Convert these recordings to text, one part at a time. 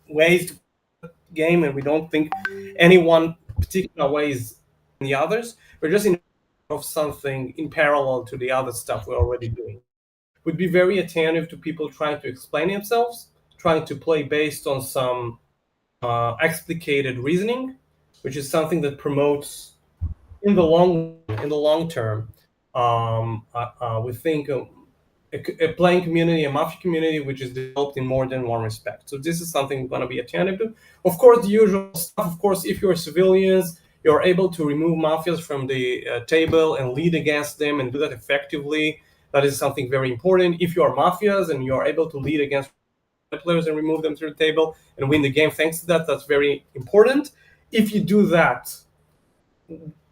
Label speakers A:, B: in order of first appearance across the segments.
A: ways to play the game, and we don't think any one particular way is in the others. We're just in of something in parallel to the other stuff we're already doing. Would be very attentive to people trying to explain themselves, trying to play based on some explicated reasoning, which is something that promotes in the long term. We think a playing community, a mafia community, which is developed in more than one respect. So this is something we're going to be attentive to. Of course, the usual stuff. Of course, if you're civilians, you're able to remove mafias from the table and lead against them and do that effectively. That is something very important. If you are mafias and you're able to lead against players and remove them to the table and win the game thanks to that, that's very important. If you do that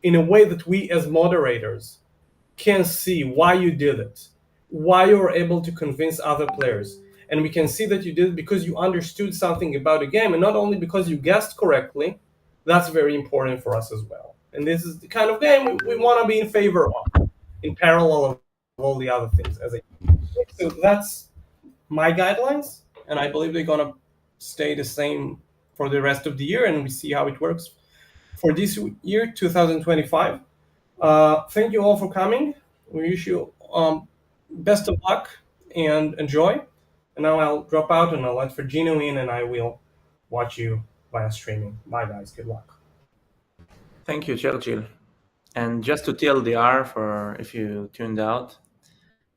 A: in a way that we as moderators can see why you did it, why you were able to convince other players, and we can see that you did it because you understood something about the game and not only because you guessed correctly, that's very important for us as well. And this is the kind of game we want to be in favor of, in parallel of all the other things. So that's my guidelines, and I believe they're gonna stay the same for the rest of the year, and we see how it works for this year, 2025. Thank you all for coming. We wish you best of luck and enjoy. And now I'll drop out and I'll let Virginia in, and I will watch you via streaming. Bye, guys. Good luck.
B: Thank you, Churchill. And just to TLDR, for if you tuned out,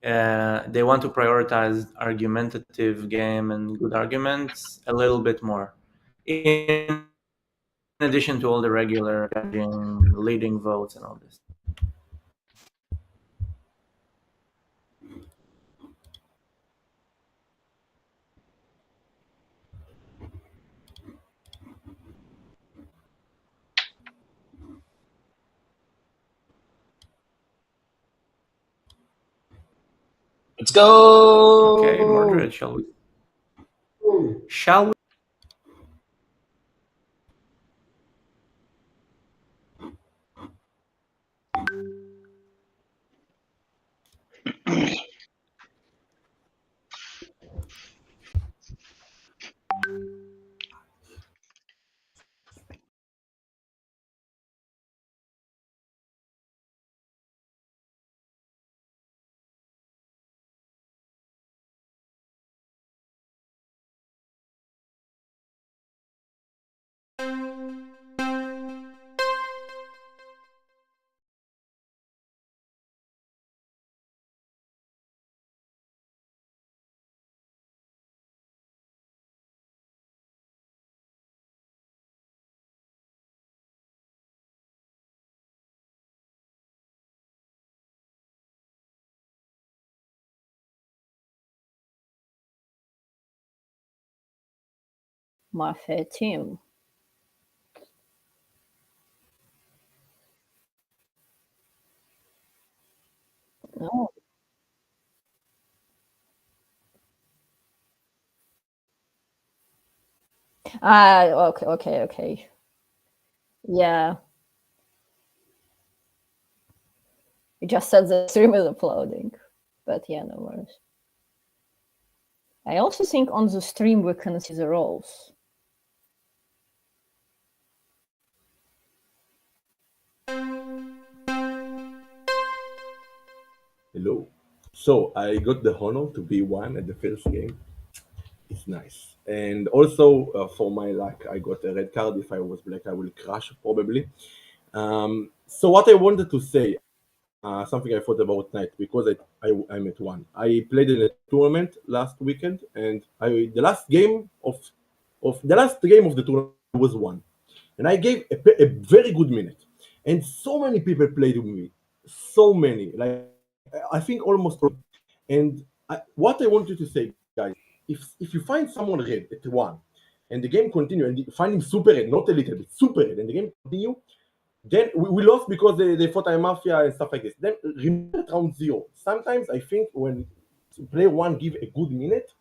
B: they want to prioritize argumentative game and good arguments a little bit more, in addition to all the regular judging, leading votes and all this.
C: Let's go.
B: Okay, Mordred, shall we?
D: Mafia team. Oh. Okay. Yeah. You just said the stream is uploading, but yeah, no worries. I also think on the stream we can see the roles.
E: Hello. So I got the honor to be one at the first game. It's nice. And also, for my luck, I got a red card. If I was black, I will crash probably. So what I wanted to say, something I thought about tonight, because I'm at one. I played in a tournament last weekend, and the last game of the tournament was one, and I gave a very good minute, and so many people played with me, so many, like I think almost all. And what I want you to say, guys, if you find someone red at one, and the game continue, and you find him super red, not a little bit, super red, and the game continue, then we lost because they fought a mafia and stuff like this. Then remember at round zero. Sometimes I think when player one give a good minute,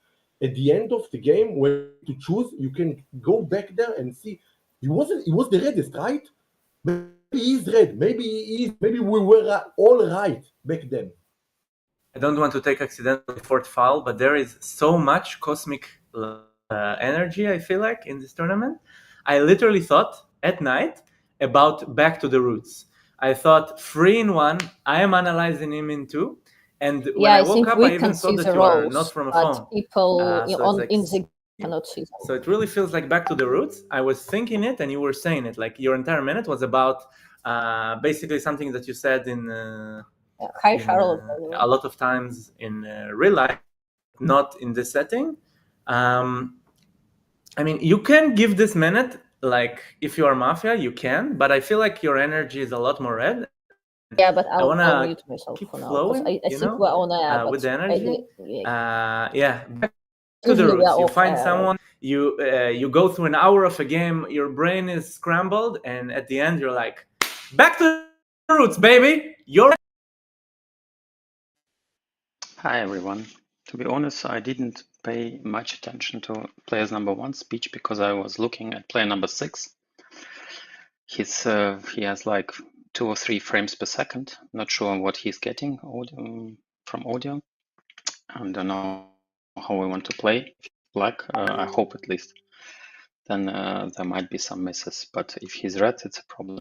E: at the end of the game, when to choose, you can go back there and see he was the reddest, right? Maybe he's red. Maybe we were all right back then.
B: I don't want to take accidentally fourth foul, but there is so much cosmic energy, I feel like, in this tournament. I literally thought at night about back to the roots. I thought 3-in-1, I am analyzing him in 2. And when I woke up, I even saw that you are not from a phone.
D: People
B: So it's like,
D: in the cannot see.
B: so it really feels like back to the roots. I was thinking it, and you were saying it. Like your entire minute was about basically something that you said in
D: Hi, Charlotte.
B: a lot of times in real life, not in this setting. I mean, you can give this minute, like if you are Mafia, you can, but I feel like your energy is a lot more red.
D: Yeah, but
B: I want
D: I'll
B: to
D: mute myself
B: keep
D: for now.
B: flowing,
D: I think we're on air,
B: with the energy. Yeah, back to the
D: Usually we
B: roots.
D: are
B: You
D: off
B: find
D: air.
B: someone, you go through an hour of a game, your brain is scrambled, and at the end you're like, back to the roots, baby.
F: Hi everyone. To be honest, I didn't pay much attention to player's number 1 speech because I was looking at player number 6. He has like 2 or 3 frames per second. Not sure what he's getting from audio. I don't know how we want to play. If he's black, I hope at least. Then there might be some misses. But if he's red, it's a problem.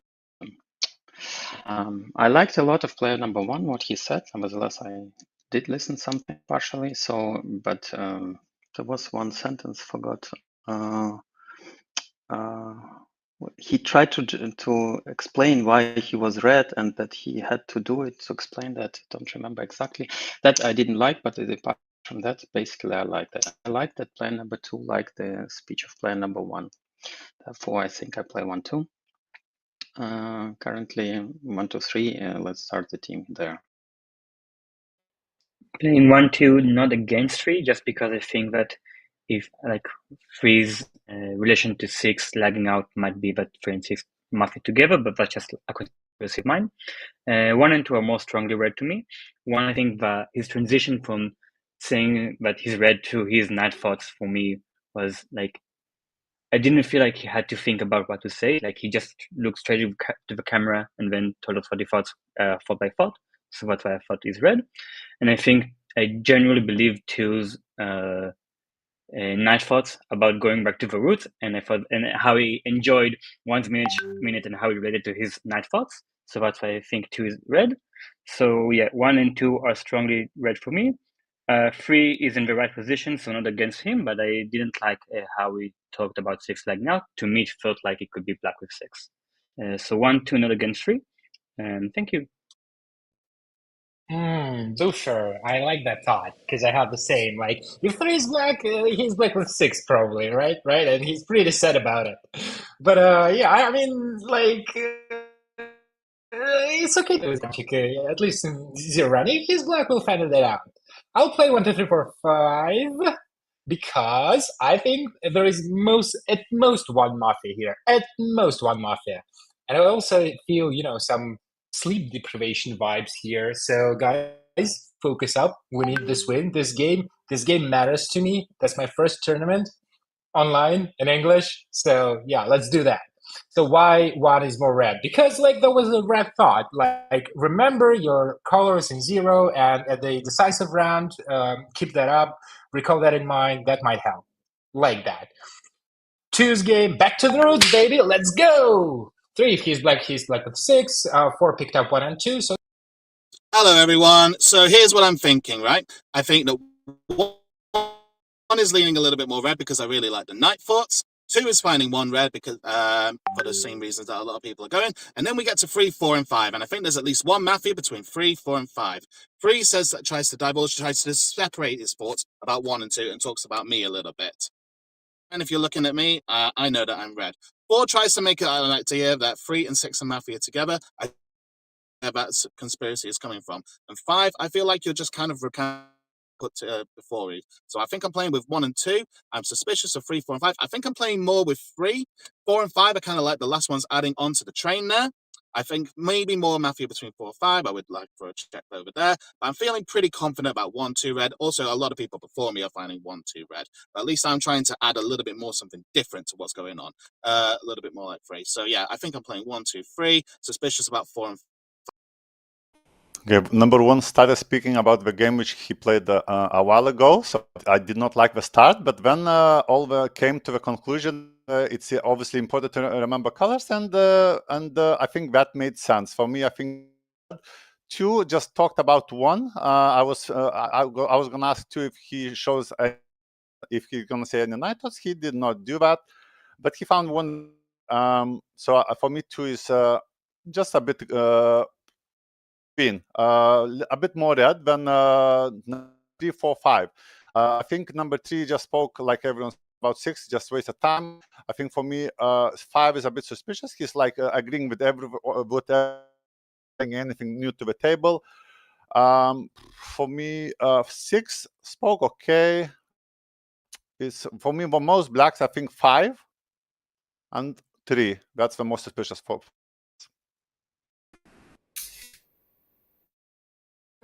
F: I liked a lot of player number 1, what he said. Nevertheless, I did listen something partially. So, but there was one sentence forgot. He tried to explain why he was red and that he had to do it to explain that. I don't remember exactly. That I didn't like, but apart from that, basically I liked that. I liked that player number 2 liked the speech of player number 1. Therefore, I think I play 1-2. Currently 1-3. Let's start the team there.
G: Playing 1-2, not against 3, just because I think that if like 3's relation to 6 lagging out might be that 3 and 6 Mafia together, but that's just a conspiracy of mine. 1 and 2 are more strongly red to me. 1, I think that his transition from saying that he's red to his night thoughts for me was like, I didn't feel like he had to think about what to say. Like he just looked straight to the camera and then told us what he thought, thought by thought. So that's why I thought he's red. And I think I genuinely believe 2's night thoughts about going back to the roots, and I thought and how he enjoyed 1's minute and how he related to his night thoughts. So that's why I think 2 is red. So yeah, 1 and 2 are strongly red for me. 3 is in the right position, so not against him, but I didn't like how we talked about 6 lagging out. To me, it felt like it could be black with 6. So 1-2, not against 3. And thank you.
H: Sure. I like that thought because I have the same. Like, if 3 is black, he's black with 6 probably, right? Right, and he's pretty sad about it. But yeah, I mean, like, it's okay to at least in 0 run. If he's black, we'll find that out. I'll play 1, 2, 3, 4, 5 because I think there is at most 1 Mafia here. At most 1 Mafia. And I also feel, some sleep deprivation vibes here. So guys, focus up. We need this win. This game matters to me. That's my first tournament online in English. So yeah, let's do that. So why 1 is more red? Because there was a red thought. Like remember your colors in 0 and at the decisive round, keep that up. Recall that in mind. That might help. Like that. 2's game, back to the roots, baby. Let's go. 3, if he's black with 6. 4 picked up 1 and 2. So
C: hello everyone. So here's what I'm thinking, right? I think that 1 is leaning a little bit more red because I really like the night thoughts. 2 is finding 1 red because for the same reasons that a lot of people are going. And then we get to 3, 4, and 5. And I think there's at least 1 Mafia between 3, 4, and 5. 3 says that tries to separate his thoughts about 1 and 2 and talks about me a little bit. And if you're looking at me, I know that I'm red. 4 tries to make it an idea that 3 and 6 are Mafia together. I know that conspiracy is coming from. And 5, I feel like you're just kind of put before you. So I think I'm playing with 1 and 2. I'm suspicious of 3, 4, and 5. I think I'm playing more with 3. 4 and 5 are kind of like the last ones adding onto the train there. I think maybe more Mafia between 4 and 5. I would like for a check over there. But I'm feeling pretty confident about 1, 2 red. Also, a lot of people before me are finding 1, 2 red. But at least I'm trying to add a little bit more something different to what's going on. A little bit more like 3. So yeah, I think I'm playing 1, 2, 3. Suspicious about 4 and 5.
I: Okay, number one started speaking about the game which he played a while ago. So I did not like the start, but when all came to the conclusion, it's obviously important to remember colors, and I think that made sense for me. I think two just talked about one. I was going to ask two if he shows if he's going to say any night thoughts. He did not do that, but he found one. So for me, two is just a bit. A bit more red than 3, 4, 5. I think number 3 just spoke like everyone about 6, just wasted time. I think for me, 5 is a bit suspicious. He's like agreeing with anything new to the table. For me, 6 spoke okay. It's for me the most blacks. I think 5 and 3. That's the most suspicious for.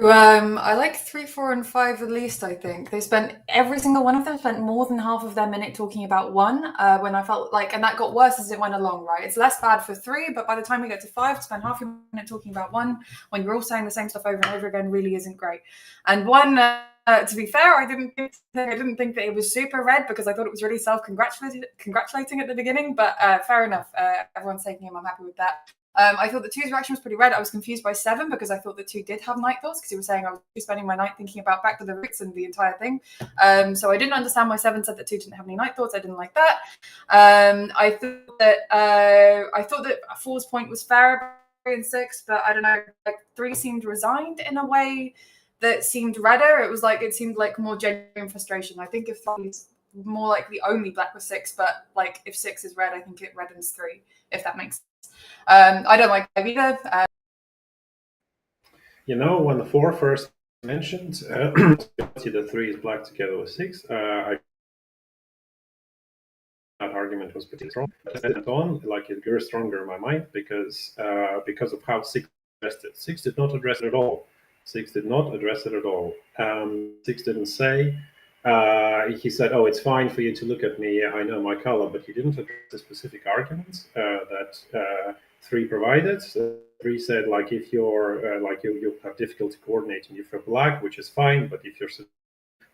J: I like 3, 4, and 5 the least, I think. They spent, every single one of them spent more than half of their minute talking about 1, when I felt like, and that got worse as it went along, right? It's less bad for 3, but by the time we get to 5, to spend half your minute talking about 1, when you're all saying the same stuff over and over again, really isn't great. And 1, to be fair, I didn't think that it was super red, because I thought it was really self-congratulating at the beginning, but fair enough. Everyone's taking him, I'm happy with that. I thought that 2's reaction was pretty red. I was confused by 7 because I thought that 2 did have night thoughts, because he was saying I was spending my night thinking about Back to the Roots and the entire thing. So I didn't understand why 7 said that 2 didn't have any night thoughts. I didn't like that. I thought that 4's point was fair and 6, but I don't know. Like 3 seemed resigned in a way that seemed redder. It seemed like more genuine frustration. I think if 3 is more likely only black with 6, but like if 6 is red, I think it reddens 3, if that makes sense. I don't like 5 either.
K: When the 4 first mentioned, see the 3 is black together with 6, that argument was pretty strong. And on, like it grew stronger in my mind because of how 6 addressed it. 6 did not address it at all. 6 did not address it at all. 6 didn't say. He said, "Oh, it's fine for you to look at me. I know my color," but he didn't address the specific arguments that 3 provided. So 3 said, like, if you're you have difficulty coordinating if you're black, which is fine, but if you're,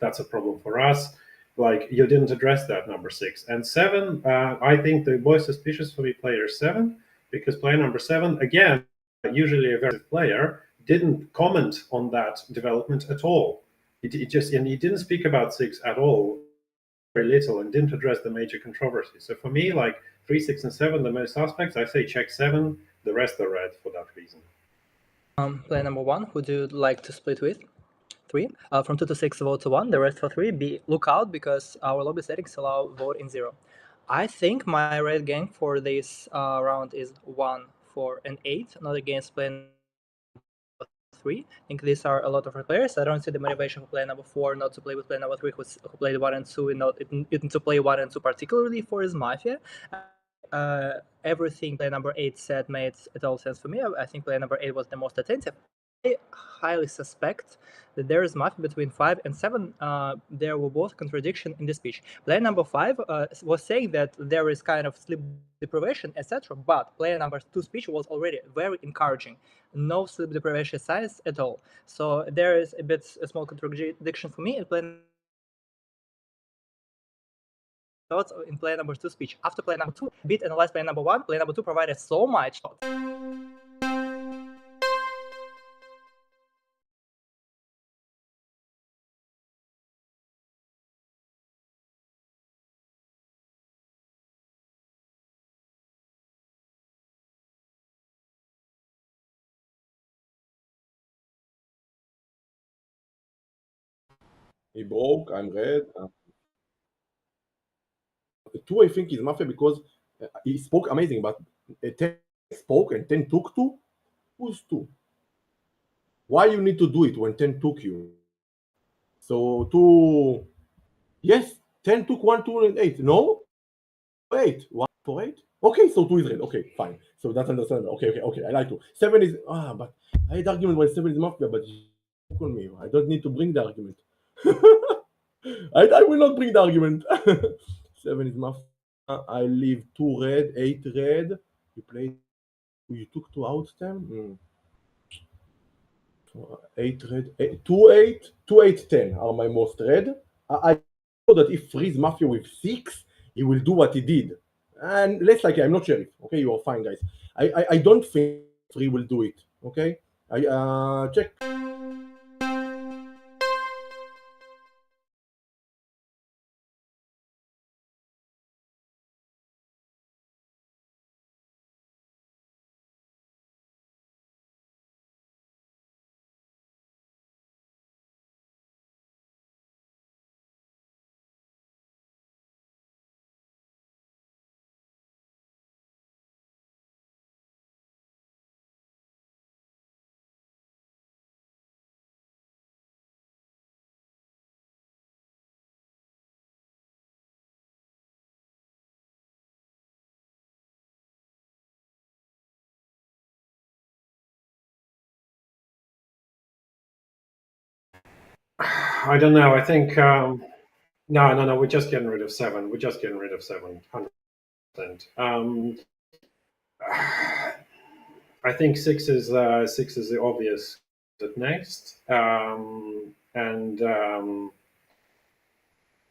K: that's a problem for us. Like, you didn't address that, number 6. And 7, I think the most suspicious for me player 7, because player number 7, again, usually a very player, didn't comment on that development at all. He didn't speak about 6 at all, very little, and didn't address the major controversy. So for me, like 3, 6, and 7, the most suspects, I say check 7. The rest are red for that reason.
L: Player number 1, who do you like to split with? 3. From 2 to 6, vote to 1. The rest for 3. Look out, because our lobby settings allow vote in 0. I think my red gang for this round is 1, 4, and 8, not against player 3. I think these are a lot of red players. I don't see the motivation for player number 4 not to play with player number 3 who played 1 and 2, and not to play 1 and 2 particularly for his Mafia. Everything player number 8 said made it all sense for me. I think player number 8 was the most attentive. I highly suspect that there is Mafia between 5 and 7. There were both contradiction in the speech. Player number 5 was saying that there is kind of sleep deprivation, etc. But player number 2 speech was already very encouraging. No sleep deprivation signs at all. So there is a small contradiction for me in player thoughts in player number 2 speech. After player number 2 bit analyzed player number 1, player number 2 provided so much thought.
E: He broke, I'm red. 2, I think, is Mafia because he spoke amazing, but 10 spoke and 10 took 2. Who's 2? Why you need to do it when 10 took you? So 2, yes, 10 took 1, 2, and 8. No? 8. 1 for 8? Okay, so 2 is red. Okay, fine. So that's understandable. Okay, I like 2. 7 is, but I had argument when 7 is Mafia, but you on me. I don't need to bring the argument. I will not bring the argument. 7 is Mafia. I leave 2 red, 8 red. You took 2 out them? 8 red, 2 8, 2 8 10 are my most red. I know that if freeze Mafia with 6, he will do what he did. And less likely, I'm not sheriff. Okay, you are fine, guys. I don't think 3 will do it. Okay, I check.
K: I don't know. I think no. We're just getting rid of 7. We're just getting rid of 7. 100%. I think 6 is the obvious at next, and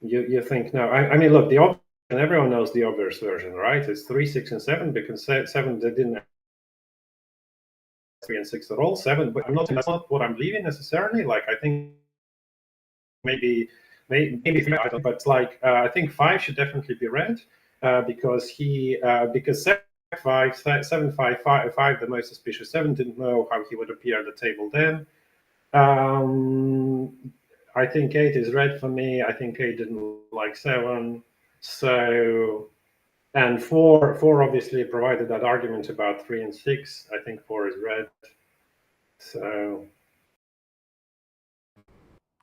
K: you think no. I mean, look, the obvious, and everyone knows the obvious version, right? It's 3, 6, and 7 because 7 they didn't 3 and 6 at all. 7, but that's not what I'm leaving necessarily. Like I think maybe 3, I don't, but like I think 5 should definitely be red because because 7 5, 7 5 5 5 the most suspicious 7 didn't know how he would appear at the table then. I think 8 is red for me. I think 8 didn't like 7. So, and 4 obviously provided that argument about 3 and 6. I think 4 is red. So,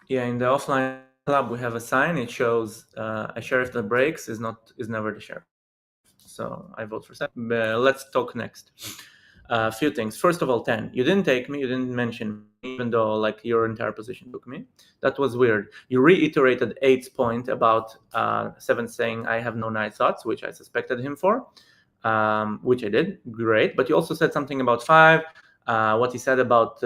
B: Yeah, in the offline club we have a sign. It shows a sheriff that breaks is never the sheriff. So I vote for 7. Let's talk next. A few things. First of all, 10. You didn't take me. You didn't mention me, even though like your entire position took me. That was weird. You reiterated 8's point about 7 saying I have no night thoughts, which I suspected him for, which I did. Great. But you also said something about 5. What he said about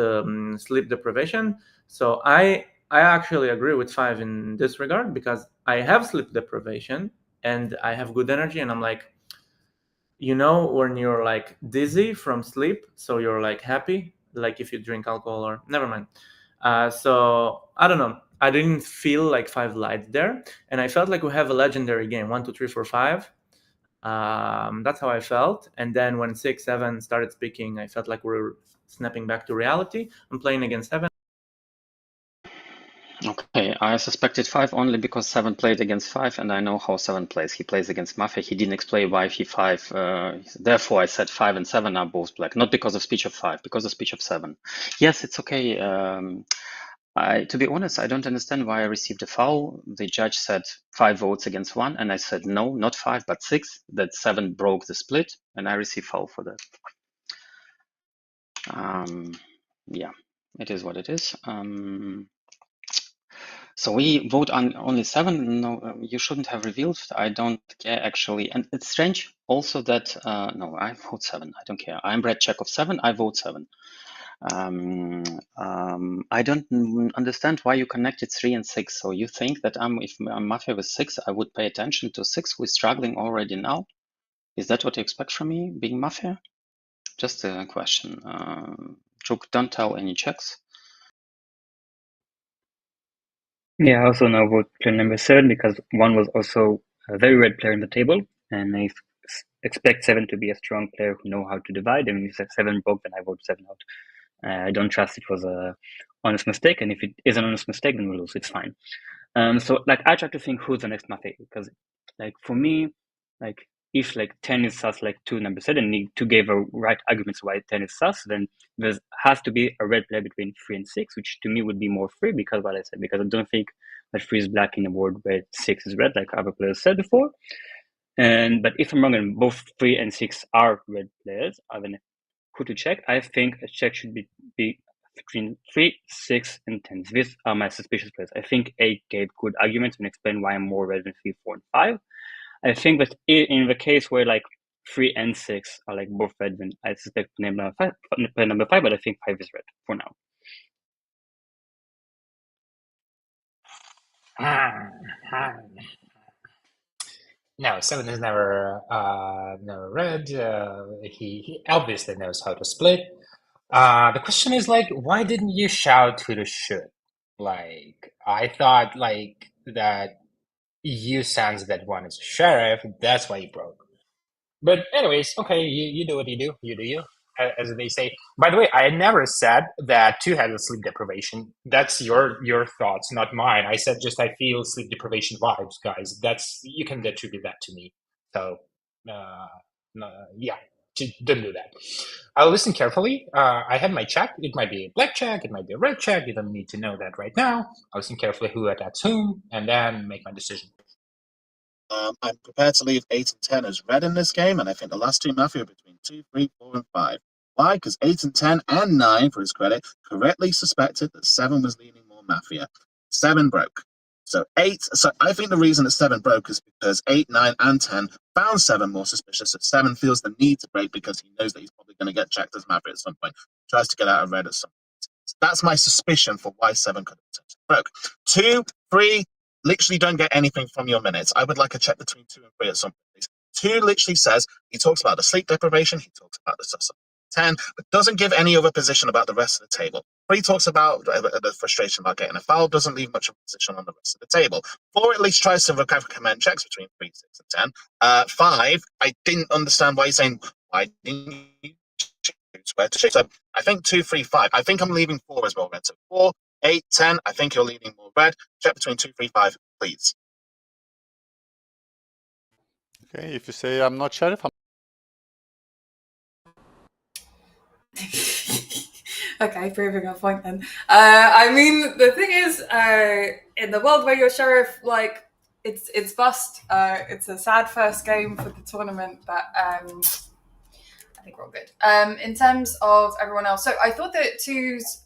B: sleep deprivation. So I actually agree with 5 in this regard because I have sleep deprivation and I have good energy, and I'm like, you know, when you're like dizzy from sleep, so you're like happy, like if you drink alcohol or never mind. So I don't know. I didn't feel like 5 lied there, and I felt like we have a legendary game 1, 2, 3, 4, 5. That's how I felt. And then when 6, 7 started speaking, I felt like we were snapping back to reality. I'm playing against 7.
F: Okay, I suspected 5 only because 7 played against 5, and I know how 7 plays. He plays against Mafia. He didn't explain why he 5. Therefore, I said 5 and 7 are both black. Not because of speech of 5, because of speech of 7. Yes, it's okay. To be honest, I don't understand why I received a foul. The judge said 5 votes against 1, and I said no, not 5, but 6. That 7 broke the split, and I received foul for that. Yeah, it is what it is. So we vote on only 7. No, you shouldn't have revealed. I don't care actually, and it's strange also that no, I vote 7. I don't care. I'm red check of 7. I vote 7. I don't understand why you connected 3 and 6. So you think that if I'm Mafia with 6, I would pay attention to 6 who is struggling already now? Is that what you expect from me, being Mafia? Just a question. Juk, don't tell any checks.
G: Yeah, I also now vote player number 7 because 1 was also a very red player in the table, and I expect 7 to be a strong player who know how to divide. And if 7 broke, then I vote 7 out. I don't trust it was a honest mistake, and if it is an honest mistake, then we lose. It's fine. So like I try to think who's the next Mafia, because like for me, like if like 10 is sus like 2 number 7 need to give a right arguments why 10 is sus, then there has to be a red player between 3 and 6, which to me would be more free because what I said, because I don't think that 3 is black in a board where 6 is red, like other players said before. But if I'm wrong and both 3 and 6 are red players, then who to check? I think a check should be between 3, 6, and 10. These are my suspicious players. I think 8 gave good arguments and explained why I'm more red than 3, 4, and 5. I think that in the case where like 3 and 6 are like both red, then I suspect player number 5, but I think 5 is red for now.
H: No, Seven has never read. He obviously knows how to split. The question is like, why didn't you shout who to shoot? Like, I thought like that you sensed that one is a sheriff. That's why you broke. But anyways, okay, you do what you do. You do you, as they say. By the way, I never said that two has a sleep deprivation. That's your thoughts, not mine. I said just I feel sleep deprivation vibes, guys. That's you can attribute that to me. So, uh, yeah, don't do that. I'll listen carefully. I have my check. It might be a black check. It might be a red check. You don't need to know that right now. I'll listen carefully who attacks whom, and then make my decision.
C: I'm prepared to leave 8 and 10 as red in this game, and I think the last two Mafia are between 2, 3, 4, and 5. Why? Because 8 and 10 and 9, for his credit, correctly suspected that 7 was leaning more Mafia. 7 broke. So I think the reason that 7 broke is because 8, 9, and 10 found 7 more suspicious. So 7 feels the need to break because he knows that he's probably going to get checked as Mafia at some point. Tries to get out of red at some point. So that's my suspicion for why 7 could have broke. 2, 3, literally don't get anything from your minutes. I would like a check between 2 and 3 at some point. 2 literally says, he talks about the sleep deprivation, he talks about the stuff. 10, but doesn't give any other position about the rest of the table. 3 talks about the frustration about getting a foul, doesn't leave much of a position on the rest of the table. 4 at least tries to recommend checks between 3, 6, and 10. 5, I didn't understand why he's saying, why didn't you choose where to shoot? So I think 2, 3, 5. I think I'm leaving 4 as well, red. So 4, 8, 10, I think you're leaning more red. Check between 2, 3, 5, please.
I: Okay, if you say I'm not sheriff,
J: Okay, proving a point then. I mean, the thing is, in the world where you're sheriff, like it's bust. It's a sad first game for the tournament, but I think we're all good. In terms of everyone else, so I thought that two's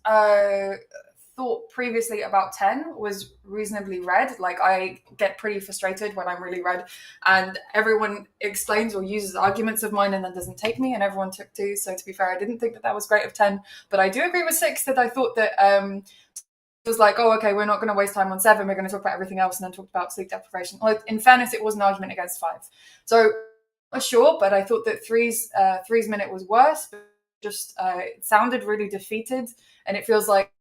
J: thought previously about 10 was reasonably red. Like, I get pretty frustrated when I'm really red, and everyone explains or uses arguments of mine and then doesn't take me, and everyone took 2. So to be fair, I didn't think that was great of 10, but I do agree with 6 that I thought that it was like, oh, okay, we're not going to waste time on 7, we're going to talk about everything else, and then talk about sleep deprivation. Like, in fairness, it was an argument against 5. So not sure, but I thought that three's minute was worse. But just it sounded really defeated, and it feels like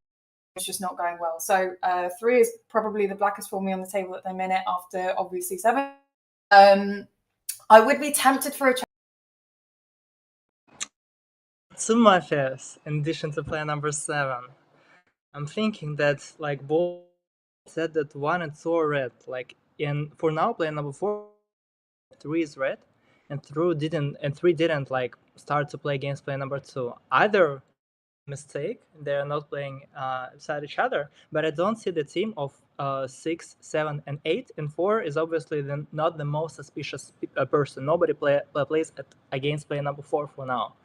J: it's just not going well. So 3 is probably the blackest for me on the table at the minute, after obviously 7. I would be tempted for a check.
L: 2 Mafias in addition to player number 7. I'm thinking that like both said that 1 and 2 are red. Like for now, player number 4, 3 is red, and 3 didn't like start to play against player number 2. Either mistake, they're not playing beside each other, but I don't see the team of 6, 7, and 8, and 4 is obviously not the most suspicious person. Nobody plays against player number 4 for now.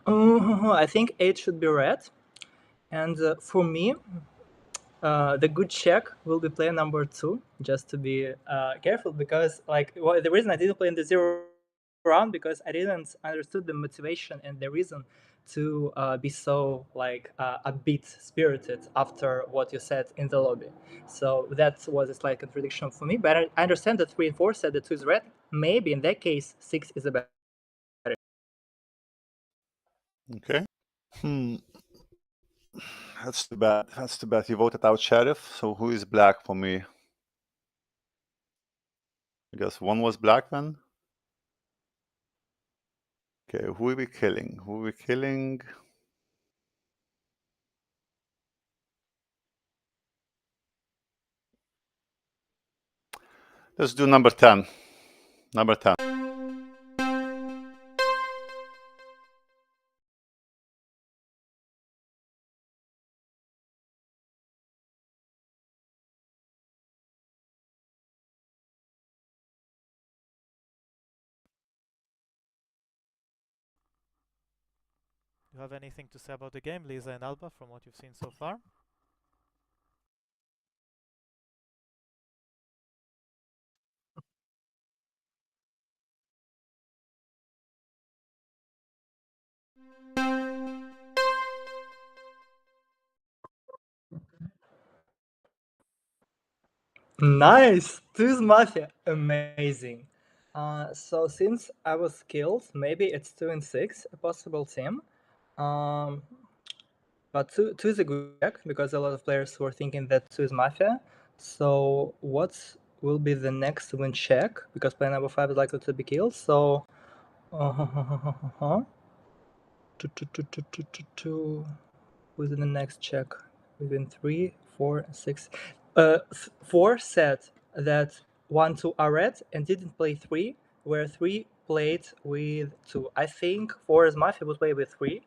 L: I think 8 should be red, and for me, the good check will be player number 2, just to be careful, because like the reason I didn't play in the 0 round, because I didn't understood the motivation and the reason to be so like a bit spirited after what you said in the lobby. So that was a slight contradiction for me, but I understand that 3 and 4 said that 2 is red. Maybe in that case 6 is a better.
I: okay. That's too bad. That's too bad. You voted out sheriff. So who is black for me? I guess 1 was black then. Okay, who are we killing? Who are we killing? Let's do number 10. Number 10.
M: Do you have anything to say about the game, Lisa and Alba, from what you've seen so far?
L: Nice! 2 is Mafia. Amazing. So since I was killed, maybe it's 2 and 6, a possible team. But 2 is a good check because a lot of players were thinking that 2 is Mafia. So what will be the next win check? Because player number 5 is likely to be killed. So who's in the next check? Between 3, 4, 6. 4 said that 1, 2 are red and didn't play 3, where 3 played with 2. I think 4 is Mafia would play with 3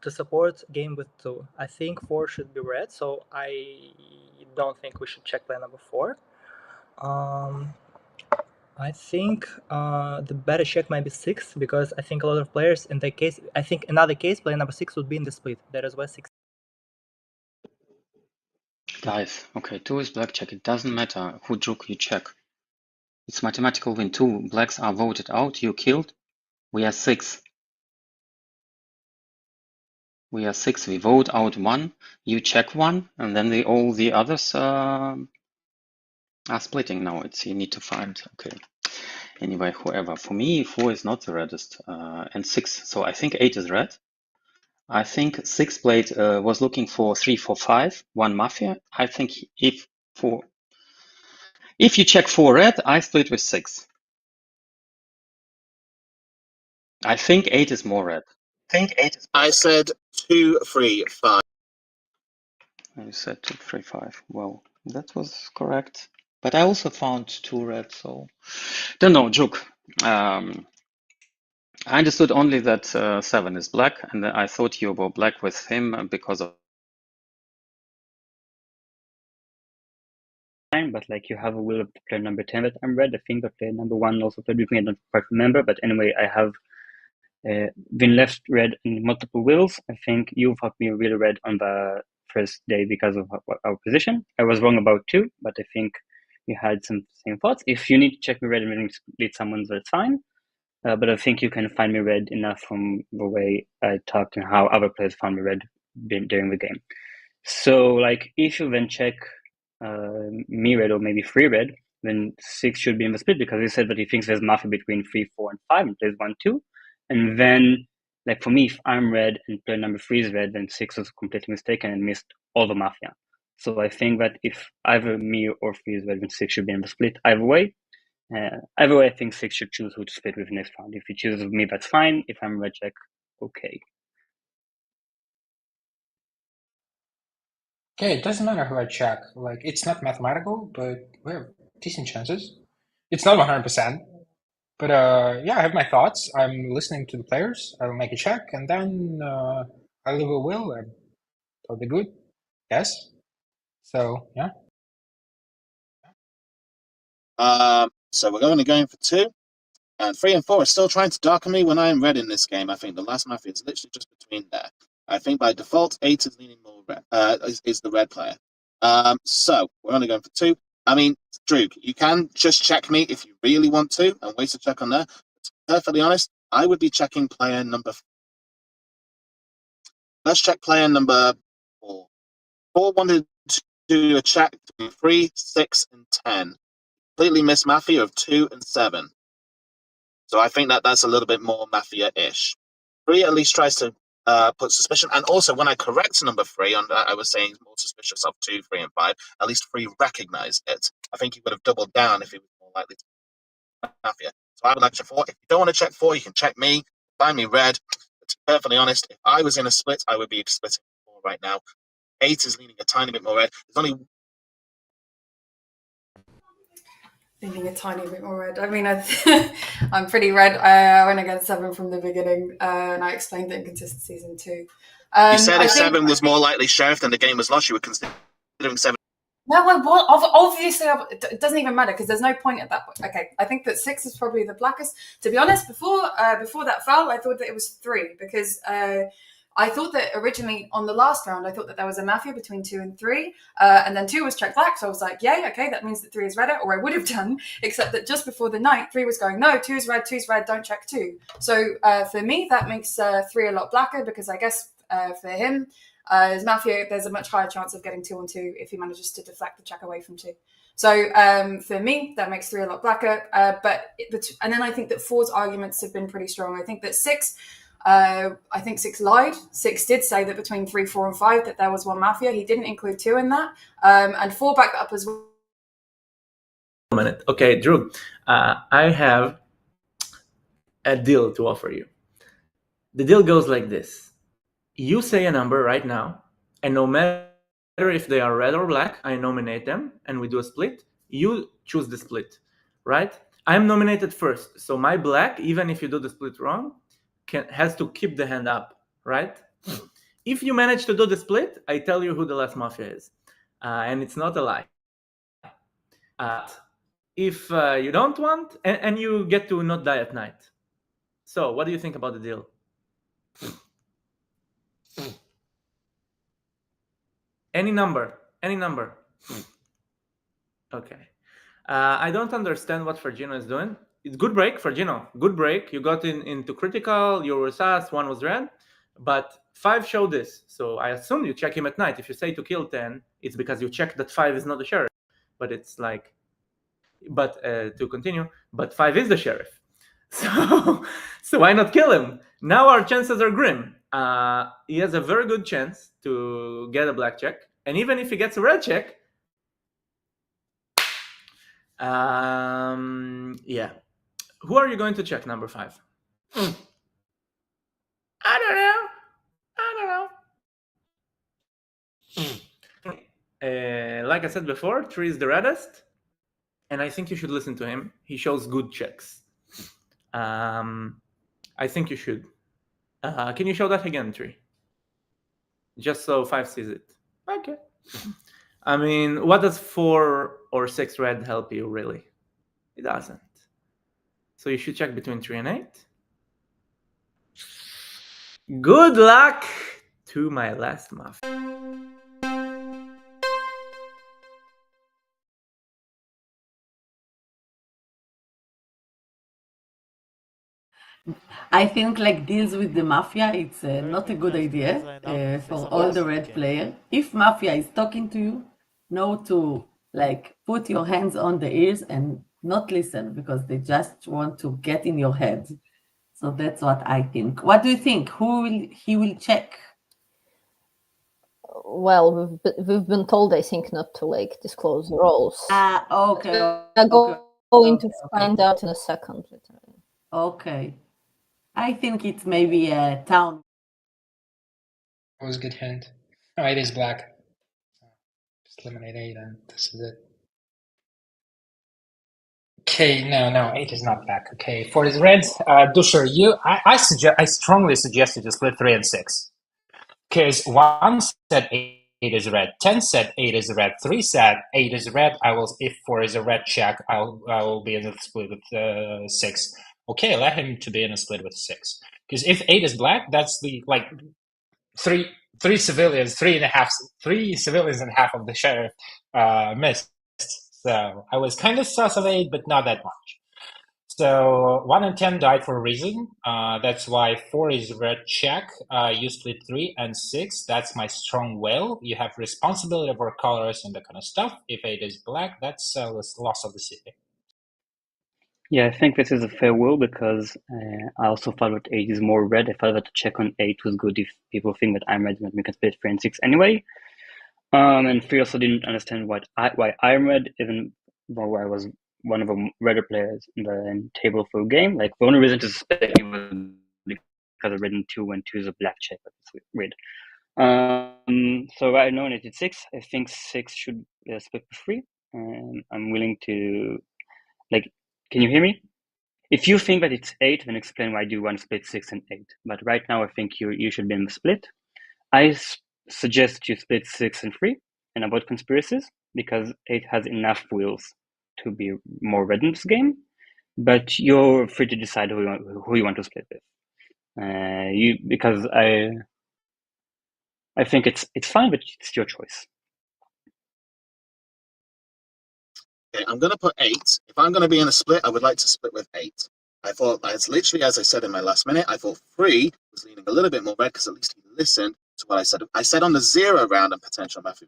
L: to support game with 2. I think 4 should be red, so I don't think we should check player number 4. I think the better check might be 6 because I think a lot of players in that case, I think another case player number 6 would be in the split. That is why 6.
F: Guys, okay, 2 is black check. It doesn't matter who Juk you check. It's mathematical win. 2 blacks are voted out. You killed. We are 6. We are 6. We vote out 1. You check 1, and then all the others are splitting now. You need to find. Okay. Anyway, whoever. For me, 4 is not the reddest, and 6. So I think 8 is red. I think 6 played was looking for 3, 4, 5, 1 Mafia. I think if you check 4 red, I split with 6. I think 8 is more red.
C: I said 2, 3, 5.
F: You said 2, 3, 5. Well, that was correct. But I also found 2 red, so don't know, Juk. I understood only that 7 is black, and I thought you were black with him because of.
G: But like you have a will of player number 10 that I'm red. I think that player number 1 also played with me. I don't quite remember, but anyway, I have been left red in multiple wills. I think you thought me really red on the first day because of our position. I was wrong about 2, but I think you had some same thoughts. If you need to check me red and really split someone's, that's fine. But I think you can find me red enough from the way I talked and how other players found me red during the game. So, like, if you then check me red or maybe 3 red, then 6 should be in the split because he said that he thinks there's Mafia between 3, 4, and 5 and plays 1, 2. And then, like, for me, if I'm red and player number 3 is red, then 6 was completely mistaken and missed all the Mafia. So I think that if either me or 3 is red, then 6 should be in the split either way. Either way, I think 6 should choose who to split with next round. If he chooses me, that's fine. If I'm red check, okay.
H: Okay, it doesn't matter who I check. Like, it's not mathematical, but we have decent chances. It's not 100%. But yeah, I have my thoughts. I'm listening to the players. I will make a check, and then I leave a will, and it'll be good. Yes. So yeah.
C: So we're only going for 2. And 3 and 4 are still trying to darken me when I am red in this game. I think the last Mafia is literally just between there. I think by default, 8 is leaning more red, is the red player. So we're only going for 2. I mean, Drew, you can just check me if you really want to and waste a check on there. But to be perfectly honest, I would be checking player number. Let's check player number 4. 4 wanted to do a check between 3, 6, and 10. Completely missed Mafia of 2 and 7. So I think that's a little bit more Mafia-ish. 3 at least tries to put suspicion. And also, when I correct number 3, on that I was saying more suspicious of 2, 3, and 5, at least 3 recognized it. I think he would have doubled down if he was more likely to be Mafia. So I would like to check 4. If you don't want to check 4, you can check me. Find me red. But to be perfectly honest, if I was in a split, I would be splitting 4 right now. 8 is leaning a tiny bit more red. There's only
J: Leaning a tiny bit more red. I mean, I'm pretty red. I went against 7 from the beginning, and I explained the inconsistencies in 2.
C: You said if 7 was more likely sheriff than the game was lost, you were considering 7.
J: No, obviously, it doesn't even matter because there's no point at that point. Okay, I think that 6 is probably the blackest. To be honest, before that foul, I thought that it was 3 because I thought that originally on the last round, I thought that there was a Mafia between 2 and 3, and then 2 was checked black. So I was like, yay, okay, that means that 3 is redder, or I would have done, except that just before the night, 3 was going, no, 2 is red, 2 is red, don't check 2. So for me, that makes 3 a lot blacker because I guess for him, As Mafia, there's a much higher chance of getting 2 on 2 if he manages to deflect the check away from 2. So for me, that makes 3 a lot blacker. And then I think that 4's arguments have been pretty strong. I think that 6, I think 6 lied. 6 did say that between 3, 4, and 5 that there was one Mafia. He didn't include 2 in that. And 4 backed that up as well.
B: Minute. Okay, Drew, I have a deal to offer you. The deal goes like this. You say a number right now, and no matter if they are red or black, I nominate them, and we do a split. You choose the split, right? I'm nominated first, so my black, even if you do the split wrong, has to keep the hand up, right? If you manage to do the split, I tell you who the last Mafia is, and it's not a lie. If you don't want, and you get to not die at night. So, what do you think about the deal? Any number. Okay. I don't understand what Fergino is doing. It's good break, Fergino. Good break. You got into critical, you were sass, 1 was red, but 5 showed this. So I assume you check him at night. If you say to kill 10, it's because you check that 5 is not the sheriff. But it's like, to continue, but 5 is the sheriff. So why not kill him? Now our chances are grim. He has a very good chance to get a black check. And even if he gets a red check, yeah. Who are you going to check, number 5? I don't know. Like I said before, 3 is the reddest. And I think you should listen to him. He shows good checks. I think you should. Can you show that again, 3? Just so 5 sees it. Okay. I mean, what does 4 or 6 red help you, really? It doesn't. So you should check between 3 and 8. Good luck to my last Mafia.
N: I think like deals with the Mafia, it's not a good idea for all the red players. If Mafia is talking to you, know to like put your hands on the ears and not listen because they just want to get in your head. So that's what I think. What do you think? He will check?
D: Well, we've been told, I think, not to like disclose the roles.
N: Okay.
D: We're going to find out in a second.
N: Okay. I think it's maybe a town.
H: That was a good hint. Oh, 8 is black. Just eliminate 8 and this is it. Okay, no, 8 is not black. Okay, 4 is red. Dusher, I strongly suggest you to split 3 and 6. Because 1 said 8 is red, 10 said 8 is red, 3 said 8 is red. If 4 is a red check, I will be in a split with 6. Okay, let him to be in a split with 6. Because if 8 is black, that's the like three civilians, 3 civilians and half of the sheriff missed. So I was kind of sus of 8, but not that much. So 1 and 10 died for a reason. That's why 4 is red check. You split 3 and 6. That's my strong will. You have responsibility over colors and that kind of stuff. If 8 is black, that's loss of the city.
G: Yeah, I think this is a fair will because I also thought that 8 is more red. I thought that the check on 8 was good if people think that I'm red, that we can split 3 and 6 anyway. And 3 also didn't understand why I'm red, even though I was one of the redder players in the table for a game. Like, the only reason to suspect me was because I read in 2 when 2 is a black check, but it's weird. So right now, I did 6. I think 6 should split for 3. I'm willing to, like, can you hear me? If you think that it's 8, then explain why you want to split 6 and 8. But right now, I think you should be in the split. I suggest you split 6 and 3 and avoid conspiracies because 8 has enough wheels to be more red in this game. But you're free to decide who you want to split with. Because I think it's fine, but it's your choice.
C: Okay, I'm going to put 8. If I'm going to be in a split, I would like to split with 8. I thought, as literally as I said in my last minute, I thought 3 was leaning a little bit more red because at least he listened. to what I said on the 0 round and potential Mafia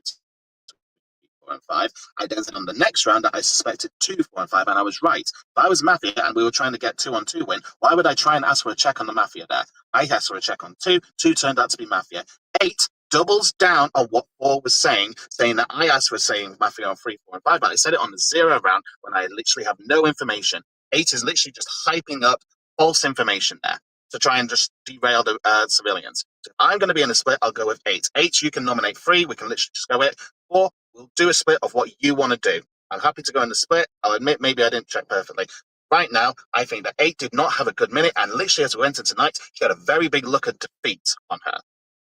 C: 4 and 5. I then said on the next round that I suspected 2, 4, and 5, and I was right. If I was Mafia and we were trying to get 2-on-2 win, why would I try and ask for a check on the Mafia there? I asked for a check on 2. 2 turned out to be Mafia. 8 doubles down on what 4 was saying that I asked for saying Mafia on 3, 4, and 5, but I said it on the 0 round when I literally have no information. 8 is literally just hyping up false information there to try and just derail the civilians. So if I'm going to be in a split, I'll go with 8. 8, you can nominate 3. We can literally just go it. 4, we'll do a split of what you want to do. I'm happy to go in the split. I'll admit maybe I didn't check perfectly. Right now, I think that 8 did not have a good minute, and literally as we went into tonight, she had a very big look at defeat on her.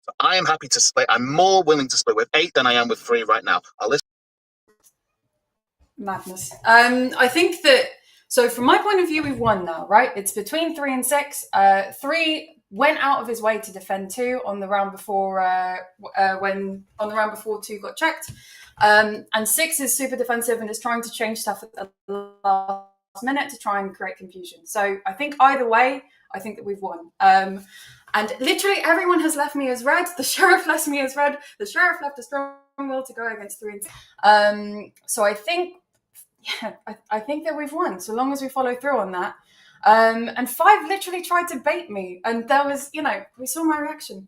C: So I am happy to split. I'm more willing to split with 8 than I am with 3 right now. I'll listen.
J: Madness. I think that, so from my point of view, we've won now, right? It's between 3 and 6. 3 went out of his way to defend 2 on the round before, when on the round before 2 got checked. And 6 is super defensive and is trying to change stuff at the last minute to try and create confusion. So I think either way, I think that we've won. And literally everyone has left me as red. The sheriff left me as red. The sheriff left a strong will to go against 3 and 6. So I think, yeah, I think that we've won, so long as we follow through on that. And 5 literally tried to bait me, and there was, we saw my reaction.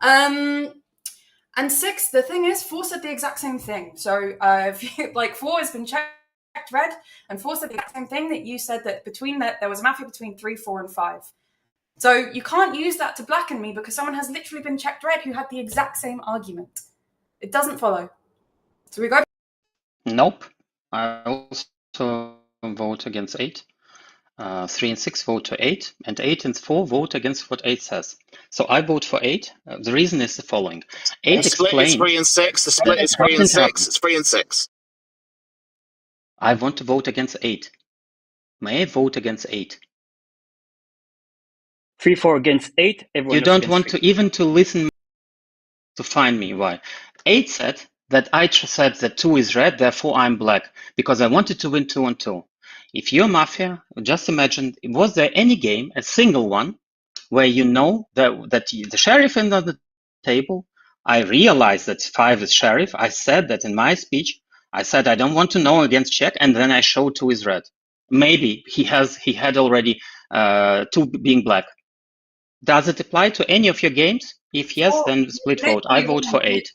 J: And 6, the thing is, 4 said the exact same thing. So if you, 4 has been checked red, and 4 said the exact same thing that you said, that there was a Mafia between 3, 4, and 5. So you can't use that to blacken me because someone has literally been checked red who had the exact same argument. It doesn't follow. So we go.
F: Nope. I also vote against 8. 3 and 6 vote to 8, and 8 and 4 vote against what 8 says. So I vote for 8. The reason is the following. 8
C: The split is 3 and 6. The split is 3 and 6. It's 3 and 6.
F: I want to vote against 8. May I vote against 8?
G: 3-4 against 8. Everyone
F: You
G: else
F: don't
G: against
F: want
G: 3.
F: to even to listen to find me. Why? 8 said that I said that 2 is red, therefore I'm black, because I wanted to win 2 on 2. If you're Mafia, just imagine, was there any game, a single one, where you know that the sheriff is on the table? I realized that 5 is sheriff. I said that in my speech. I said I don't want to know against check, and then I showed 2 is red. Maybe he had already 2 being black. Does it apply to any of your games? If yes, then split vote. I vote for 8.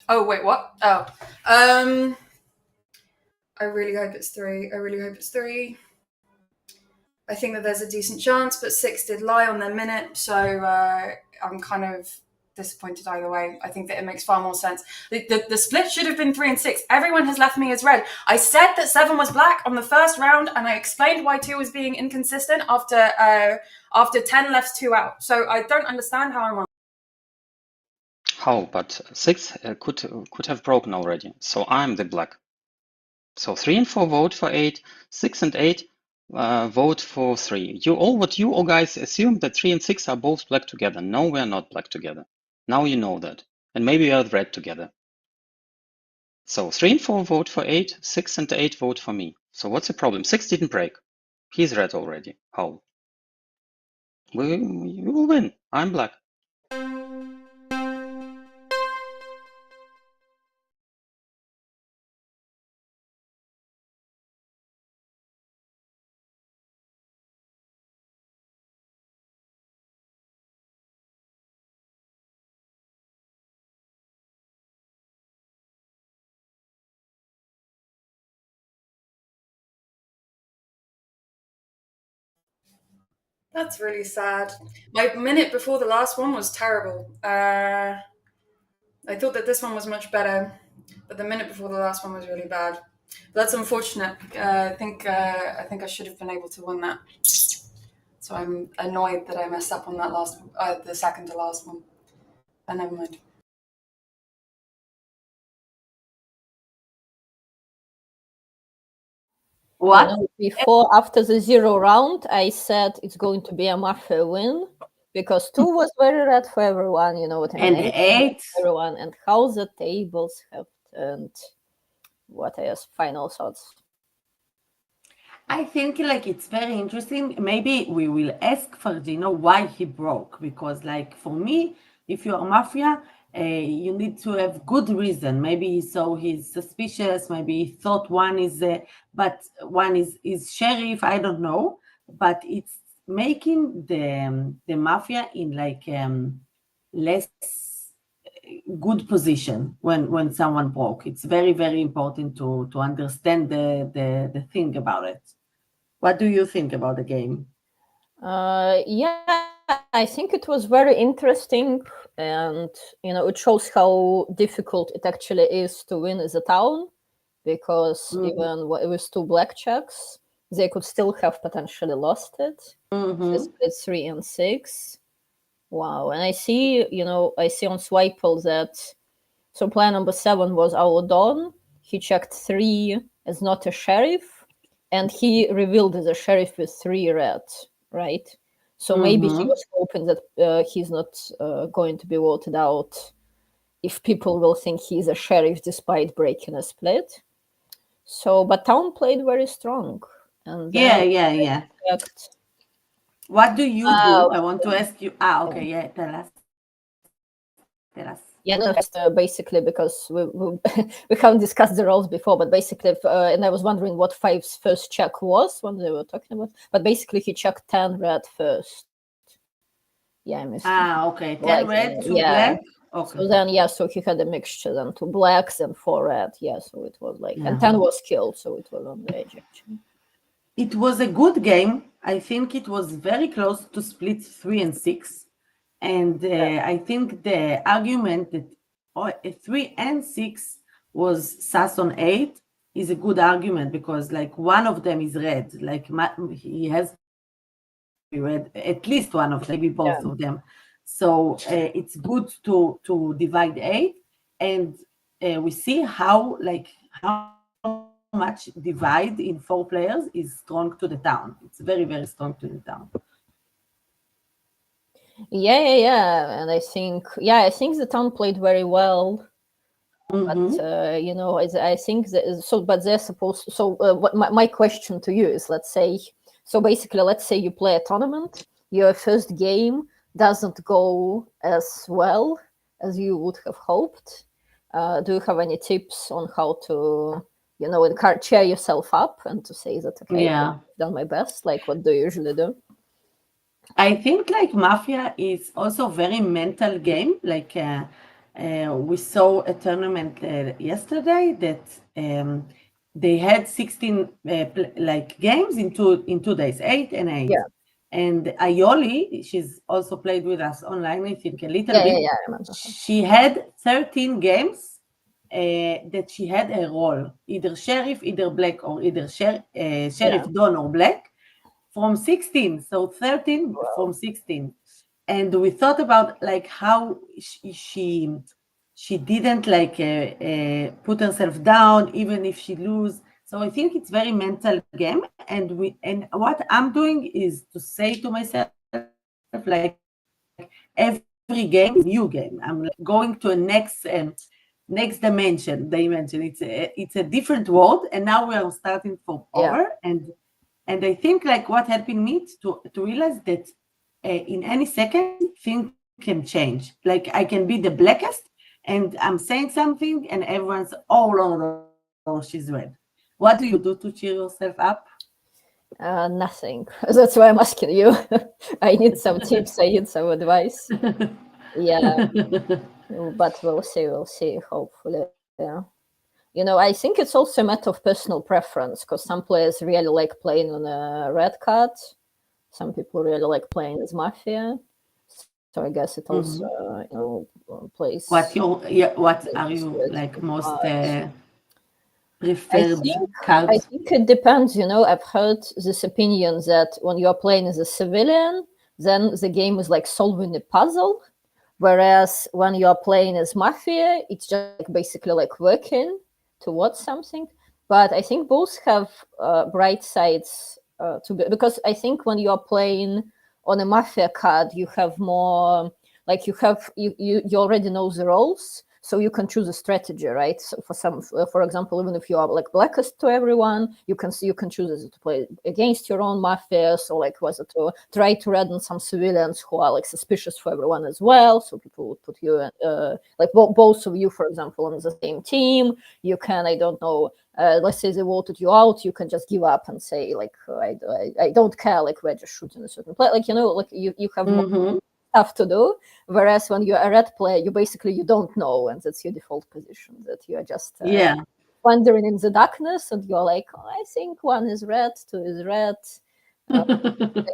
J: Oh, wait, what? Oh. I really hope it's 3. I really hope it's 3. I think that there's a decent chance, but 6 did lie on their minute, so I'm kind of disappointed either way. I think that it makes far more sense. The split should have been 3 and 6. Everyone has left me as red. I said that 7 was black on the first round, and I explained why 2 was being inconsistent after 10 left 2 out. So I don't understand how I'm wrong.
F: How? But 6 could have broken already. So I'm the black. So 3 and 4 vote for 8. 6 and 8 vote for 3. What you all guys assume that 3 and 6 are both black together. No, we are not black together. Now you know that. And maybe we are red together. So 3 and 4 vote for 8. 6 and 8 vote for me. So what's the problem? 6 didn't break. He's red already. How? You will win. I'm black.
J: That's really sad. My minute before the last one was terrible. I thought that this one was much better, but the minute before the last one was really bad. But that's unfortunate. I think I should have been able to win that. So I'm annoyed that I messed up on that the second to last one. never mind.
N: What?
D: You know, before, after the 0 round, I said it's going to be a Mafia win because 2 was very red for everyone. You know what I mean?
N: And 8.
D: For everyone, and how the tables have turned. What are your final thoughts?
N: I think like it's very interesting. Maybe we will ask Ferdinand why he broke, because like for me, if you're Mafia, you need to have good reason. Maybe he saw he's suspicious. Maybe he thought one is, but one is sheriff. I don't know. But it's making the Mafia in like less good position when someone broke. It's very, very important to understand the thing about it. What do you think about the game?
D: Yeah, I think it was very interesting, and you know, it shows how difficult it actually is to win as a town, because even with 2 blackjacks, they could still have potentially lost it. It's 3 and 6. Wow. And I see, you know, I see on Swiple that, so player number 7 was our Don. He checked 3 as not a sheriff, and he revealed as a sheriff with 3 red, right? So maybe he was hoping that he's not going to be voted out if people will think he's a sheriff despite breaking a split. So, but Town played very strong. And
N: Yeah. What do you do? I want to ask you. Okay, yeah, tell us.
D: Yeah, no, just basically because we haven't discussed the roles before, but basically, and I was wondering what 5's first check was when they were talking about. But basically, he checked 10 red first. Yeah, I missed.
N: Okay, 10 red, 2 black. Okay.
D: So then, so he had a mixture then 2 blacks and 4 red. Yeah, so it was like, and 10 was killed, so it was on the edge actually.
N: It was a good game. I think it was very close to split 3 and 6. And I think the argument that 3 and 6 was sus on 8 is a good argument, because like one of them is red. Like he has to be red, at least one of them, maybe both of them. So it's good to divide 8, and we see how much divide in 4 players is strong to the town. It's very, very strong to the town.
D: Yeah. And I think the town played very well. But you know, I think that, so. But they're supposed. So, what my question to you is, let's say, so basically, let's say you play a tournament, your first game doesn't go as well as you would have hoped. Do you have any tips on how to, you know, cheer yourself up and to say that, okay, I've done my best? Like, what do you usually do?
N: I think like Mafia is also very mental game. Like we saw a tournament yesterday that they had 16 like games in 2 days, 8 and 8.
D: Yeah.
N: And Aioli, she's also played with us online, I think a little bit.
D: Yeah, I remember.
N: She had 13 games that she had a role, either sheriff, either black, or either sheriff, Don, or black. From 16, so 13 from 16. And we thought about like how she didn't like put herself down even if she lose. So I think it's very mental game, and what I'm doing is to say to myself, like, every game is a new game. I'm like going to a next dimension. It's a different world, and now we are starting from over. And I think like what helped me to realize that in any second, things can change. Like I can be the blackest and I'm saying something and everyone's, oh, she's red. What do you do to cheer yourself up?
D: Nothing. That's why I'm asking you. I need some tips. I need some advice. Yeah. But we'll see, hopefully. Yeah. You know, I think it's also a matter of personal preference, because some players really like playing on a red card. Some people really like playing as Mafia. So I guess it also, you know, plays.
N: What are you like most preferred cards?
D: I think it depends. You know, I've heard this opinion that when you're playing as a civilian, then the game is like solving a puzzle. Whereas when you are playing as Mafia, it's just like basically like working towards something. But I think both have bright sides because I think when you are playing on a Mafia card, you have more like you already know the roles, so you can choose a strategy, right? So for example, even if you are like blackest to everyone, you can choose to play against your own mafias, or like was it to try to redden some civilians who are like suspicious for everyone as well. So people would put you like both of you, for example, on the same team. You can, I don't know, let's say they voted you out, you can just give up and say like I don't care, like we're just shooting a certain play, like like you have more stuff to do. Whereas when you're a red player, you don't know, and that's your default position, that you're just wandering in the darkness, and you're like, oh, I think 1 is red, 2 is red. I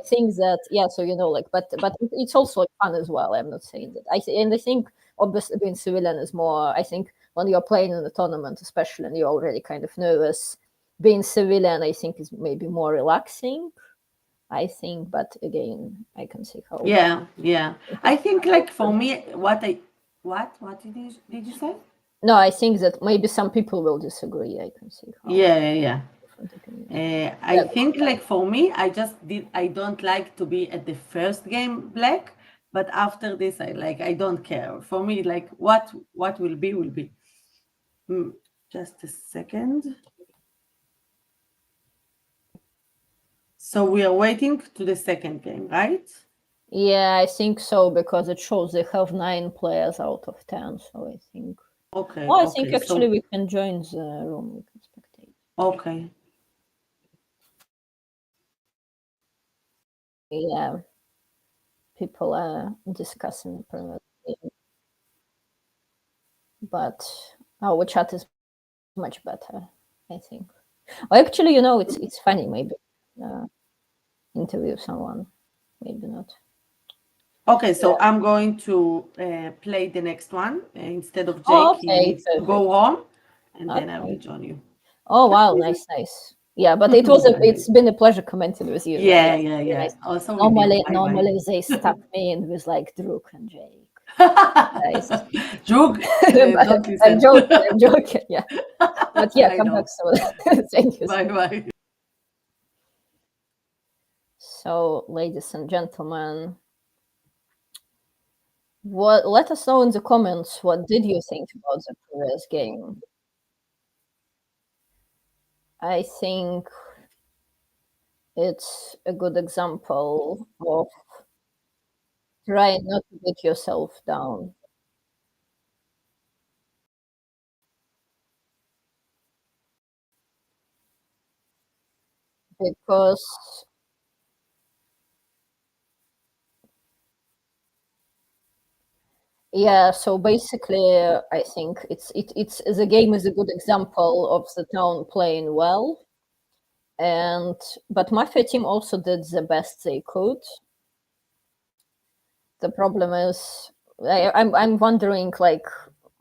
D: think that so like, but it's also like fun as well. I'm not saying that. I think obviously being civilian is more. I think when you're playing in a tournament, especially, and you're already kind of nervous, being civilian, I think, is maybe more relaxing. I think, but again, I can see how.
N: Yeah. I think like for me, what did you say?
D: No, I think that maybe some people will disagree. I can see how.
N: Yeah. I think like for me, I don't like to be at the first game black, but after this, I don't care. For me, like what will be will be. Just a second. So we are waiting to the second game, right?
D: Yeah, I think so, because it shows they have 9 players out of 10. So I think.
N: Okay.
D: I think actually we can join the room. We can spectate.
N: Okay.
D: Yeah. People are discussing the previous game, but our chat is much better, I think. Well, actually, it's funny. Maybe interview someone, maybe not.
N: Okay, so I'm going to play the next one instead of Jake. He needs to go home, and then I will join you.
D: Oh wow, nice. Yeah, but it's been a pleasure commenting with you.
N: Yeah.
D: Nice.
N: Also,
D: normally they stuck me in with like Druk and Jake. Nice.
N: Druk, don't listen.
D: I'm joking. Yeah, but yeah, come back soon. Thank you.
N: Bye.
D: So, ladies and gentlemen, let us know in the comments, what did you think about the previous game? I think it's a good example of trying not to beat yourself down. Because so basically, I think it's the game is a good example of the town playing well, but Mafia team also did the best they could. The problem is, I'm wondering, like,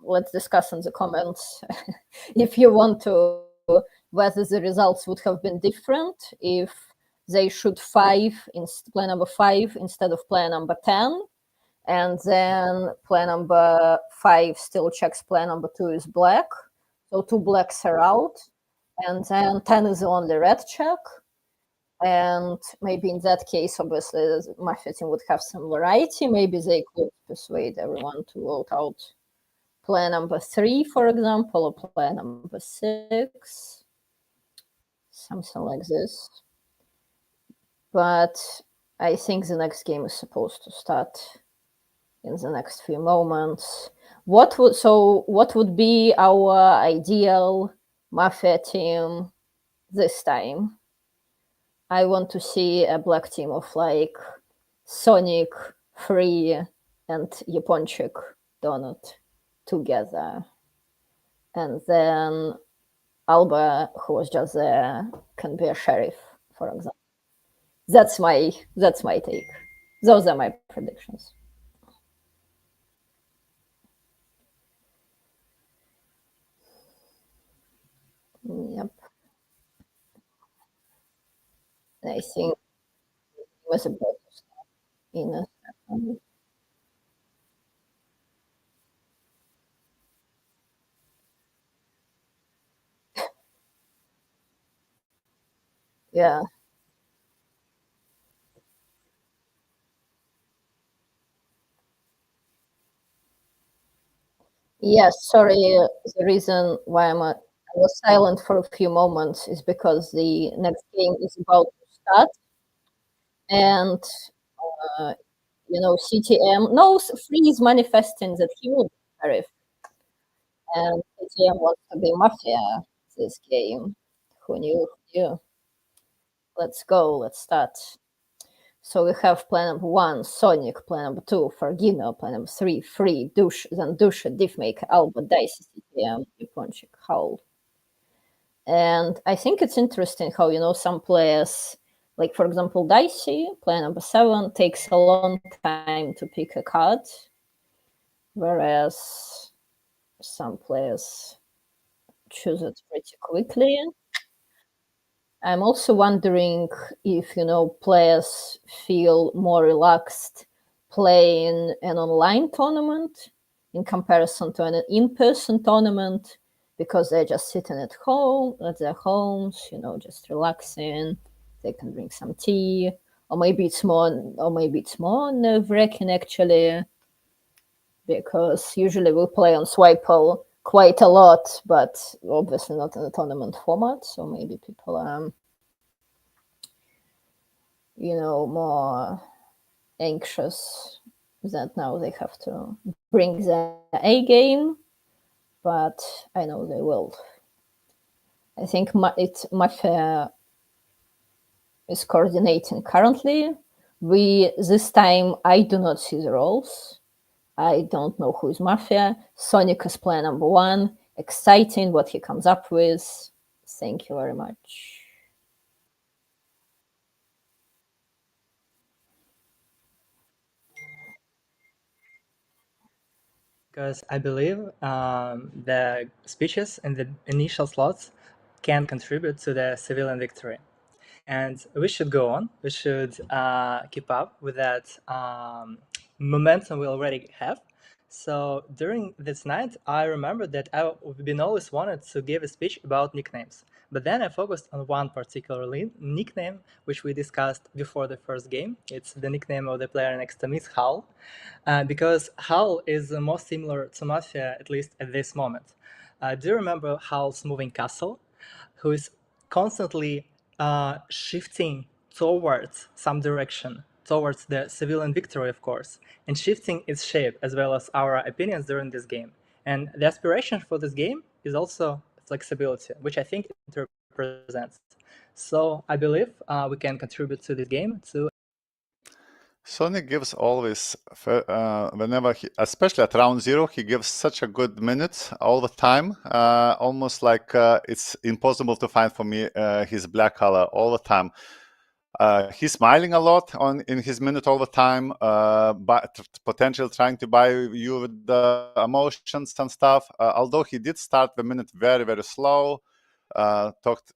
D: let's discuss in the comments if you want to, whether the results would have been different if they shoot 5 in player number 5 instead of player number 10, and then player number 5 still checks player number 2 is black, so 2 blacks are out, and then 10 is the only red check. And maybe in that case, obviously, the Mafia team would have some variety. Maybe they could persuade everyone to vote out player number 3, for example, or player number 6, something like this. But I think the next game is supposed to start in the next few moments. What would be our ideal Mafia team this time? I want to see a black team of like Sonic, Free, and Yaponchik Donut together. And then Alba, who was just there, can be a sheriff, for example. That's my take. Those are my predictions. Yep. I think it was about to start in a second. Yeah. Yes, sorry. The reason why I was silent for a few moments is because the next game is about to start, and uh, CTM knows Free is manifesting that he will be sheriff, and CTM wants to be Mafia this game. Who knew? Who knew? Let's go. Let's start. So we have plan number 1, Sonic, plan number 2, Fargino, plan number 3, Free, Douche, then Dusha, Diffmaker, Alba, Dicey, CTM, Yaponchik, Howl. And I think it's interesting how, some players, like for example, Dicey, player number 7, takes a long time to pick a card, whereas some players choose it pretty quickly. I'm also wondering if, players feel more relaxed playing an online tournament in comparison to an in-person tournament, because they're just sitting at home, at their homes, just relaxing. They can drink some tea, or maybe it's more nerve-wracking actually, because usually we play on Swipeple quite a lot, but obviously not in a tournament format. So maybe people are, more anxious that now they have to bring their A game, but I know they will. I think Mafia is coordinating currently. This time I do not see the roles. I don't know who is Mafia. Sonic is player number 1. Exciting what he comes up with. Thank you very much.
L: Because I believe the speeches in the initial slots can contribute to the civilian victory. And we should go on. We should keep up with that momentum we already have. So during this night, I remember that I've been always wanted to give a speech about nicknames. But then I focused on one particular nickname, which we discussed before the first game. It's the nickname of the player next to me, is Hal. Because Hal is the most similar to Mafia, at least at this moment. Do you remember Hal's moving castle, who is constantly shifting towards some direction, towards the civilian victory, of course, and shifting its shape as well as our opinions during this game. And the aspiration for this game is also flexibility, which I think it represents. So I believe we can contribute to this game to.
I: Sonic gives always, whenever especially at round 0, he gives such a good minute all the time, almost like it's impossible to find for me his black color all the time. He's smiling a lot in his minute all the time, but potentially trying to buy you with the emotions and stuff. Although he did start the minute very, very slow, talked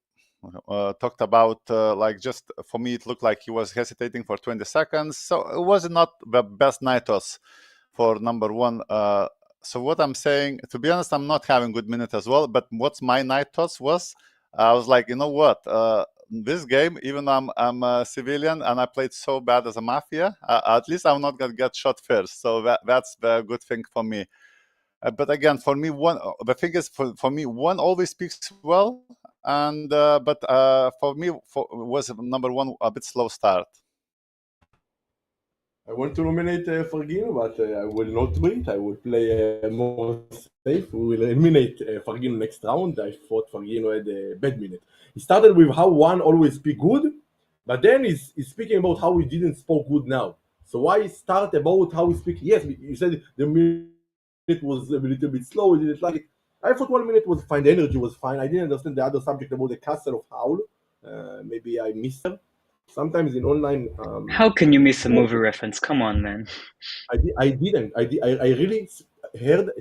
I: about like, just for me it looked like he was hesitating for 20 seconds, so it was not the best night toss for number 1. So what I'm saying, to be honest, I'm not having good minute as well, but what's my night toss was, I was like, you know what, this game, even I'm a civilian and I played so bad as a Mafia, at least I'm not gonna get shot first, so that's the good thing for me. But again, for me, the thing is, for me, 1 always speaks well, and but for me, was number 1 a bit slow start.
E: I want to nominate Fargino, but I will not do it. I will play more safe. We will eliminate Fargino next round. I thought Fargino had a bad minute. He started with how 1 always speak good, but then he's speaking about how he didn't speak good now. So why start about how he speak? Yes, you said the minute was a little bit slow. He didn't like it. I thought 1 minute was fine. The energy was fine. I didn't understand the other subject about the castle of Howl. Maybe I missed it. Sometimes in online.
G: How can you miss a movie reference? Come on, man.
E: I didn't. I really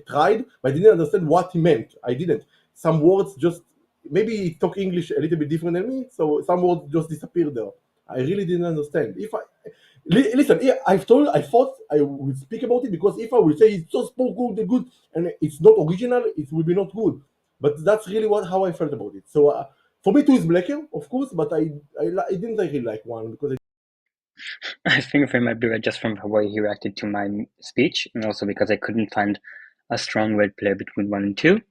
E: tried, but I didn't understand what he meant. I didn't. Some words just, maybe he talk English a little bit different than me, so some words just disappeared there. I really didn't understand. Listen, I thought I would speak about it, because if I will say it's just so good, and it's not original, it will be not good. But that's really how I felt about it. So For me, 2 is blacker, of course, but I didn't really like 1 because
G: I think Free might be red just from the way he reacted to my speech, and also because I couldn't find a strong red player between 1 and 2.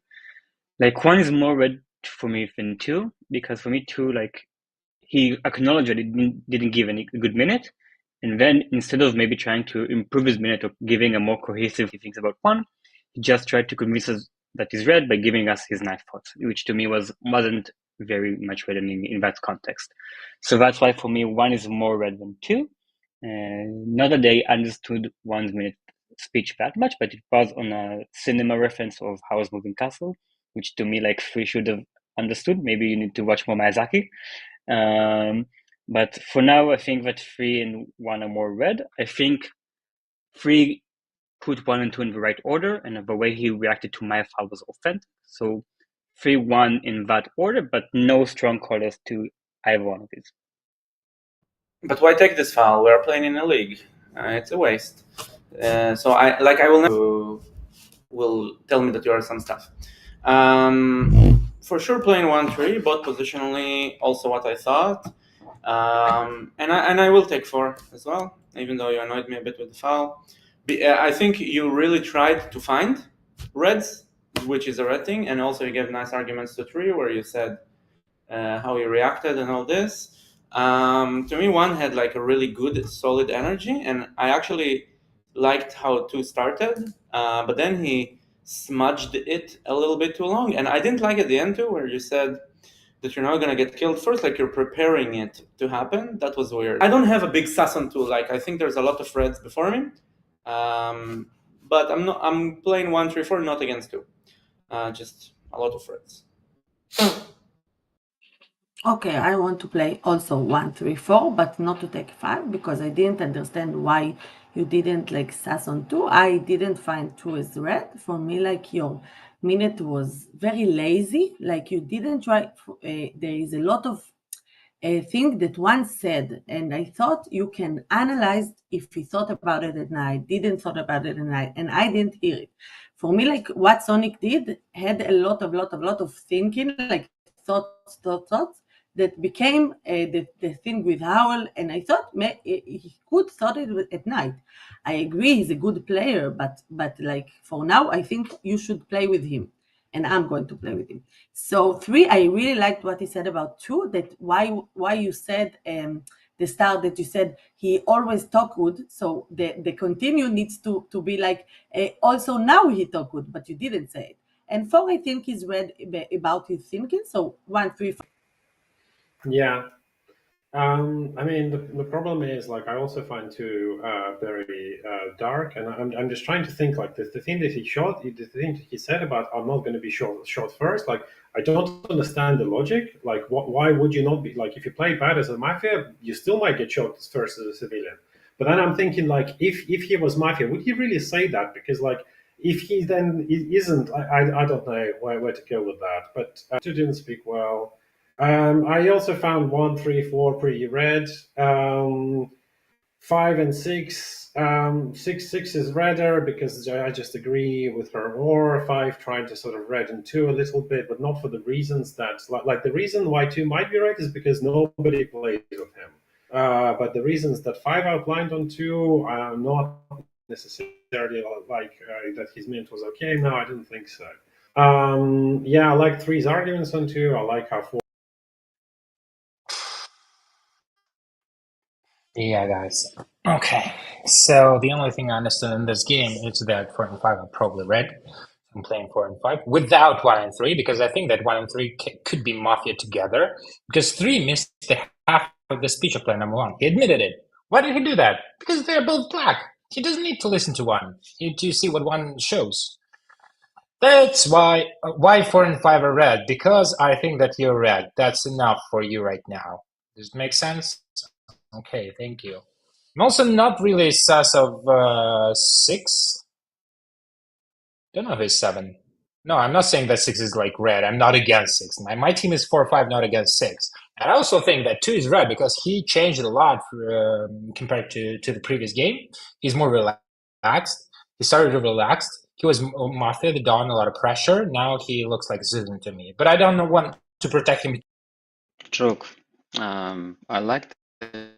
G: Like 1 is more red for me than 2, because for me 2, like, he acknowledged that he didn't give any good minute, and then instead of maybe trying to improve his minute or giving a more cohesive things about 1, he just tried to convince us that he's red by giving us his knife thoughts, which to me wasn't very much red in that context. So that's why for me 1 is more red than 2. Not that they understood 1's minute speech that much, but it was on a cinema reference of Howl's Moving Castle, which to me, like, 3 should have understood. Maybe you need to watch more Miyazaki. But for now, I think that 3 and 1 are more red. I think 3 put 1 and 2 in the right order, and the way he reacted to my foul was authentic. So 3, 1 in that order, but no strong colors to either one of these.
B: But why take this foul? We are playing in a league. It's a waste. So I will tell me that you are some stuff. For sure, playing 1-3, both positionally, also what I thought. And I will take 4 as well, even though you annoyed me a bit with the foul. I think you really tried to find reds, which is a red thing, and also you gave nice arguments to 3, where you said how you reacted and all this. To me, 1 had like a really good, solid energy, and I actually liked how 2 started, but then he smudged it a little bit too long, and I didn't like at the end too, where you said that you're not gonna get killed first, like you're preparing it to happen. That was weird. I don't have a big sass on 2. Like, I think there's a lot of reds before me, but I'm playing 1-3-4, not against 2. Just a lot of reds.
N: Okay, I want to play also 1-3-4, but not to take 5 because I didn't understand why you didn't like sass on 2. I didn't find 2 as red. For me, like, your minute was very lazy. Like, you didn't try. There is a lot of thing that 1 said, and I thought you can analyze if he thought about it at night, didn't thought about it at night, and I didn't hear it. For me, like, what Sonic did had a lot of thinking, like thoughts that became the thing with Howl, and I thought he could thought it at night. I agree he's a good player, but like, for now, I think you should play with him, and I'm going to play with him. So 3, I really liked what he said about 2, that why you said the start that you said he always talk good, so the continue needs to be like, also now he talk good, but you didn't say it. And 4, I think he's read about his thinking, so 1-3-4.
K: Yeah. I mean, the problem is, like, I also find 2 very dark, and I'm just trying to think, like, the thing that he shot, the thing that he said about I'm not going to be shot first, like, I don't understand the logic. Like, why would you not be, like, if you play bad as a Mafia, you still might get shot first as a civilian. But then I'm thinking, like, if he was Mafia, would he really say that? Because, like, if he then isn't, I don't know where to go with that. But 2 didn't speak well. I also found 1-3-4 pretty red. 5 and 6. 6 is redder because I just agree with her more. 5 trying to sort of redden 2 a little bit, but not for the reasons that, like, the reason why 2 might be red is because nobody plays with him. But the reasons that 5 outlined on 2 are not necessarily like that his mint was okay. No, I didn't think so. Yeah, I like 3's arguments on 2. I like how 4.
H: Yeah, guys. Okay, so the only thing I understand in this game is that 4 and 5 are probably red. I'm playing 4 and 5 without 1 and 3 because I think that 1 and 3 could be Mafia together because 3 missed the half of the speech of player number 1. He admitted it. Why did he do that? Because they're both black. He doesn't need to listen to 1 to see what 1 shows. That's why 4 and 5 are red, because I think that you're red. That's enough for you right now. Does it make sense? Okay, thank you. I'm also not really sus of 6. Don't know if it's 7. No, I'm not saying that 6 is like red. I'm not against 6. My team is 4-5, not against 6. And I also think that 2 is red because he changed a lot compared to the previous game. He's more relaxed. He started relaxed. He was Mafia, the Dawn, a lot of pressure. Now he looks like Zizan to me. But I don't want to protect him
F: Joke. I like that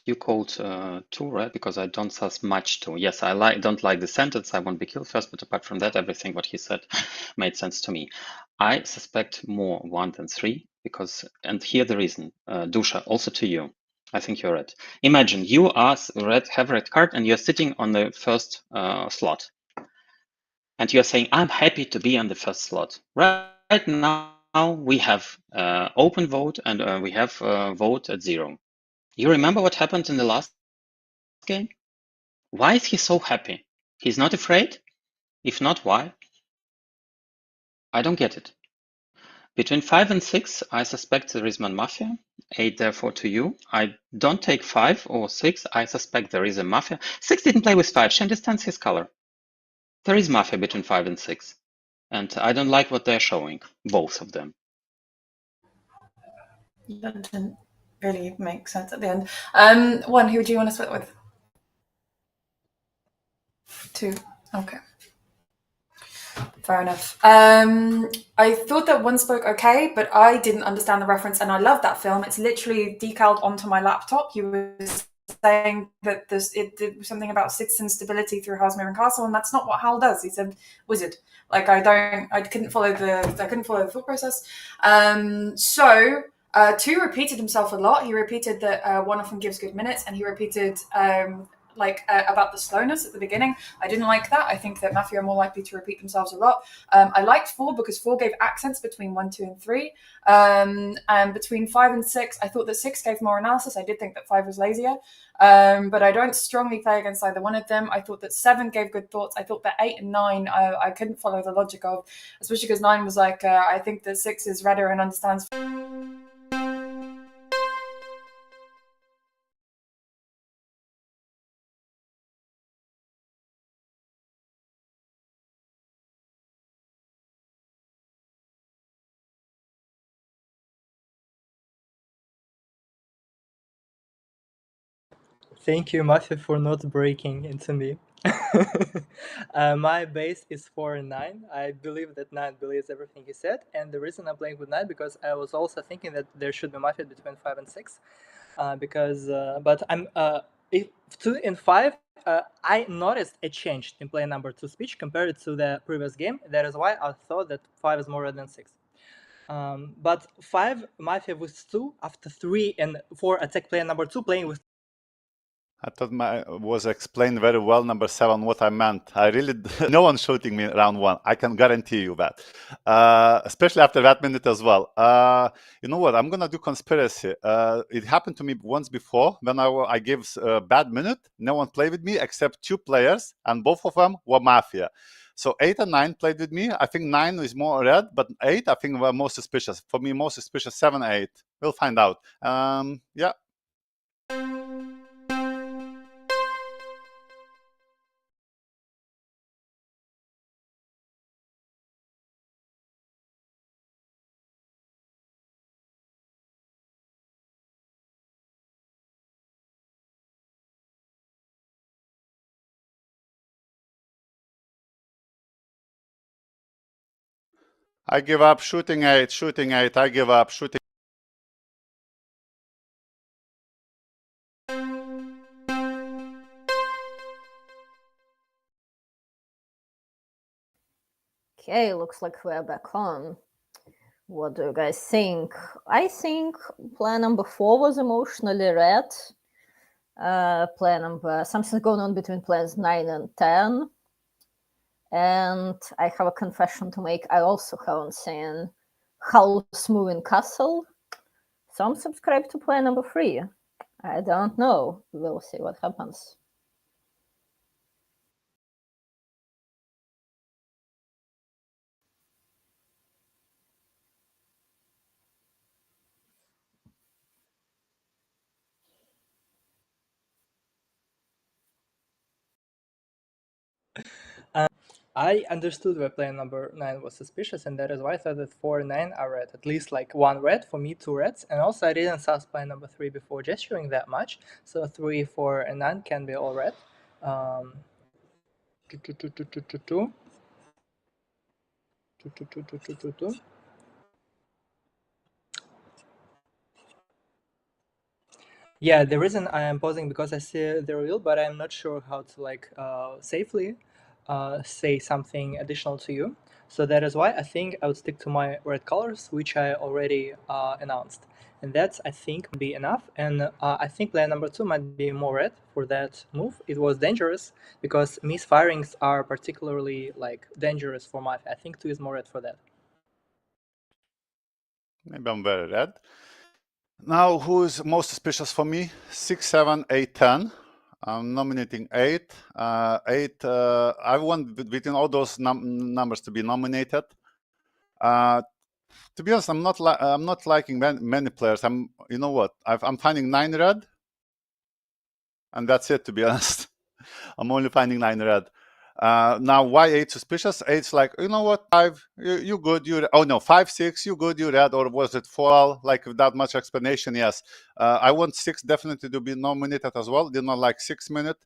F: you called 2 red because I don't sus much 2. Yes, I don't like the sentence, I won't be killed first, but apart from that, everything what he said made sense to me. I suspect more 1 than 3 because, and here the reason, Dusha, also to you. I think you're red. Imagine you are red, have red card, and you're sitting on the first slot. And you're saying, I'm happy to be on the first slot. Right now, we have open vote and we have vote at 0. You remember what happened in the last game? Why is he so happy? He's not afraid? If not, why? I don't get it. Between 5 and 6, I suspect there is one Mafia. 8, therefore, to you. I don't take 5 or 6. I suspect there is a Mafia. 6 didn't play with 5. She understands his color. There is Mafia between 5 and 6. And I don't like what they're showing, both of them.
J: That didn't really make sense at the end. 1, who do you want to split with? 2. Okay. Fair enough. I thought that 1 spoke okay, but I didn't understand the reference, and I love that film. It's literally decaled onto my laptop. You were saying that it did something about citizen stability through Housemoving Castle, and that's not what Hal does. He said wizard. Like I couldn't follow the thought process. So 2 repeated himself a lot. He repeated that 1 often gives good minutes, and he repeated about the slowness at the beginning. I didn't like that. I think that Mafia are more likely to repeat themselves a lot. I liked 4 because 4 gave accents between 1, 2, and 3. And between 5 and 6, I thought that 6 gave more analysis. I did think that 5 was lazier. But I don't strongly play against either one of them. I thought that 7 gave good thoughts. I thought that 8 and 9, I couldn't follow the logic of, especially because 9 was like, I think that 6 is redder and understands.
L: Thank you, Mafia, for not breaking into me. My base is 4 and 9. I believe that 9 believes everything he said, and the reason I'm playing with 9 because I was also thinking that there should be Mafia between 5 and 6. But I'm if 2 and 5. I noticed a change in player number 2 speech compared to the previous game. That is why I thought that 5 is more red than 6. But 5 Mafia with 2 after 3 and 4 attack player number 2 playing with.
I: I thought was explained very well, number 7, what I meant. I really, no one shooting me round 1. I can guarantee you that. Especially after that minute as well. You know what? I'm going to do conspiracy. It happened to me once before when I gave a bad minute. No one played with me except 2 players, and both of them were Mafia. So 8 and 9 played with me. I think 9 is more red, but 8 I think were more suspicious. For me, more suspicious 7, 8. We'll find out. Yeah. I give up. Shooting 8. Shooting 8. I give up. Shooting.
D: Okay, looks like we're back on. What do you guys think? I think player number 4 was emotionally red. Something's going on between players 9 and 10. And I have a confession to make. I also haven't seen Housemoving Castle. So I'm subscribed to player number 3. I don't know. We'll see what happens.
L: I understood why player number 9 was suspicious, and that is why I thought that 4 and 9 are red. At least like 1 red, for me 2 reds. And also I didn't sus player number 3 before gesturing that much. So 3, 4, and 9 can be all red. Yeah, the reason I am pausing because I see the reel, but I'm not sure how to like safely say something additional to you. So that is why I think I would stick to my red colors, which I already announced, and that's I think be enough. And I think player number 2 might be more red for that move. It was dangerous because misfirings are particularly like dangerous for Mafia. I think 2 is more red for that.
I: Maybe I'm very red. Now, who is most suspicious for me? 6, 7, 8, 10. I'm nominating 8. 8. I want between all those numbers to be nominated. To be honest, I'm not liking many players. You know what? I'm finding 9 red, and that's it. To be honest, I'm only finding 9 red. Now, why 8 suspicious? 8's like, you know what, 5, you good, oh no, 5, 6, you good, you red, or was it 4? Like without much explanation, yes. I want 6 definitely to be nominated as well. Did not like 6 minute.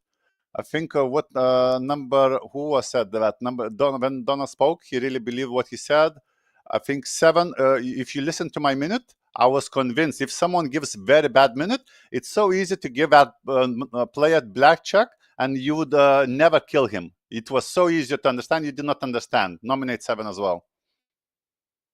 I: I think what number, who was said that number, when Donna spoke, he really believed what he said. I think 7, if you listen to my minute, I was convinced if someone gives very bad minute, it's so easy to give that player blackjack and you would never kill him. It was so easy to understand. You did not understand. Nominate 7 as well.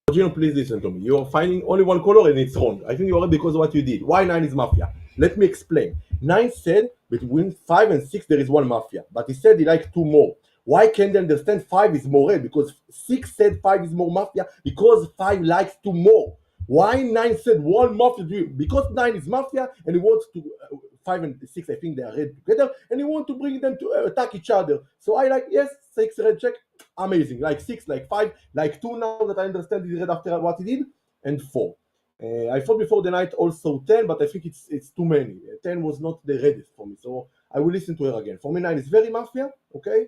E: Please listen to me. You are finding only one color and it's wrong. I think you are because of what you did. Why 9 is Mafia? Let me explain. 9 said between 5 and 6 there is one Mafia, but he said he liked 2 more. Why can't they understand 5 is more red? Because 6 said 5 is more Mafia because 5 likes 2 more. Why 9 said one Mafia? Because 9 is Mafia and he wants to 5 and 6, I think they are red together, and he want to bring them to attack each other. So I like, yes, 6 red check, amazing. Like 6, like 5, like 2 now that I understand he's red after what he did, and 4. I thought before the night also 10, but I think it's too many. 10 was not the reddest for me, so I will listen to her again. For me, 9 is very Mafia, okay?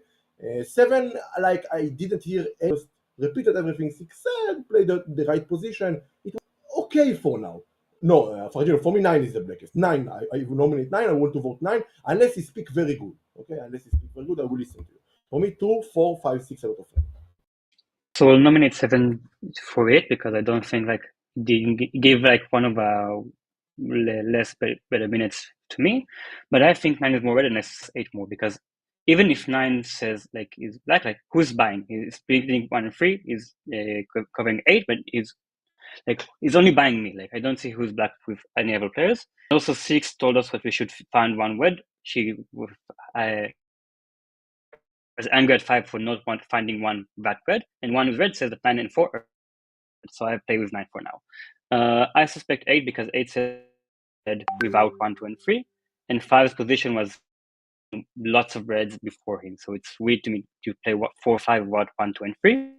E: 7, like I didn't hear, just repeated everything 6 said, played the right position. It was okay for now. No, for me, 9 is the blackest. 9, I nominate 9. I want to vote 9, unless he speak very good. Okay, unless he speak very good, I will listen to you. For me, 2, 4, 5, 6 out of 10.
G: So we'll nominate 7 for it because I don't think like they gave like one of our less better minutes to me, but I think 9 is more red and 8 more because even if 9 says like is black, like who's buying? He's splitting 1 and 3, is covering 8, but he's only buying me. Like I don't see who's black with any other players. Also, 6 told us that we should find 1 red. She was angry at 5 for not finding 1 black red, and 1 with red says that 9 and 4 are red. So I play with 9 for now. I suspect 8 because 8 said without 1, 2, and 3, and 5's position was lots of reds before him. So it's weird to me to play 4, 5 without 1, 2, and 3.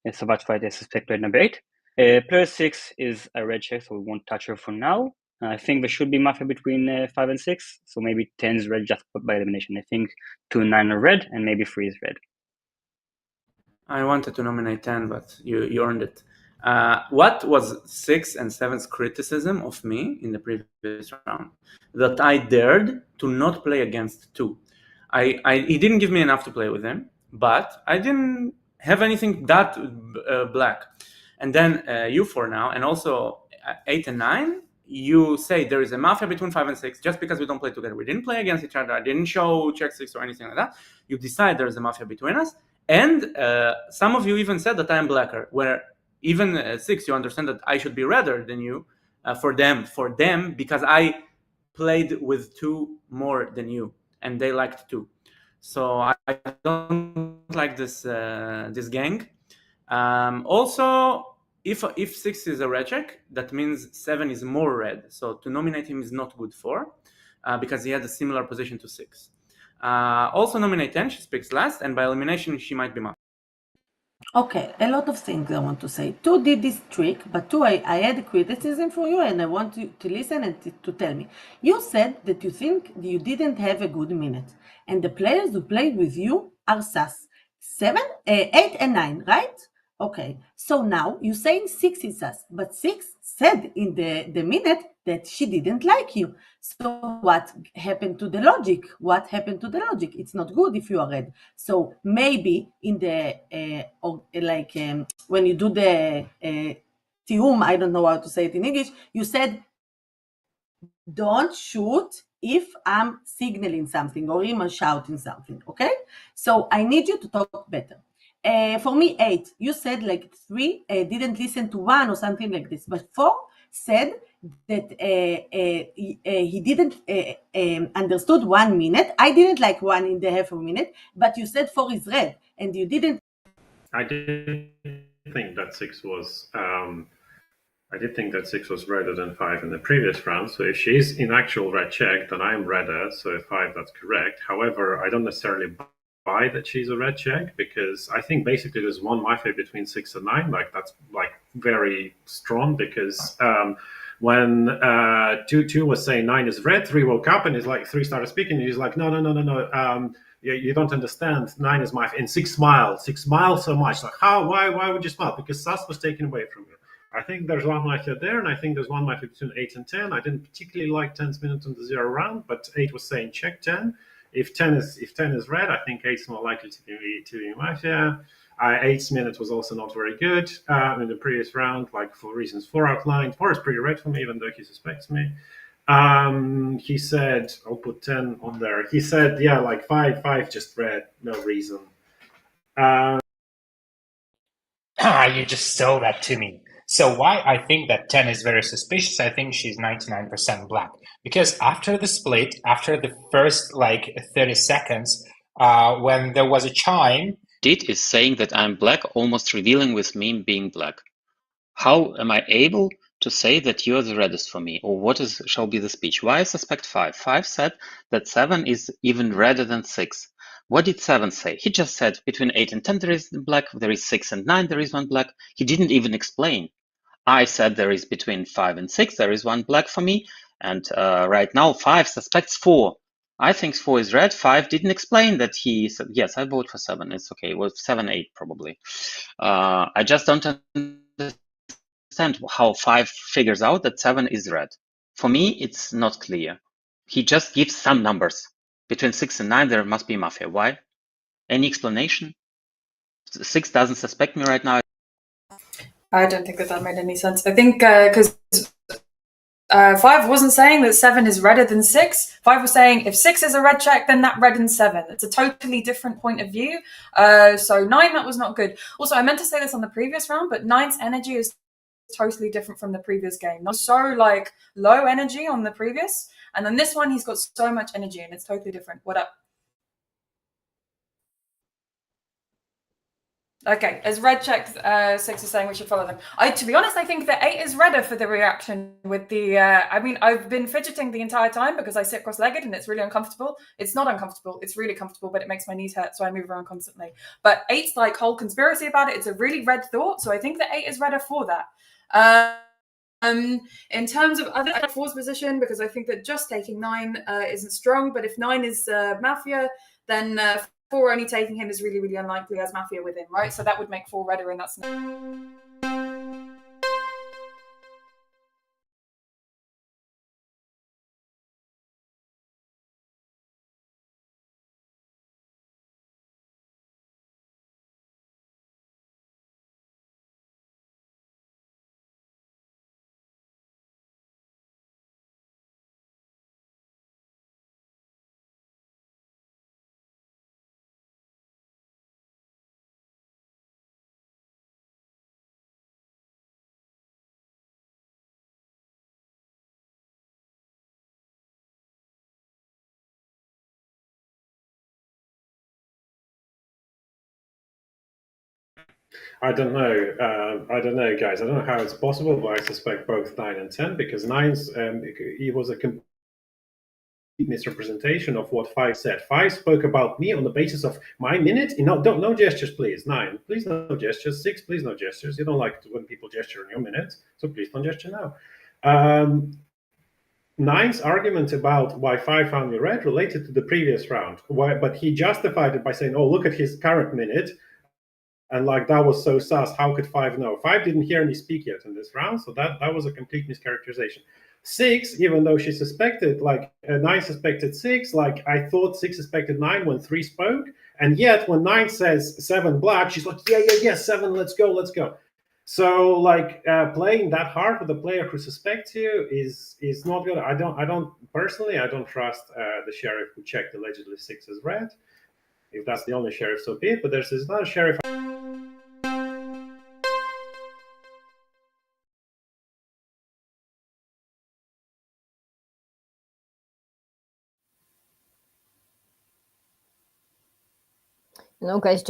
G: And so that's why I suspect red number 8. Player 6 is a red check, so we won't touch her for now. I think there should be Mafia between 5 and 6, so maybe 10 is red just by elimination. I think 2 and 9 are red, and maybe 3 is red.
B: I wanted to nominate 10, but you earned it. What was 6 and 7's criticism of me in the previous round? That I dared to not play against 2. He didn't give me enough to play with him, but I didn't have anything that black. And then you 4 now, and also 8 and 9, you say there is a Mafia between 5 and 6 just because we don't play together. We didn't play against each other. I didn't show check 6 or anything like that. You decide there is a Mafia between us. And some of you even said that I am blacker, where even 6, you understand that I should be redder than you for them, because I played with 2 more than you, and they liked 2. So I don't like this gang. Also, if 6 is a red check, that means 7 is more red. So to nominate him is not good for, because he had a similar position to 6. Also nominate 10, she speaks last, and by elimination she might be Mafia.
N: Okay, a lot of things I want to say. 2 did this trick, but 2, I had a criticism for you and I want you to listen and to tell me. You said that you think you didn't have a good minute, and the players who played with you are sus. 7, 8 and 9, right? Okay, so now you're saying 6 is sus, but 6 said in the minute that she didn't like you. So what happened to the logic? What happened to the logic? It's not good if you are red. So maybe in the when you do the tium, I don't know how to say it in English, you said don't shoot if I'm signaling something or I'm shouting something, okay? So I need you to talk better. For me, 8, you said like 3 didn't listen to 1 or something like this, but 4 said that he didn't understood 1 minute. I didn't like 1.5 minute, but you said 4 is red, and you didn't.
K: I did think that 6 was. I did think that 6 was redder than 5 in the previous round. So if she's in actual red check, then I'm redder. So 5, that's correct. However, I don't necessarily buy that she's a red check, because I think basically there's one Mafia between 6 and 9. Like, that's like very strong, because when 2 was saying 9 is red, 3 woke up and he's like, 3 started speaking, and he's like, no. You don't understand. 9 is Mafia. And 6 smiled. 6 smiled so much. Like, how? Why would you smile? Because Sus was taken away from you. I think there's one Mafia there, and I think there's one Mafia between 8 and 10. I didn't particularly like 10's minute on the 0 round, but 8 was saying check 10. If 10 is red, I think 8 is more likely to be Mafia. 8's minute was also not very good in the previous round, like for reasons 4 outlined. 4 is pretty red for me, even though he suspects me. He said, I'll put 10 on there. He said, yeah, like 5 just red, no reason.
H: You just stole that to me. So why I think that 10 is very suspicious, I think she's 99% black. Because after the split, after the first like 30 seconds, when there was a chime...
F: Did is saying that I'm black, almost revealing with me being black. How am I able to say that you are the reddest for me? Or what shall be the speech? Why I suspect 5? 5 said that 7 is even redder than 6. What did 7 say? He just said between 8 and 10 there is black, there is 6 and 9 there is one black. He didn't even explain. I said there is between 5 and 6 there is one black for me, and right now 5 suspects 4. I think 4 is red. 5 didn't explain that he said, yes, I vote for 7. It's okay. Well, 7, 8 probably. I just don't understand how 5 figures out that 7 is red. For me, it's not clear. He just gives some numbers. Between 6 and 9, there must be Mafia. Why? Any explanation? 6 doesn't suspect me right now.
J: I don't think that made any sense. I think because 5 wasn't saying that 7 is redder than 6. 5 was saying if 6 is a red check, then that reddens 7. It's a totally different point of view. So 9, that was not good. Also, I meant to say this on the previous round, but 9's energy is totally different from the previous game. Not so like low energy on the previous, and then this one he's got so much energy, and it's totally different. What up? Okay, as red check 6 is saying we should follow them. To be honest, I think that 8 is redder for the reaction with the. I mean, I've been fidgeting the entire time because I sit cross-legged and it's really uncomfortable. It's not uncomfortable; it's really comfortable, but it makes my knees hurt, so I move around constantly. But 8's like whole conspiracy about it. It's a really red thought, so I think that 8 is redder for that. In terms of other 4's position, because I think that just taking 9 isn't strong, but if 9 is Mafia, then 4 only taking him is really, really unlikely as Mafia with him, right? So that would make 4 redder in that scenario.
K: I don't know, guys. I don't know how it's possible, but I suspect both 9 and 10, because 9's he was a complete misrepresentation of what 5 said. 5 spoke about me on the basis of my minute. No gestures, please. 9, please no gestures. 6, please no gestures. You don't like when people gesture in your minute, so please don't gesture now. 9's argument about why 5 found me red related to the previous round, but he justified it by saying, "Oh, look at his current minute." And like, that was so sus, how could 5 know? 5 didn't hear me speak yet in this round, so that was a complete mischaracterization. 6, even though she suspected, like 9 suspected 6, like I thought 6 suspected 9 when 3 spoke, and yet when 9 says 7 black, she's like, yeah, 7, let's go. So like playing that hard with a player who suspects you is not good. I don't personally, I don't trust the sheriff who checked allegedly 6 as red. If that's the only sheriff, so be it. But there's another sheriff.
D: Guys,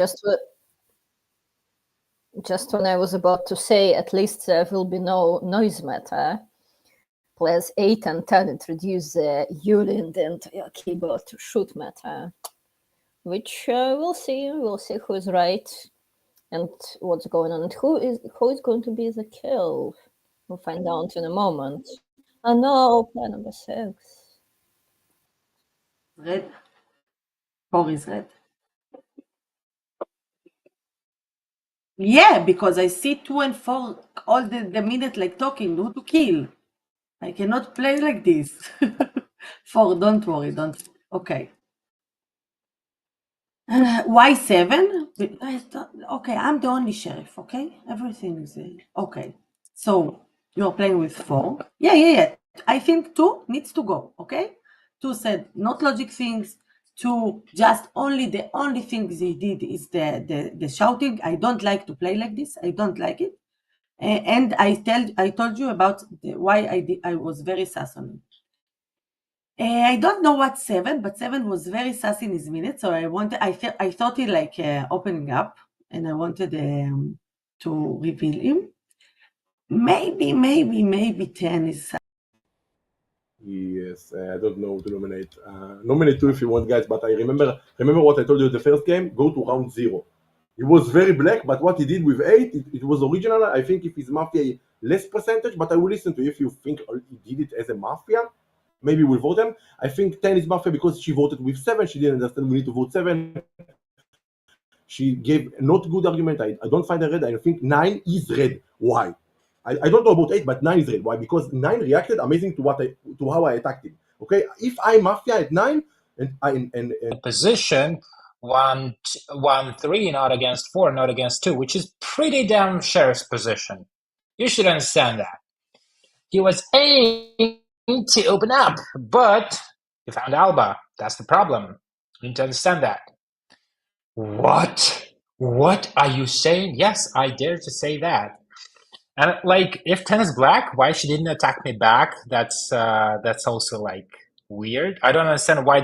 D: just when I was about to say, at least there will be no noise matter. Players 8 and 10 introduce the Ulind into your keyboard to shoot matter, which we'll see. We'll see who is right and what's going on, and who is going to be the kill. We'll find out in a moment. Oh no, player number 6.
N: Red. 4 is red. Yeah, because I see 2 and 4 all the minute like talking, who to kill. I cannot play like this. 4, don't worry, don't. Okay. Why 7? Okay, I'm the only sheriff, okay? Everything is okay. So you're playing with 4. Yeah. I think 2 needs to go, okay? 2 said not logic things. 2 just the only things he did is the shouting. I don't like to play like this. I don't like it. And I told you about why I was very sass on him. I don't know what 7, but 7 was very sassy in his minute, so I thought he like opening up, and I wanted to reveal him. Maybe 10 is.
E: Yes, I don't know to nominate. Nominate 2 if you want, guys. But I remember what I told you the first game. Go to round 0. He was very black, but what he did with 8, it was original. I think if he's Mafia, less percentage, but I will listen to you if you think he did it as a Mafia. Maybe we'll vote him. I think 10 is Mafia because she voted with 7. She didn't understand we need to vote 7. She gave not good argument. I don't find her red. I think 9 is red. Why? I don't know about 8, but 9 is red. Why? Because 9 reacted amazing to how I attacked him. Okay, if I'm Mafia at 9 and
H: position 1-3, not against 4, not against 2, which is pretty damn sheriff's position. You should understand that. He was aiming to open up, but he found Alba. That's the problem. You need to understand that. What? What are you saying? Yes, I dare to say that. And like, if 10 is black, why she didn't attack me back? That's also like weird. I don't understand why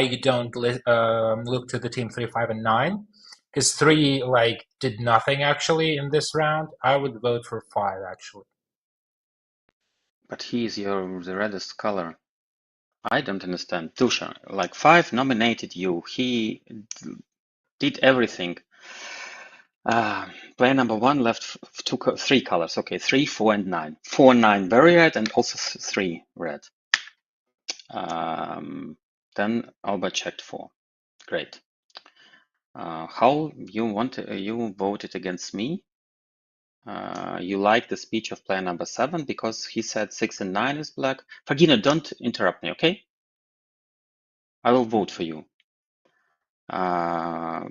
H: you don't look to the team 3, 5, and 9, because 3 like did nothing actually in this round. I would vote for 5 actually.
F: But he is the reddest color. I don't understand. Tusha, like 5 nominated you. He did everything. Player number 1 left 3 colors. Okay, 3, 4, and 9. 4, 9 very red, and also 3 red. Then Alba checked 4. Great. How you voted against me? You like the speech of player number 7 because he said 6 and 9 is black. Fagina, don't interrupt me, okay? I will vote for you.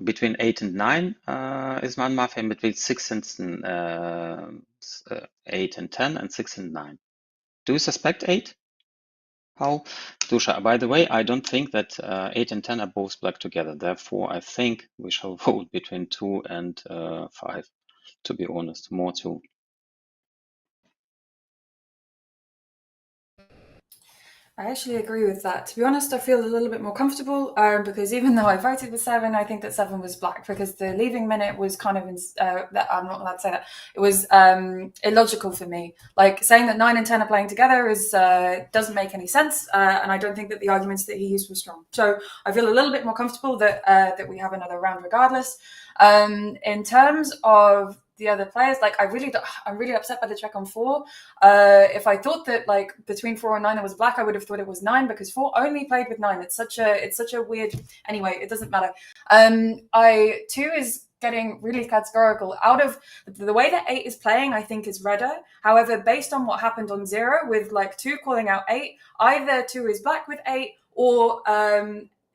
F: Between 8 and 9 is man Mafia, and between 6 and 8 and 10, and 6 and 9. Do you suspect 8? How? Tusha, by the way, I don't think that 8 and 10 are both black together. Therefore, I think we shall vote between 2 and 5, to be honest, more 2.
J: I actually agree with that. To be honest, I feel a little bit more comfortable because even though I voted with 7, I think that 7 was black because the leaving minute was kind of, I'm not allowed to say that, it was illogical for me. Like saying that 9 and 10 are playing together doesn't make any sense, and I don't think that the arguments that he used were strong. So I feel a little bit more comfortable that we have another round regardless. In terms of the other players, like I'm really upset by the check on 4. If I thought that like between 4 and 9 it was black, I would have thought it was 9 because 4 only played with 9. It's such a weird. Anyway, it doesn't matter. 2 is getting really categorical. Out of the way that 8 is playing, I think is redder. However, based on what happened on 0 with like 2 calling out 8, either 2 is black with 8 or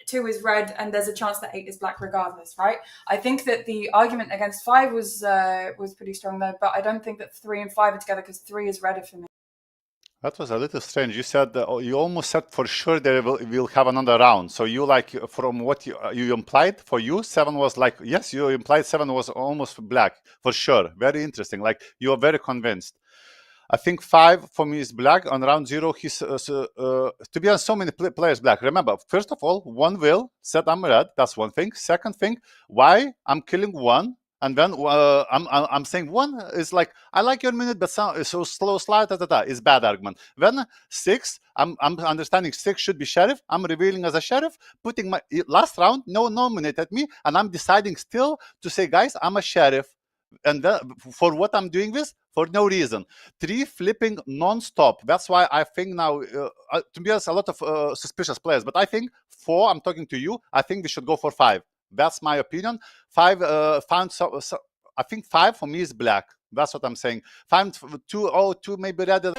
J: 2 is red and there's a chance that 8 is black regardless, right? I think that the argument against 5 was pretty strong though, but I don't think that 3 and 5 are together because 3 is redder for me.
I: That was a little strange. You said you almost said for sure they will have another round. So you like from what you implied for you, 7 was like yes, you implied 7 was almost black for sure. Very interesting. Like you are very convinced. I think 5 for me is black. On round 0, he's to be honest, so many players black. Remember, first of all, 1 will said I'm red. That's one thing. Second thing, why I'm killing 1. And then I'm saying 1 is like I like your minute, but so slow slide is bad argument. Then 6, I'm understanding 6 should be sheriff. I'm revealing as a sheriff, putting my last round no nominated me, and I'm deciding still to say guys I'm a sheriff, and for what I'm doing this for no reason. 3 flipping non-stop. That's why I think now to be honest a lot of suspicious players, but I think 4 I'm talking to you. I think we should go for 5. That's my opinion. 5 found so I think 5 for me is black. That's what I'm saying. 5 2 maybe red.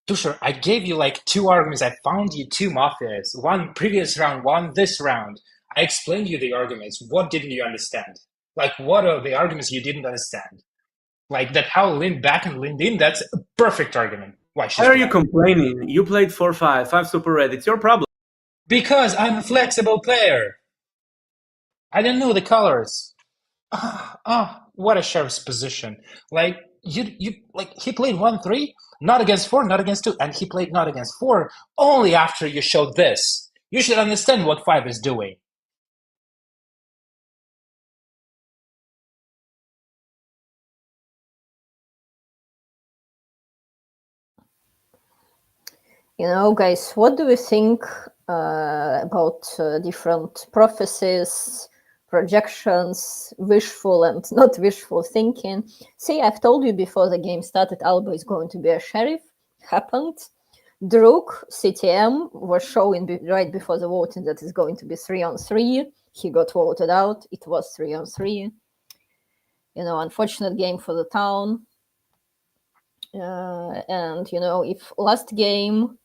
H: Tusher, I gave you like 2 arguments. I found you 2 mafias. One previous round, one this round. I explained you the arguments. What didn't you understand? Like, what are the arguments you didn't understand? Like that how lean back and leaned in, that's a perfect argument. Why
B: are you complaining? You played 4-5, 5 super red. It's your problem.
H: Because I'm a flexible player. I didn't know the colors. What a sheriff's position. Like you like he played 1-3, not against 4, not against 2, and he played not against 4 only after you showed this. You should understand what 5 is doing.
D: You know, guys, what do we think about different prophecies, projections, wishful and not wishful thinking? See, I've told you before the game started, Alba is going to be a sheriff. Happened. Druk, CTM, was showing right before the voting that it's going to be 3-on-3. He got voted out. It was 3-on-3. You know, unfortunate game for the town. And, you know, if last game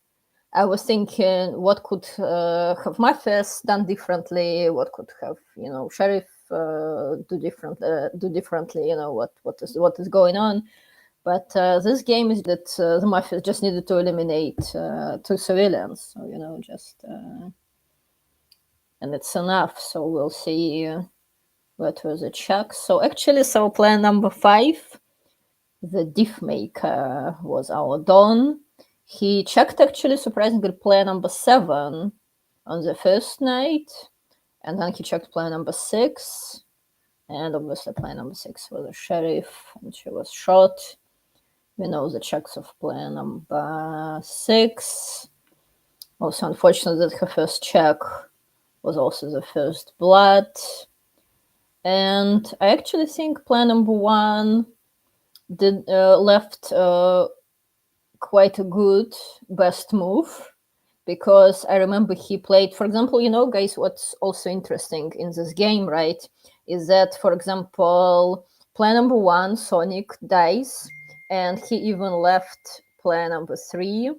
D: I was thinking what could have Mafias done differently, what could have, you know, Sheriff do differently, you know, what is going on. But this game is that the Mafias just needed to eliminate 2 civilians, so, you know, just and it's enough. So we'll see what was the check. So actually, so plan number 5, the diff maker was our Don. He checked actually surprisingly player number 7 on the first night, and then he checked player number 6, and obviously player number 6 was a sheriff, and she was shot. We know the checks of player number 6. Also unfortunate that her first check was also the first blood. And I actually think player number 1 did left quite a good best move, because I remember he played, for example, you know, guys, what's also interesting in this game, right, is that, for example, player number 1, Sonic, dies, and he even left player number 3.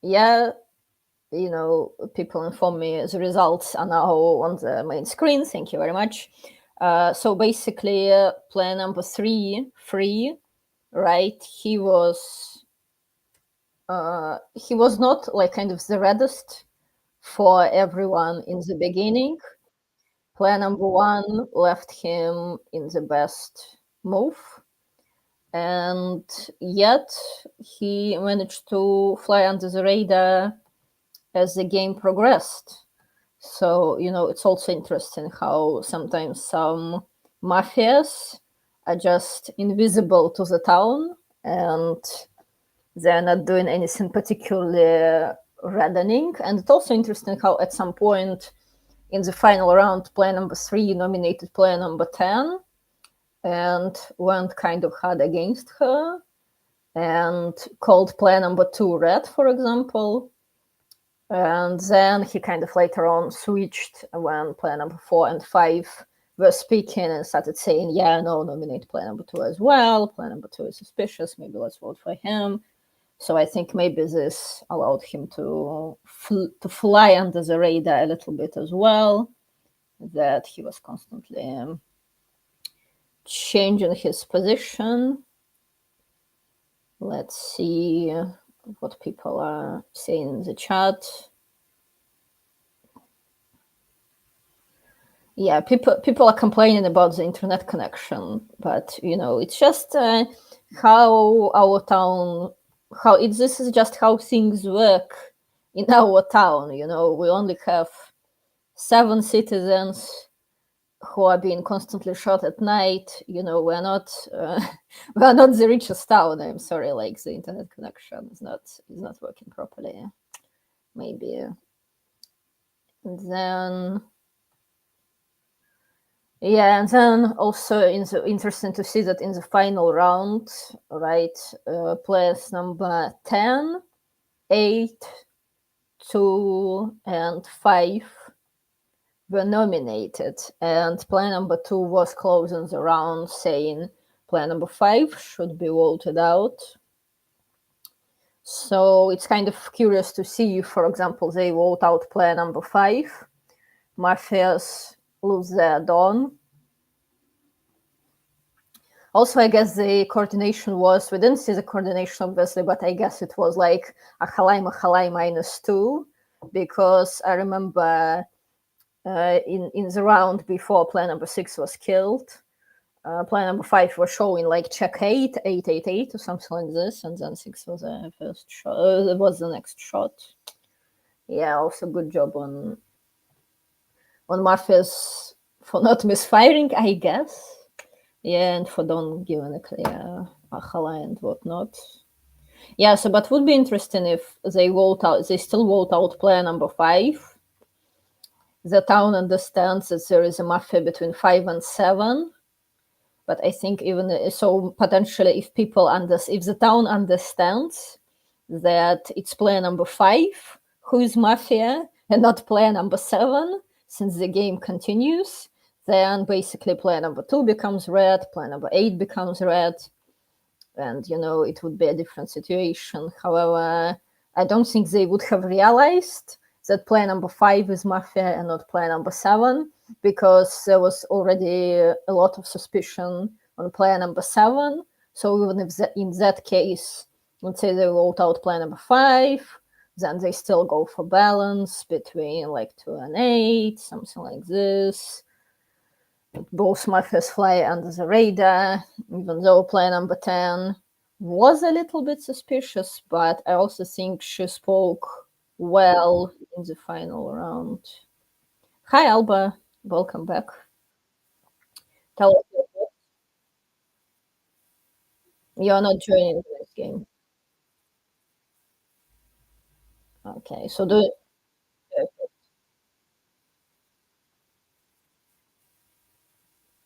D: Yeah, you know, people inform me the results are now on the main screen. Thank you very much. So basically, player number 3, free, right? He was not like kind of the reddest for everyone in the beginning. Player number 1 left him in the best move, and yet he managed to fly under the radar as the game progressed. So, you know, it's also interesting how sometimes some mafias are just invisible to the town, and they're not doing anything particularly reddening. And it's also interesting how at some point in the final round, player number 3 nominated player number 10 and went kind of hard against her and called player number 2 red, for example. And then he kind of later on switched when player number 4 and 5 were speaking and started saying, yeah, no, nominate player number 2 as well. Player number 2 is suspicious. Maybe let's vote for him. So I think maybe this allowed him to fly under the radar a little bit as well, that he was constantly changing his position. Let's see what people are saying in the chat. Yeah, people are complaining about the internet connection, but it's just how our town, this is just how things work in our town. We only have 7 citizens who are being constantly shot at night. We're not we're not the richest town. I'm sorry, like the internet connection is not working properly. Maybe. And then yeah, and then also interesting to see that in the final round, right, players number 10, 8, 2, and 5 were nominated, and player number 2 was closing the round saying player number 5 should be voted out. So it's kind of curious to see, for example, they vote out player number 5, Mafias lose their Dawn. Also, I guess the coordination was, we didn't see the coordination obviously, but I guess it was like a halai -2, because I remember in the round before player number 6 was killed, player number 5 was showing like check 8, 8, 8, 8 or something like this, and then 6 was the first shot, it was the next shot. Yeah, also good job on Mafias for not misfiring, I guess. Yeah, and for don't giving a clear halai and whatnot. Yeah, so but would be interesting if they still vote out player number 5. The town understands that there is a mafia between 5 and 7, but I think even so, potentially, if the town understands that it's player number 5 who is mafia and not player number 7, since the game continues, then basically player number 2 becomes red, player number 8 becomes red, and it would be a different situation. However, I don't think they would have realized that player number 5 is mafia and not player number 7, because there was already a lot of suspicion on player number 7. So even if in that case, let's say they vote out player number 5, then they still go for balance between like 2 and 8, something like this. Both mafias fly under the radar, even though player number 10 was a little bit suspicious, but I also think she spoke well in the final round. Hi, Alba. Welcome back. Tell us your thoughts. You're not joining this game. Okay, so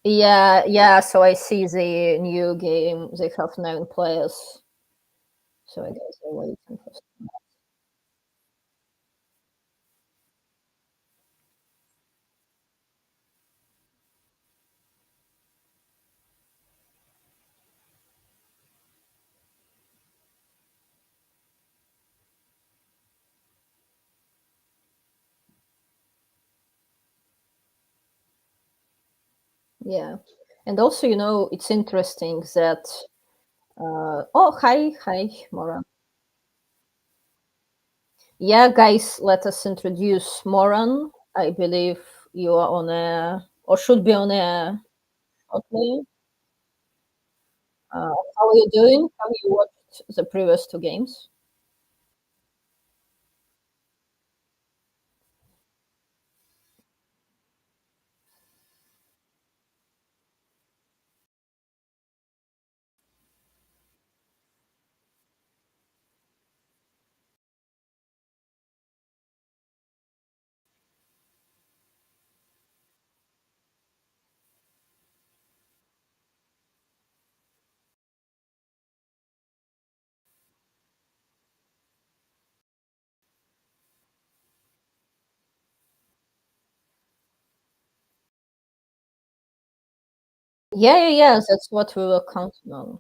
D: yeah, so I see the new game, they have 9 players. So I guess they're waiting for some. Yeah, and also, it's interesting that. Oh, hi, Moran. Yeah, guys, let us introduce Moran. I believe you are on air, or should be on air shortly. How are you doing? Have you watched the previous 2 games? Yeah. That's what we were counting on.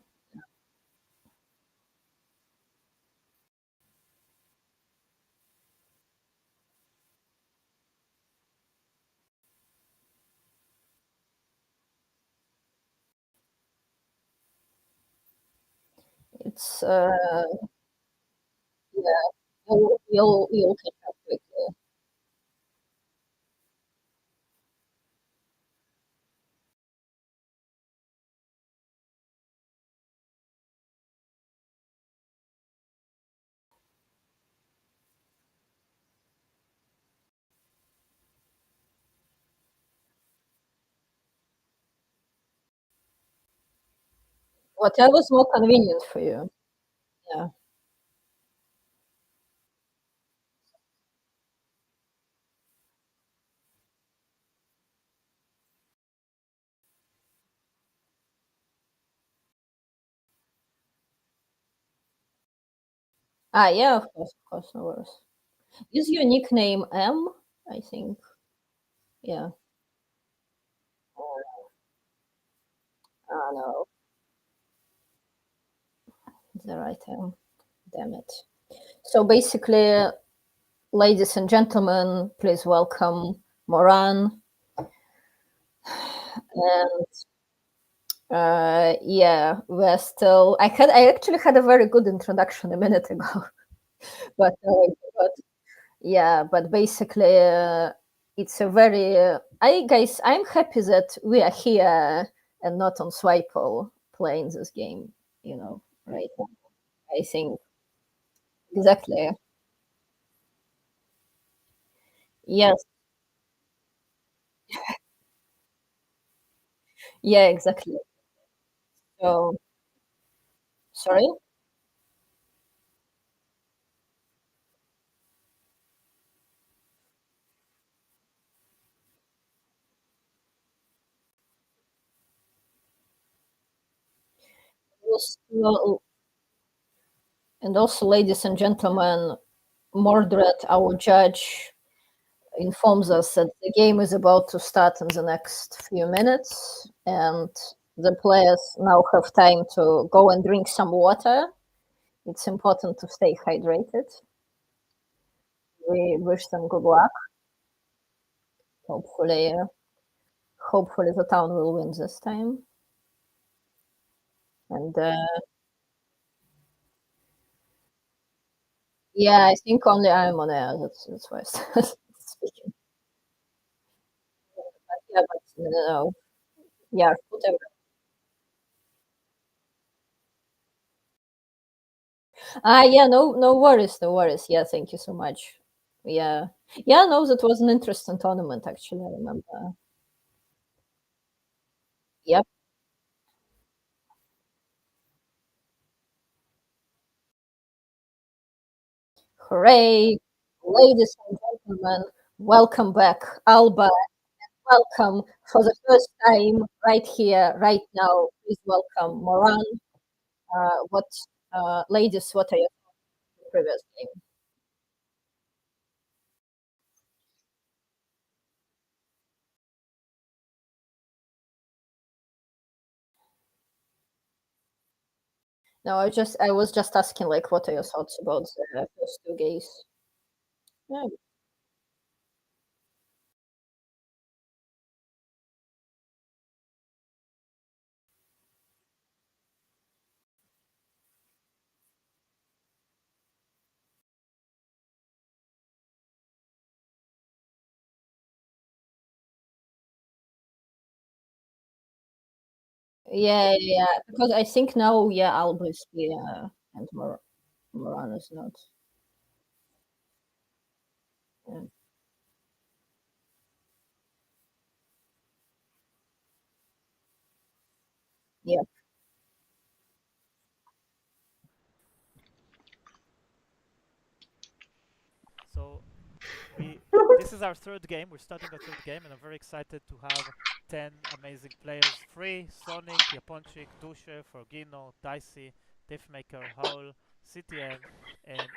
D: It's yeah. You'll catch up quickly. Whatever's more convenient for you. Yeah. Yeah, of course, no worries. Is your nickname M? I think. Yeah. No, the right M. Damn it. So basically, ladies and gentlemen, please welcome Moran. And yeah, we're still. I actually had a very good introduction a minute ago, but yeah, but basically, it's a very. I'm happy that we are here and not on Swipe playing this game. Right now. I think exactly. Yes. Yeah, exactly. So, sorry. Well, and also, ladies and gentlemen, Mordred, our judge, informs us that the game is about to start in the next few minutes, and the players now have time to go and drink some water. It's important to stay hydrated. We wish them good luck. Hopefully, hopefully the town will win this time. And yeah, I think only I'm on air. That's why I started speaking. Yeah, but no. Yeah, whatever. Yeah, no worries, no worries. Yeah, thank you so much. Yeah, yeah, no, that was an interesting tournament. Actually, I remember. Yep. Hooray, ladies and gentlemen, welcome back, Alba. Welcome for the first time right here, right now. Please welcome Moran. What, ladies? What are your thoughts on the previous game? No, I was just asking, like, what are your thoughts about the first two games? Yeah. Yeah. Because I think now, yeah, Alba is here and Moran is not. Yeah. Yeah.
M: So this is our third game. We're starting our third game, and I'm very excited to have 10 amazing players free: Sonic, Japonchik, Dusche, Forgino, Dicey, Diffmaker, Howl, CTM, and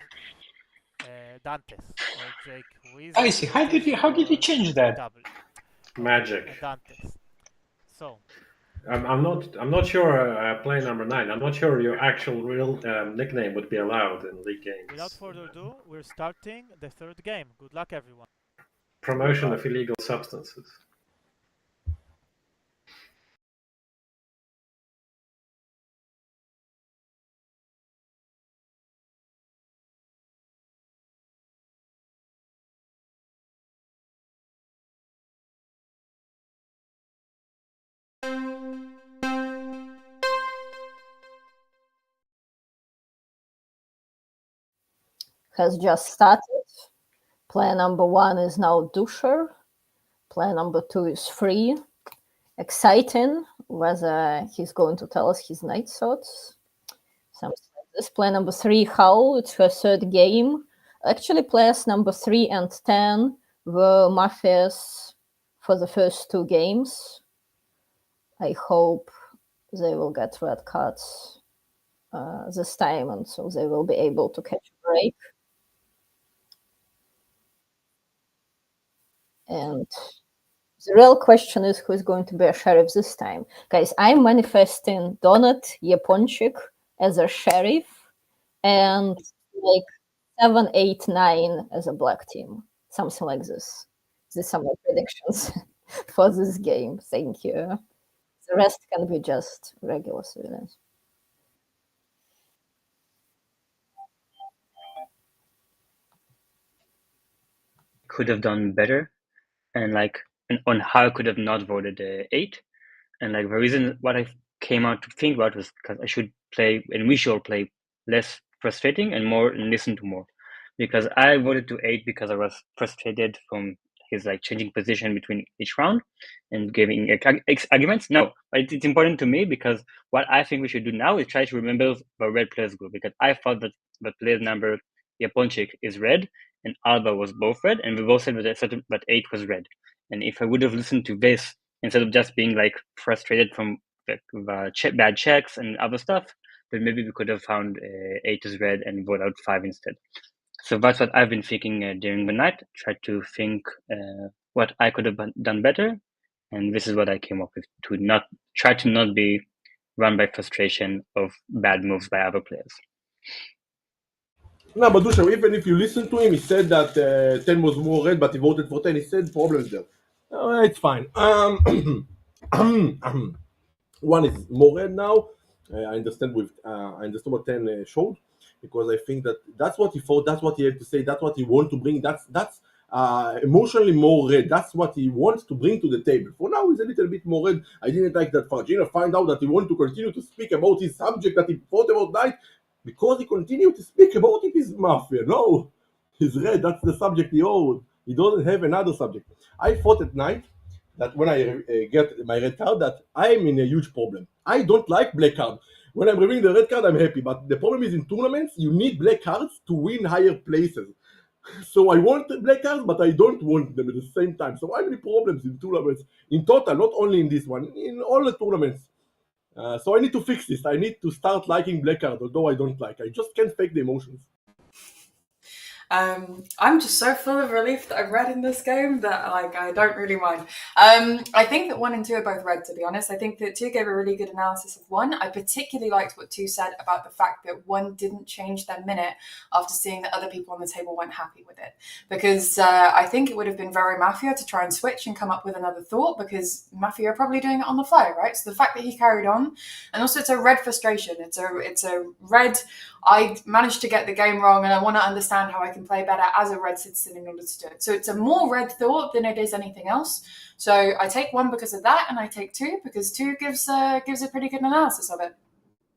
M: Dantes, or Jake, who is
H: I see. How did you change that?
M: double. Okay,
K: Magic.
M: and Dantes. So
K: I'm not sure. Play number 9. I'm not sure your actual real nickname would be allowed in league games.
M: Without further ado, we're starting the third game. Good luck, everyone.
K: Promotion of illegal substances.
D: Has just started. Player number 1 is now Dusher. Player number 2 is Free. Exciting whether he's going to tell us his night thoughts. Something like this. Player number 3, Howl. It's her third game. Actually, players number 3 and 10 were Mafias for the first 2 games. I hope they will get red cards this time, and so they will be able to catch a break. And the real question is who's going to be a sheriff this time. Guys, I'm manifesting Donut Yaponchik as a sheriff and like 7, 8, 9 as a black team. Something like this. These are my predictions for this game. Thank you. The rest can be just regular civilians.
G: Could have done better, and like on how I could have not voted 8, and like the reason what I came out to think about was because I should play, and we should play less frustrating and more and listen to more, because I voted to 8 because I was frustrated from his like changing position between each round and giving arguments. No, but it's important to me because what I think we should do now is try to remember the red players group, because I thought that the player number Yaponchik is red and Alba was both red, and we both said that 8 was red. And if I would have listened to this instead of just being like frustrated from the bad checks and other stuff, then maybe we could have found 8 is red and vote out 5 instead. So that's what I've been thinking during the night. Tried to think what I could have done better, and this is what I came up with: to not be run by frustration of bad moves by other players.
E: No, but Dusha, even if you listen to him, he said that 10 was more red, but he voted for 10. He said problems there. It's fine. 1 is more red now. I understand what 10 showed, because I think that's what he thought, that's what he had to say, that's what he wanted to bring. That's emotionally more red. That's what he wants to bring to the table. For now, he's a little bit more red. I didn't like that Fargina find out that he wanted to continue to speak about his subject that he thought about night, because he continued to speak about it is Mafia. No, he's red. That's the subject he owed. He doesn't have another subject. I thought at night that when I get my red card, that I'm in a huge problem. I don't like black card. When I'm reviewing the red card, I'm happy. But the problem is in tournaments, you need black cards to win higher places. So I want black cards, but I don't want them at the same time. So I have many problems in tournaments, in total, not only in this one, in all the tournaments. So I need to fix this. I need to start liking black card, although I don't like. I just can't fake the emotions.
J: I'm just so full of relief that I've read in this game that like I don't really mind. I think that 1 and 2 are both red, to be honest. I think that 2 gave a really good analysis of 1. I particularly liked what 2 said about the fact that 1 didn't change their minute after seeing that other people on the table weren't happy with it. Because I think it would have been very Mafia to try and switch and come up with another thought, because Mafia are probably doing it on the fly, right? So the fact that he carried on, and also it's a red frustration. It's a red, I managed to get the game wrong and I want to understand how I can play better as a red citizen in order to do it. So it's a more red thought than it is anything else. So I take 1 because of that, and I take 2 because 2 gives a pretty good analysis of it.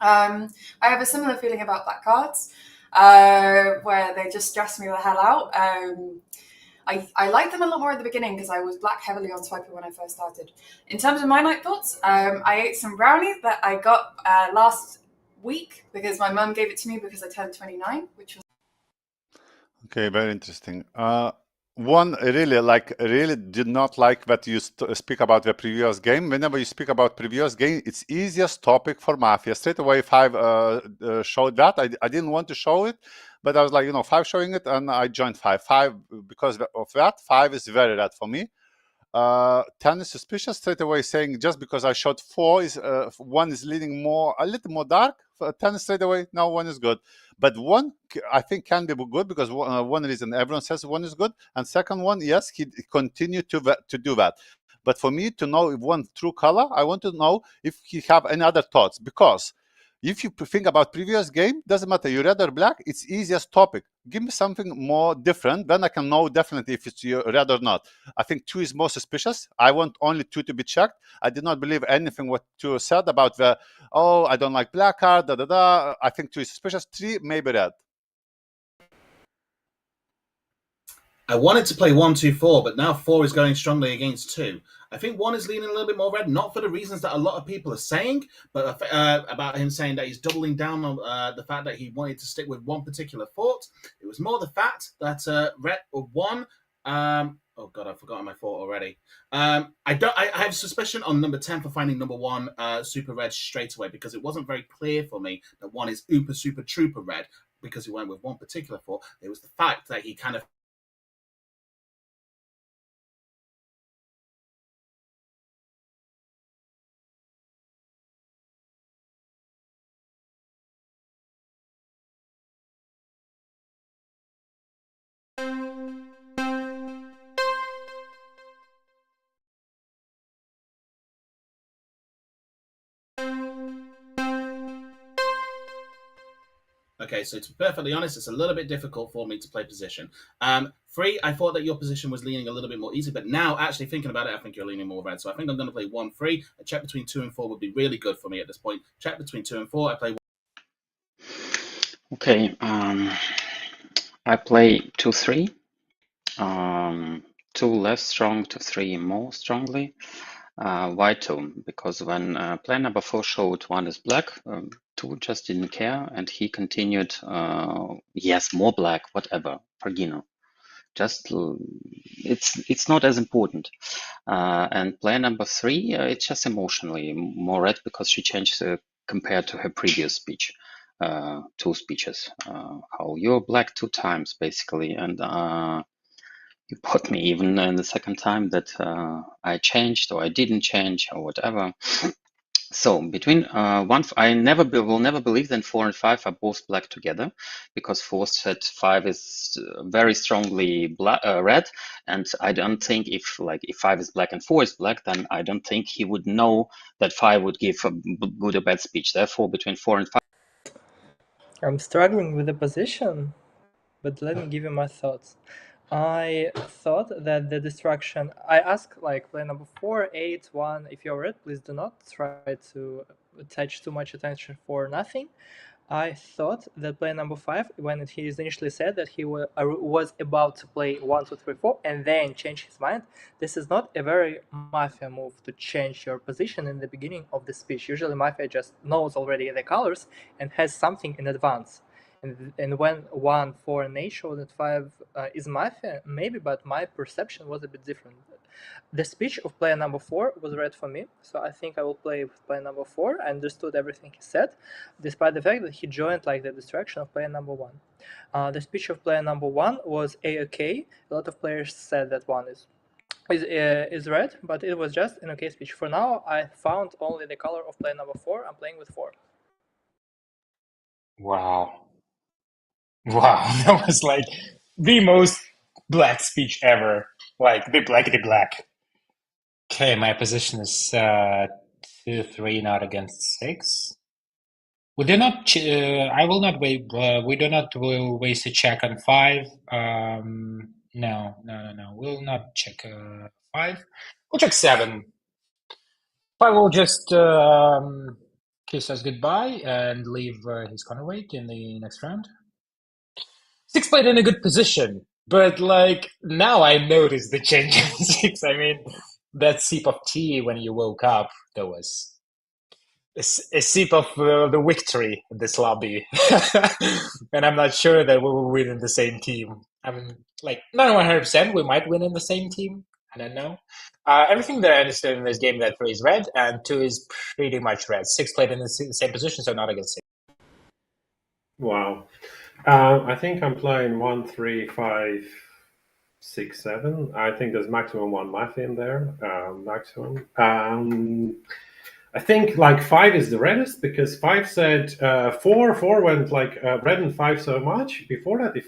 J: I have a similar feeling about black cards, where they just stress me the hell out. I liked them a lot more at the beginning because I was black heavily on Swiper when I first started. In terms of my night thoughts, I ate some brownies that I got last week because my mum gave it to me because I turned 29, which was
I: Okay, very interesting. One really did not like that you speak about the previous game. Whenever you speak about previous game, it's easiest topic for Mafia. Straight away, 5 showed that. I didn't want to show it, but I was like, 5 showing it, and I joined 5. 5, because of that, 5 is very red for me. 10 is suspicious straight away, saying just because I shot 4 is 1 is leaning more a little more dark. 10 is straight away. Now 1 is good, but 1 I think can be good because one reason everyone says 1 is good, and second one, yes, he continued to do that. But for me to know if 1 true color, I want to know if he have any other thoughts, because if you think about previous game, doesn't matter you red or black, it's easiest topic. Give me something more different, then I can know definitely if it's red or not. I think 2 is more suspicious. I want only 2 to be checked. I did not believe anything what 2 said about the, oh, I don't like black card, da da da. I think 2 is suspicious. 3, maybe red.
C: I wanted to play 1, 2, 4, but now 4 is going strongly against 2. I think 1 is leaning a little bit more red, not for the reasons that a lot of people are saying, but about him saying that he's doubling down on the fact that he wanted to stick with one particular thought. It was more the fact that red 1. Oh god, I've forgotten my thought already. I have suspicion on number 10 for finding number 1 super red straight away, because it wasn't very clear for me that 1 is uber super trooper red because he went with one particular thought. It was the fact that he kind of Okay, so to be perfectly honest, it's a little bit difficult for me to play position. 3, I thought that your position was leaning a little bit more easy, but now actually thinking about it, I think you're leaning more red. So I think I'm going to play 1, 3. A check between 2 and 4 would be really good for me at this point. Check between 2 and 4. I play 1.
F: Okay, I play 2, 3. 2 less strong to 3 more strongly. Why 2? Because when player number 4 showed 1 is black, 2 just didn't care, and he continued, yes, more black, whatever, Pagino. Just it's not as important. And player number 3, it's just emotionally more red because she changed compared to her previous speech, 2 speeches. How you're black 2 times basically, and you put me even in the second time that I changed or I didn't change or whatever. So between I will never believe that 4 and 5 are both black together, because 4 said 5 is very strongly red, and I don't think if 5 is black and 4 is black, then I don't think he would know that 5 would give a good or bad speech. Therefore, between 4 and 5.
L: I'm struggling with the position, but let me give you my thoughts. I thought that the distraction, I asked player number 4, 8, 1, if you're red, please do not try to attach too much attention for nothing. I thought that player number 5, when he initially said that he was about to play 1, 2, 3, 4, and then change his mind, this is not a very Mafia move to change your position in the beginning of the speech. Usually Mafia just knows already the colors and has something in advance. And when 1, 4, and 8 showed that 5 is Mafia, maybe, but my perception was a bit different. The speech of player number 4 was red for me, so I think I will play with player number 4. I understood everything he said, despite the fact that he joined the distraction of player number 1. The speech of player number 1 was A-OK. A lot of players said that 1 is red, but it was just an okay speech. For now, I found only the color of player number 4. I'm playing with 4.
H: Wow. That was the most black speech ever. The blackety black. Okay, my position is 2, 3, not against 6. We do not. I will not wait. We do not will waste a check on 5. No. We'll not check 5. We'll check 7. 5 will just kiss us goodbye and leave his counterweight in the next round. 6 played in a good position, but now I noticed the change in 6. I mean, that sip of tea when you woke up, that was a sip of the victory in this lobby. And I'm not sure that we will win in the same team. I mean, not 100%, we might win in the same team. I don't know. Everything that I understood in this game, that 3 is red and 2 is pretty much red. 6 played in the same position, so not against 6.
K: Wow. I think I'm playing 1, 3, 5, 6-7. I think there's maximum one Mafia in there. Maximum. I think like 5 is the reddest because 5 said 4 went like red and 5 so much. Before that, if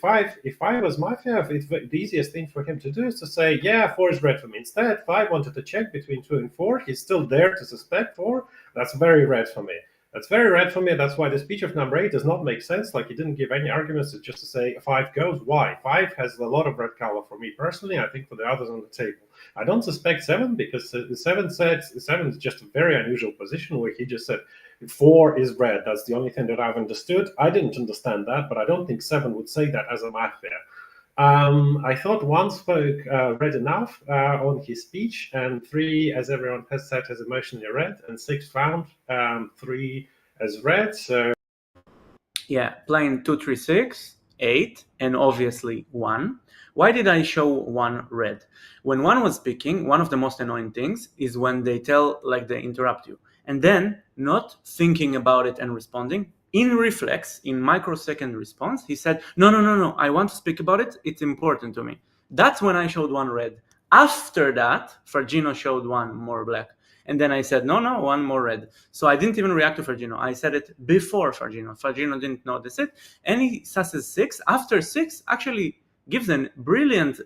K: 5 was Mafia, the easiest thing for him to do is to say, yeah, 4 is red for me. Instead, 5 wanted to check between 2 and 4. He's still there to suspect 4. That's very red for me. That's very red for me. That's why the speech of number 8 does not make sense. Like he didn't give any arguments. It's just to say 5 goes. Why? 5 has a lot of red color for me personally. I think for the others on the table. I don't suspect 7 because 7 is just a very unusual position where he just said 4 is red. That's the only thing that I've understood. I didn't understand that, but I don't think 7 would say that as a Mafia. I thought 1 spoke red enough on his speech, and 3, as everyone has said, has emotionally red, and 6 found 3 as red. So
B: yeah, playing 2, 3, 6, 8, and obviously 1. Why did I show 1 red? When 1 was speaking, one of the most annoying things is when they they interrupt you, and then not thinking about it and responding. In reflex, in microsecond response, he said, no, I want to speak about it. It's important to me. That's when I showed 1 red. After that, Fargino showed 1 more black. And then I said, no, 1 more red. So I didn't even react to Fargino. I said it before Fargino. Fargino didn't notice it. And he susses 6. After 6, actually gives a brilliant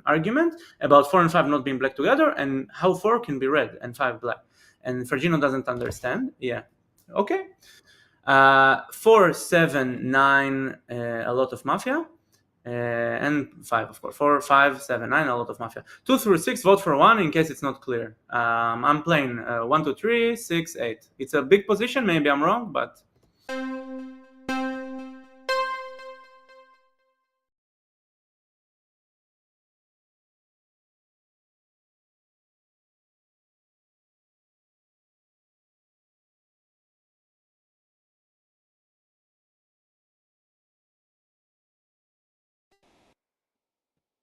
B: argument about 4 and 5 not being black together and how 4 can be red and 5 black. And Fargino doesn't understand. Yeah. Okay. 4, 7, 9, a lot of Mafia. And 5, of course. 4, 5, 7, 9, a lot of Mafia. 2 through 6, vote for 1 in case it's not clear. I'm playing 1, 2, 3, 6, 8. It's a big position. Maybe I'm wrong, but...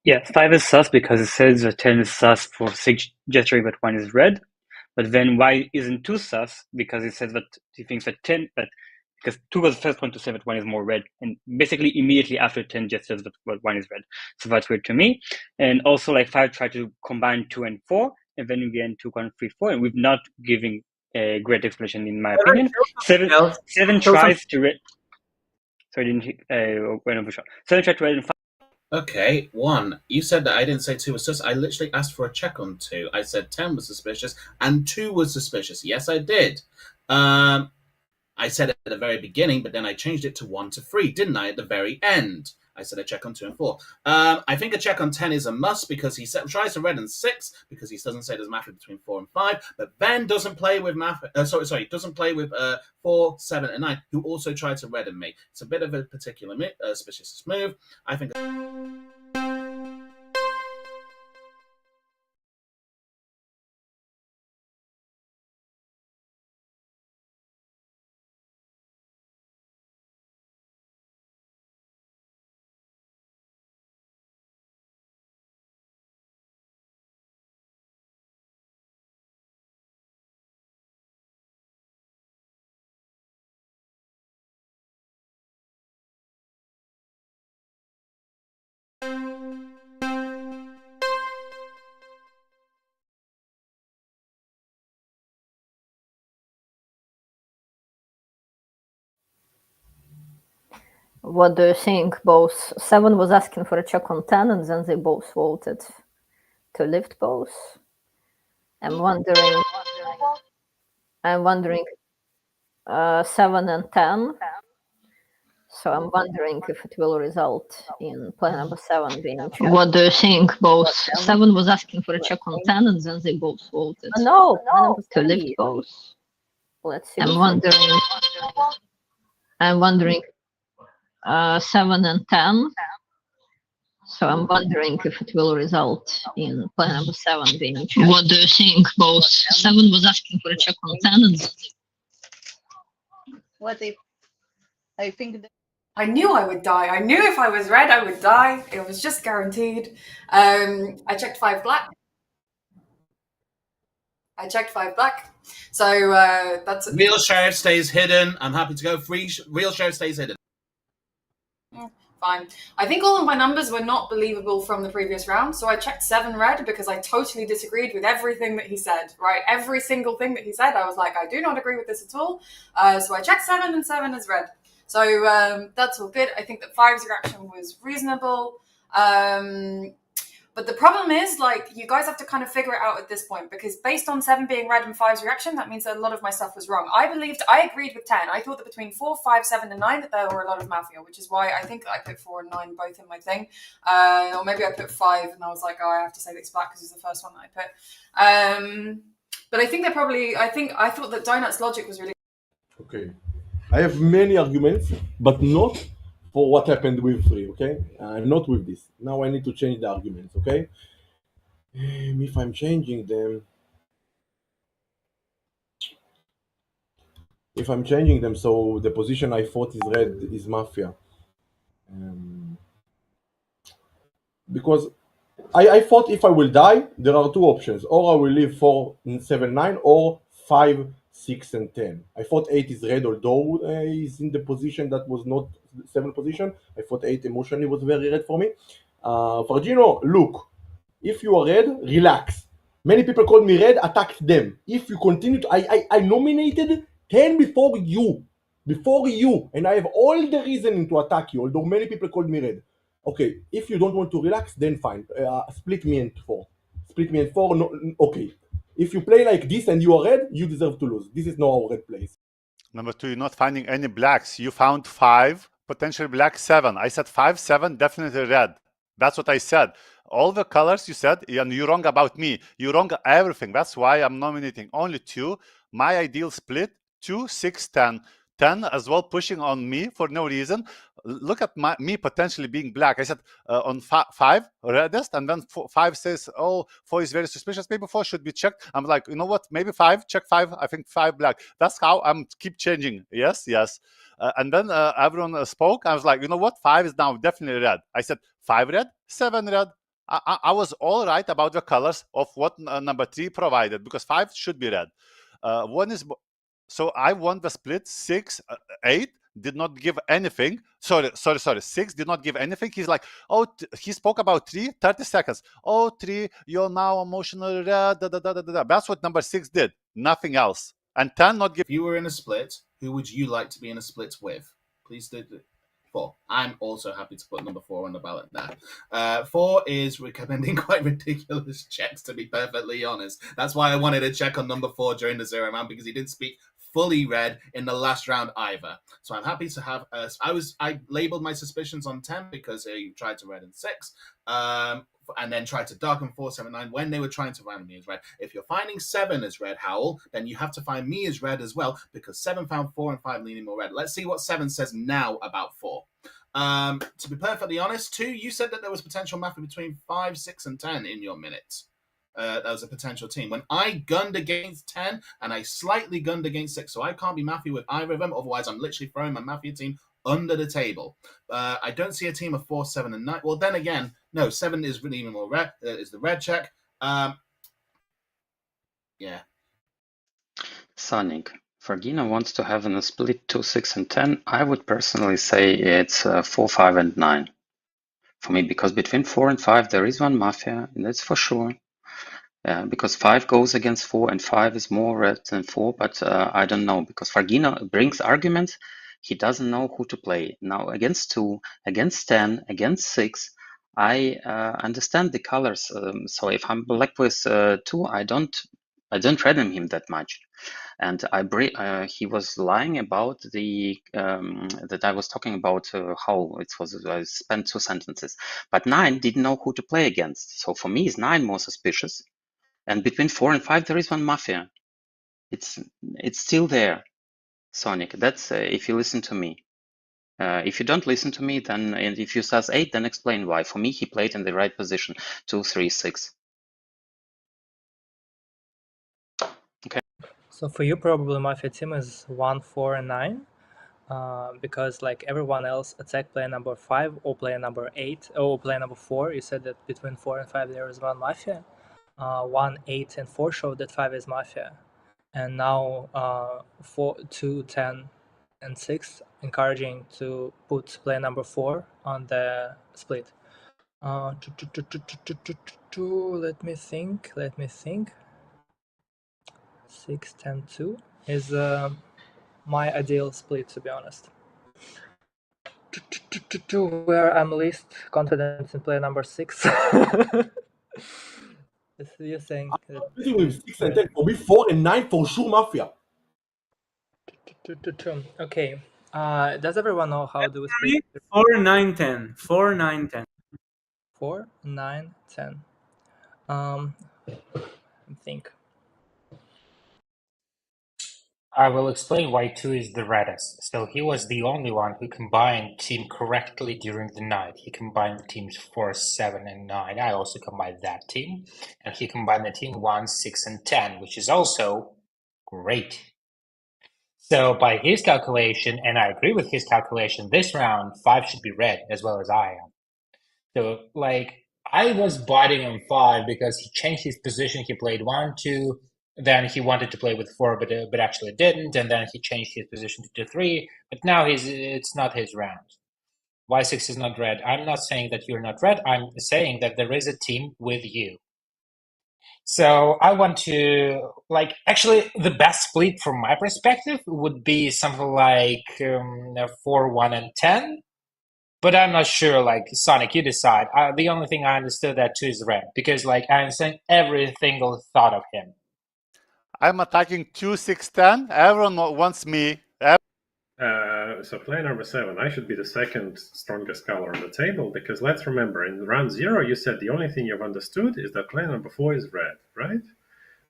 G: Yeah, 5 is sus because it says that 10 is sus for 6 gesturing, but 1 is red. But then why isn't 2 sus? Because it says that he thinks that 10, but because 2 was the first one to say that 1 is more red, and basically immediately after 10 gestures that 1 is red. So that's weird to me. And also, like 5 tried to combine 2 and 4, and then again 2, 1, 3, 4, and we've not giving a great explanation in my opinion. 7 tries to read. Sorry, didn't went over shot. 7 tried to read and 5.
C: Okay, 1. You said that I didn't say 2 was sus. I literally asked for a check on 2. I said 10 was suspicious and 2 was suspicious. Yes, I did. I said it at the very beginning, but then I changed it to 1 to 3, didn't I? At the very end, I said a check on 2 and 4. I think a check on 10 is a must because he tries to red and 6 because he doesn't say there's Mafia between 4 and 5. But Ben doesn't play with Mafia. Doesn't play with 4, 7, and 9, who also tried to red and me. It's a bit of a particular suspicious move. I think.
D: What do you think? Both 7 was asking for a check on 10, and then they both voted to lift both. I'm wondering 7 and 10. So I'm wondering if it will result in player number 7 being checked. What do you think? Both 7 was asking for a check on 10, and then they both voted to lift both. Let's see. I'm wondering 7 and 10. So I'm wondering if it will result in player number 7 being checked. What do you think? Both 7 was asking for a check on 10, and
O: what if I think that
J: I knew I would die. I knew if I was red, I would die. It was just guaranteed. I checked 5 black. So that's
C: Real sheriff stays hidden. I'm happy to go free. Real sheriff stays hidden.
J: Fine. I think all of my numbers were not believable from the previous round, so I checked 7 red because I totally disagreed with everything that he said, right? Every single thing that he said, I was like, I do not agree with this at all. So I checked 7 and 7 is red. So that's all good. I think that 5's reaction was reasonable. But the problem is, like, you guys have to kind of figure it out at this point, because based on 7 being red and 5's reaction, that means that a lot of my stuff was wrong. I agreed with 10. I thought that between 4, 5, 7, and 9 that there were a lot of Mafia, which is why I think I put 4 and 9 both in my thing. Or maybe I put 5 and I was like, oh, I have to say it's black because it's the first one that I put. But I think they're probably, I thought that Donut's logic was really...
E: Okay. I have many arguments, but not for what happened with 3, okay? Not with this. Now I need to change the arguments, okay? If I'm changing them... If I'm changing them, so the position I thought is red is Mafia. Because I thought if I will die, there are 2 options. Or I will leave 4, 7, 9, or 5, 6, and 10. I thought 8 is red, although he's in the position that was not 7 position. I thought 8 emotionally was very red for me. Fargino, look, if you are red, relax. Many people called me red, attacked them. If you continue to... I nominated 10 before you, and I have all the reasoning to attack you, although many people called me red. Okay, if you don't want to relax, then fine. Split me in 4. Split me in 4. No, okay. If you play like this and you are red, you deserve to lose. This is not how red plays.
I: Number 2, you're not finding any blacks. You found 5, potentially black 7. I said 5, 7, definitely red. That's what I said. All the colors you said, and you're wrong about me. You're wrong everything. That's why I'm nominating only 2. My ideal split, 2, 6, 10. 10 as well pushing on me for no reason. Look at me potentially being black. I said on 5 reddest, and then 5 says, oh, 4 is very suspicious. Maybe 4 should be checked. I'm like, you know what? Maybe 5, check 5. I think 5 black. That's how I'm keep changing. Yes. And then everyone spoke. I was like, you know what? 5 is now definitely red. I said 5 red, 7 red. I was all right about the colors of what number 3 provided, because 5 should be red. 1 is... So I won the split. 6, 8 did not give anything. Sorry. 6 did not give anything. He's like, oh, he spoke about 3, 30 seconds. Oh, 3, you're now emotional red. That's what number 6 did. Nothing else. And 10 not give.
C: If you were in a split, who would you like to be in a split with? Please do. 4. I'm also happy to put number 4 on the ballot now. 4 is recommending quite ridiculous checks, to be perfectly honest. That's why I wanted to check on number 4 during the 0 round, because he didn't speak fully red in the last round either. So I'm happy to have... I labeled my suspicions on 10 because he tried to red in 6. And then tried to darken 4, 7, 9 when they were trying to find me as red. If you're finding 7 as red, Howl, then you have to find me as red as well, because 7 found 4 and 5 leaning more red. Let's see what 7 says now about 4. To be perfectly honest, 2, you said that there was potential Mafia between 5, 6, and 10 in your minutes. That was a potential team. When I gunned against 10, and I slightly gunned against 6, so I can't be Mafia with either of them, otherwise I'm literally throwing my Mafia team under the table. I don't see a team of 4, 7, and 9. Well, then again, no, 7 is really even more red. Is the red check. Yeah.
F: Sonic. Fergina wants to have in a split 2, 6, and 10. I would personally say it's 4, 5, and 9 for me, because between 4 and 5 there is one Mafia, and that's for sure. Because 5 goes against 4, and 5 is more red than 4, but I don't know, because Fargina brings arguments. He doesn't know who to play. Now, against 2, against 10, against 6, I understand the colors. So if I'm black with 2, I don't random him that much. And he was lying about the that I was talking about how it was. I spent 2 sentences, but 9 didn't know who to play against. So for me, is 9 more suspicious? And between 4 and 5, there is one Mafia. It's still there, Sonic. That's if you listen to me. If you don't listen to me, then, and if you says 8, then explain why. For me, he played in the right position, 2, 3, 6. Okay.
L: So for you, probably Mafia team is 1, 4, and 9. Because like everyone else attack player number 5 or player number 8 or player number 4. You said that between 4 and 5 there is one Mafia. 1, 8, and 4 showed that 5 is Mafia, and now 4, 2, 10 and 6, encouraging to put player number 4 on the split. Let me think. 6, 10, 2 is my ideal split, to be honest. Where I'm least confident in player number 6. You're saying
E: with 6 and 10. For me, 4 and 9 for sure, Mafia.
L: Okay. Does everyone know how do we split?
B: 4, 9, 10. 4, 9, 10.
L: 4, 9, 10. I think.
H: I will explain why 2 is the reddest. So he was the only one who combined team correctly during the night. He combined the teams 4, 7, and 9. I also combined that team. And he combined the team 1, 6, and 10, which is also great. So by his calculation, and I agree with his calculation, this round 5 should be red as well as I am. So I was biting on 5 because he changed his position. He played 1, 2, then he wanted to play with 4, but actually didn't, and then he changed his position to 3. But now it's not his round. Why 6 is not red? I'm not saying that you're not red. I'm saying that there is a team with you. So I want to actually the best split from my perspective would be something like 4, 1, and 10. But I'm not sure, Sonic, you decide. The only thing I understood that 2 is red, because I understand every single thought of him.
I: I'm attacking 2, 6, 10. Everyone wants me.
K: So player number 7, I should be the second strongest color on the table, because let's remember, in round 0, you said the only thing you've understood is that player number 4 is red, right?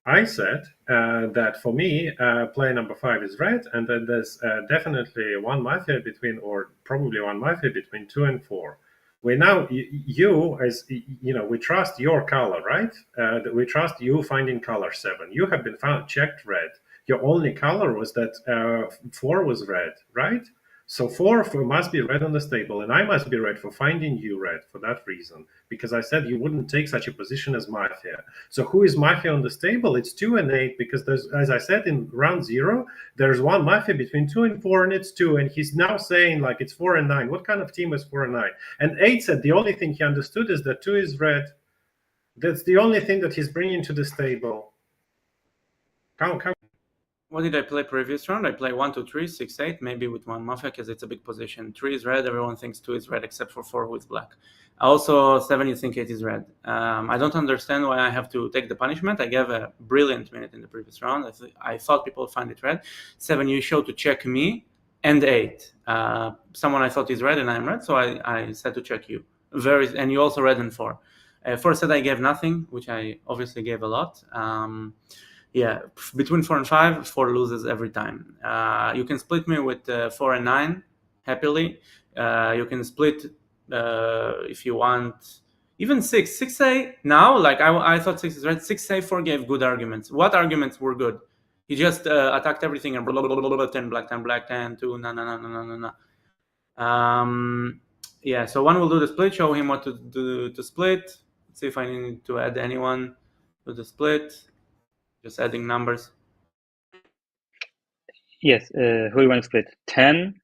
K: I said that for me, player number 5 is red, and that there's definitely one Mafia between, or probably one Mafia between 2 and 4. We now, you as we trust your color, right? We trust you finding color 7. You have been checked red. Your only color was that 4 was red, right? So 4 must be red on the table, and I must be red for finding you red for that reason, because I said you wouldn't take such a position as Mafia. So who is Mafia on this table? It's 2 and 8, because there's, as I said, in round 0, there's one Mafia between 2 and 4, and it's 2, and he's now saying it's 4 and 9. What kind of team is 4 and 9? And 8 said the only thing he understood is that 2 is red. That's the only thing that he's bringing to this table. Come.
B: What did I play previous round? I play 1, 2, 3, 6, 8, maybe with one Mafia because it's a big position. 3 is red, everyone thinks 2 is red except for 4 who is black. Also, 7, you think 8 is red. I don't understand why I have to take the punishment. I gave a brilliant minute in the previous round. I thought people would find it red. 7, you show to check me, and 8. Someone I thought is red and I'm red, so I said to check you. And you also red in 4. 4 said I gave nothing, which I obviously gave a lot. Yeah, between 4 and 5, 4 loses every time. You can split me with 4 and 9 happily. You can split if you want. Even 6. 6A now, I thought 6 is right. 6A 4 gave good arguments. What arguments were good? He just attacked everything and blah, blah, blah, blah, blah, 10 black, 10 black, 10, 2, no. Yeah, so one will do the split, show him what to do to split. Let's see if I need to add anyone to the split. Just adding numbers.
G: Yes, who do you want to split? 10,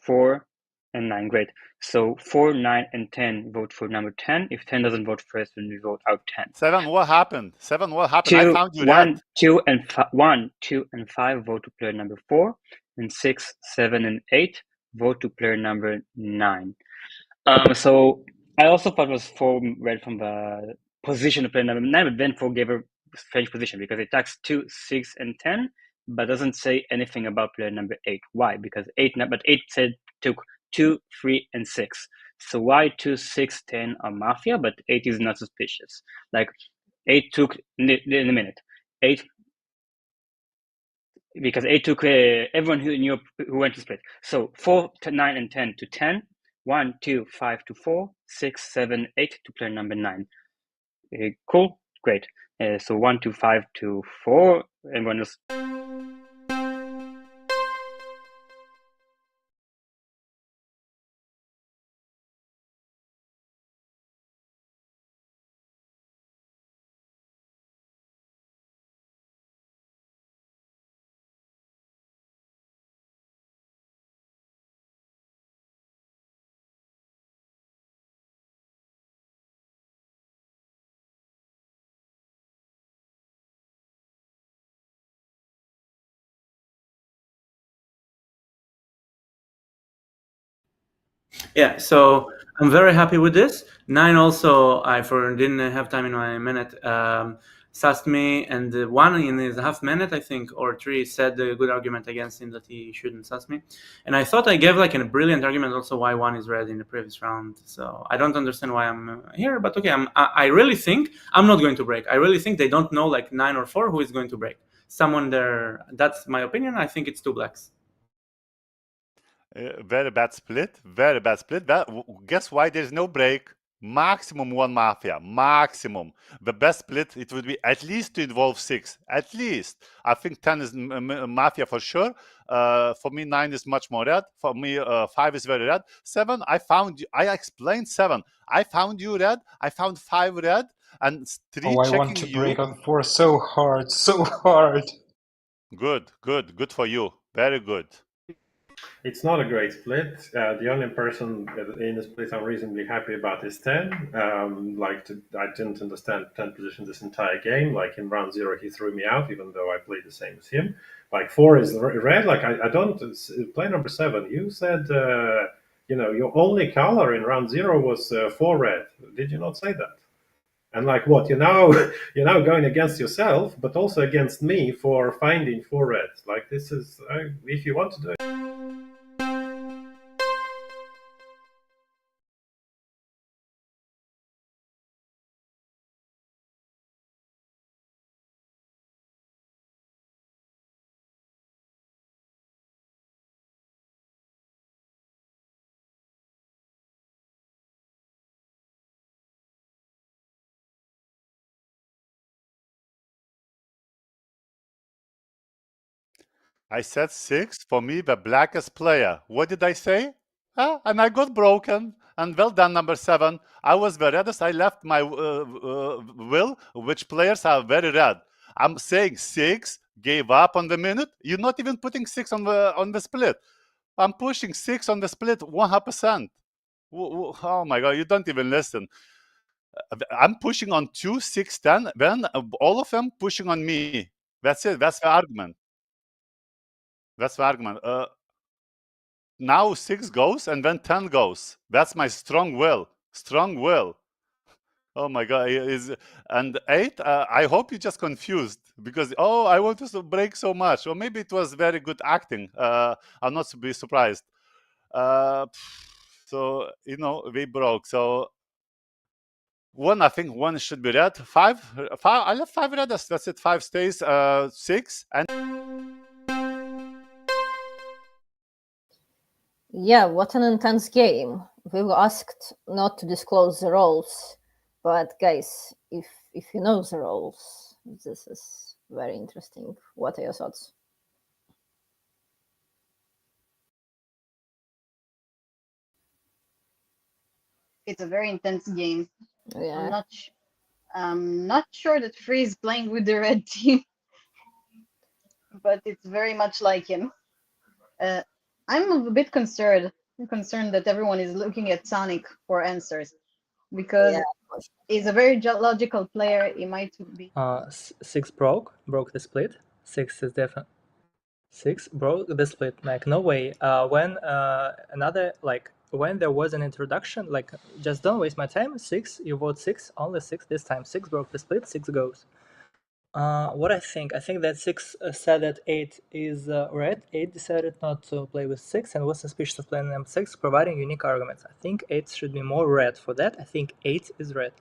G: 4, and 9. Great. So 4, 9, and 10 vote for number 10. If 10 doesn't vote first, then we vote out 10.
I: 7, what happened? 7, what happened?
G: 2,
I: I found you
G: 1,
I: red.
G: 2, and 1, 2, and 5 vote to player number 4. And 6, 7, and 8 vote to player number 9. So I also thought it was 4 red from the position of player number 9, but then 4 gave a strange position because it attacks 2, 6, and 10, but doesn't say anything about player number 8. Why? Because 8 said took 2, 3, and 6. So why 2, 6, 10 are Mafia, but 8 is not suspicious? 8 took in a minute. 8 because 8 took everyone who went to split. So 4 to 9 and 10 to 10. 1, 2, 5 to 4, 6, 7, 8 to player number 9. Cool, great. So 1, 2, 5 to 4. Everyone else
B: Yeah, so I'm very happy with this. 9 also, didn't have time in my minute, sassed me, and the 1 in his half minute, I think, or 3, said a good argument against him that he shouldn't sass me. And I thought I gave like a brilliant argument also why 1 is red in the previous round. So I don't understand why I'm here, but okay, I really think I'm not going to break. I really think they don't know like 9 or 4 who is going to break. Someone there, that's my opinion. I think it's 2 blacks.
I: Very bad split. Very bad split. Guess why there's no break? Maximum 1 Mafia. Maximum. The best split, it would be at least to involve 6. At least. I think 10 is Mafia for sure. For me, 9 is much more red. For me, 5 is very red. 7, I explained 7. I found you red. I found 5 red. And 3
H: Oh, I
I: checking
H: want to
I: you.
H: break on 4 so hard, so hard.
I: Good, good, good for you. Very good.
K: It's not a great split. The only person in the split I'm reasonably happy about is 10. I didn't understand 10 position this entire game. Like in round 0, he threw me out, even though I played the same as him. Like 4 is red. Like I don't play number 7. You said your only color in round 0 was 4 red. Did you not say that? And like what you're now going against yourself, but also against me for finding 4 red. Like this is if you want to do it.
I: I said 6. For me, the blackest player. What did I say? And I got broken. And well done, number 7. I was the reddest. I left my will, which players are very red. I'm saying 6, gave up on the minute. You're not even putting 6 on the split. I'm pushing 6 on the split 100%. Oh my God, you don't even listen. I'm pushing on 2, 6, 10. Then all of them pushing on me. That's it. That's the argument. That's the argument. Now 6 goes and then 10 goes. That's my strong will. Strong will. Oh my God. And 8, I hope you just confused because, I want to break so much. Or maybe it was very good acting. I'll not be surprised. So, we broke. So 1, I think 1 should be red. 5, I left 5 red. That's it. 5 stays. 6 and
D: Yeah, what an intense game. We were asked not to disclose the roles, but guys, if you know the roles, this is very interesting. What are your thoughts?
O: It's a very intense game.
D: Yeah.
O: I'm not sure that Free is playing with the red team, but it's very much like him. I'm a bit concerned that everyone is looking at Sonic for answers because he's a very logical player. He might be.
L: 6 broke the split. 6 is definitely 6 broke the split. Like no way. When when there was an introduction, like just don't waste my time. 6, you vote 6, only 6 this time. 6 broke the split. 6 goes. What I think that 6 said that 8 is red. 8 decided not to play with 6 and was suspicious of playing number 6, providing unique arguments. I think 8 should be more red for that. I think 8 is red.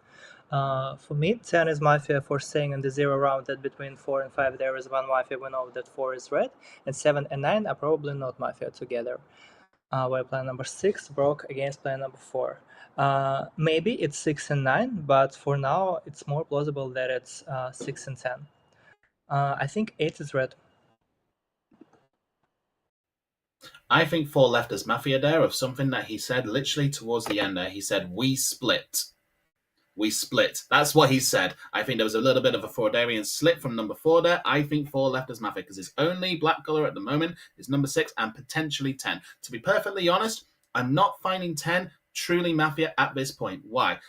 L: For me, 10 is Mafia for saying in the 0 round that between 4 and 5 there is 1 Mafia. We know that 4 is red, and 7 and 9 are probably not Mafia together. While player number 6 broke against player number 4. Maybe it's 6 and 9, but for now it's more plausible that it's 6 and 10. I think 8 is red.
C: I think 4 left as Mafia there of something that he said literally towards the end there. He said, we split. We split. That's what he said. I think there was a little bit of a Fordarian slip from number 4 there. I think 4 left as Mafia because his only black color at the moment is number 6 and potentially 10. To be perfectly honest, I'm not finding 10 truly Mafia at this point. Why?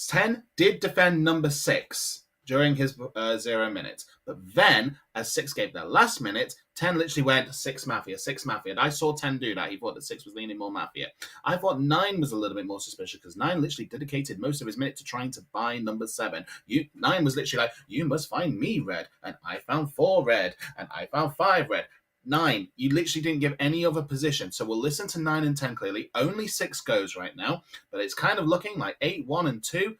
C: 10 did defend number 6 during his 0 minutes. But then, as 6 gave that last minute, 10 literally went 6 Mafia, 6 Mafia. And I saw 10 do that. He thought that 6 was leaning more Mafia. I thought 9 was a little bit more suspicious because 9 literally dedicated most of his minute to trying to buy number 7. 9 was literally like, you must find me red. And I found 4 red. And I found 5 red. 9, you literally didn't give any other position. So we'll listen to 9 and 10 clearly. Only 6 goes right now, but it's kind of looking like 8, 1 and 2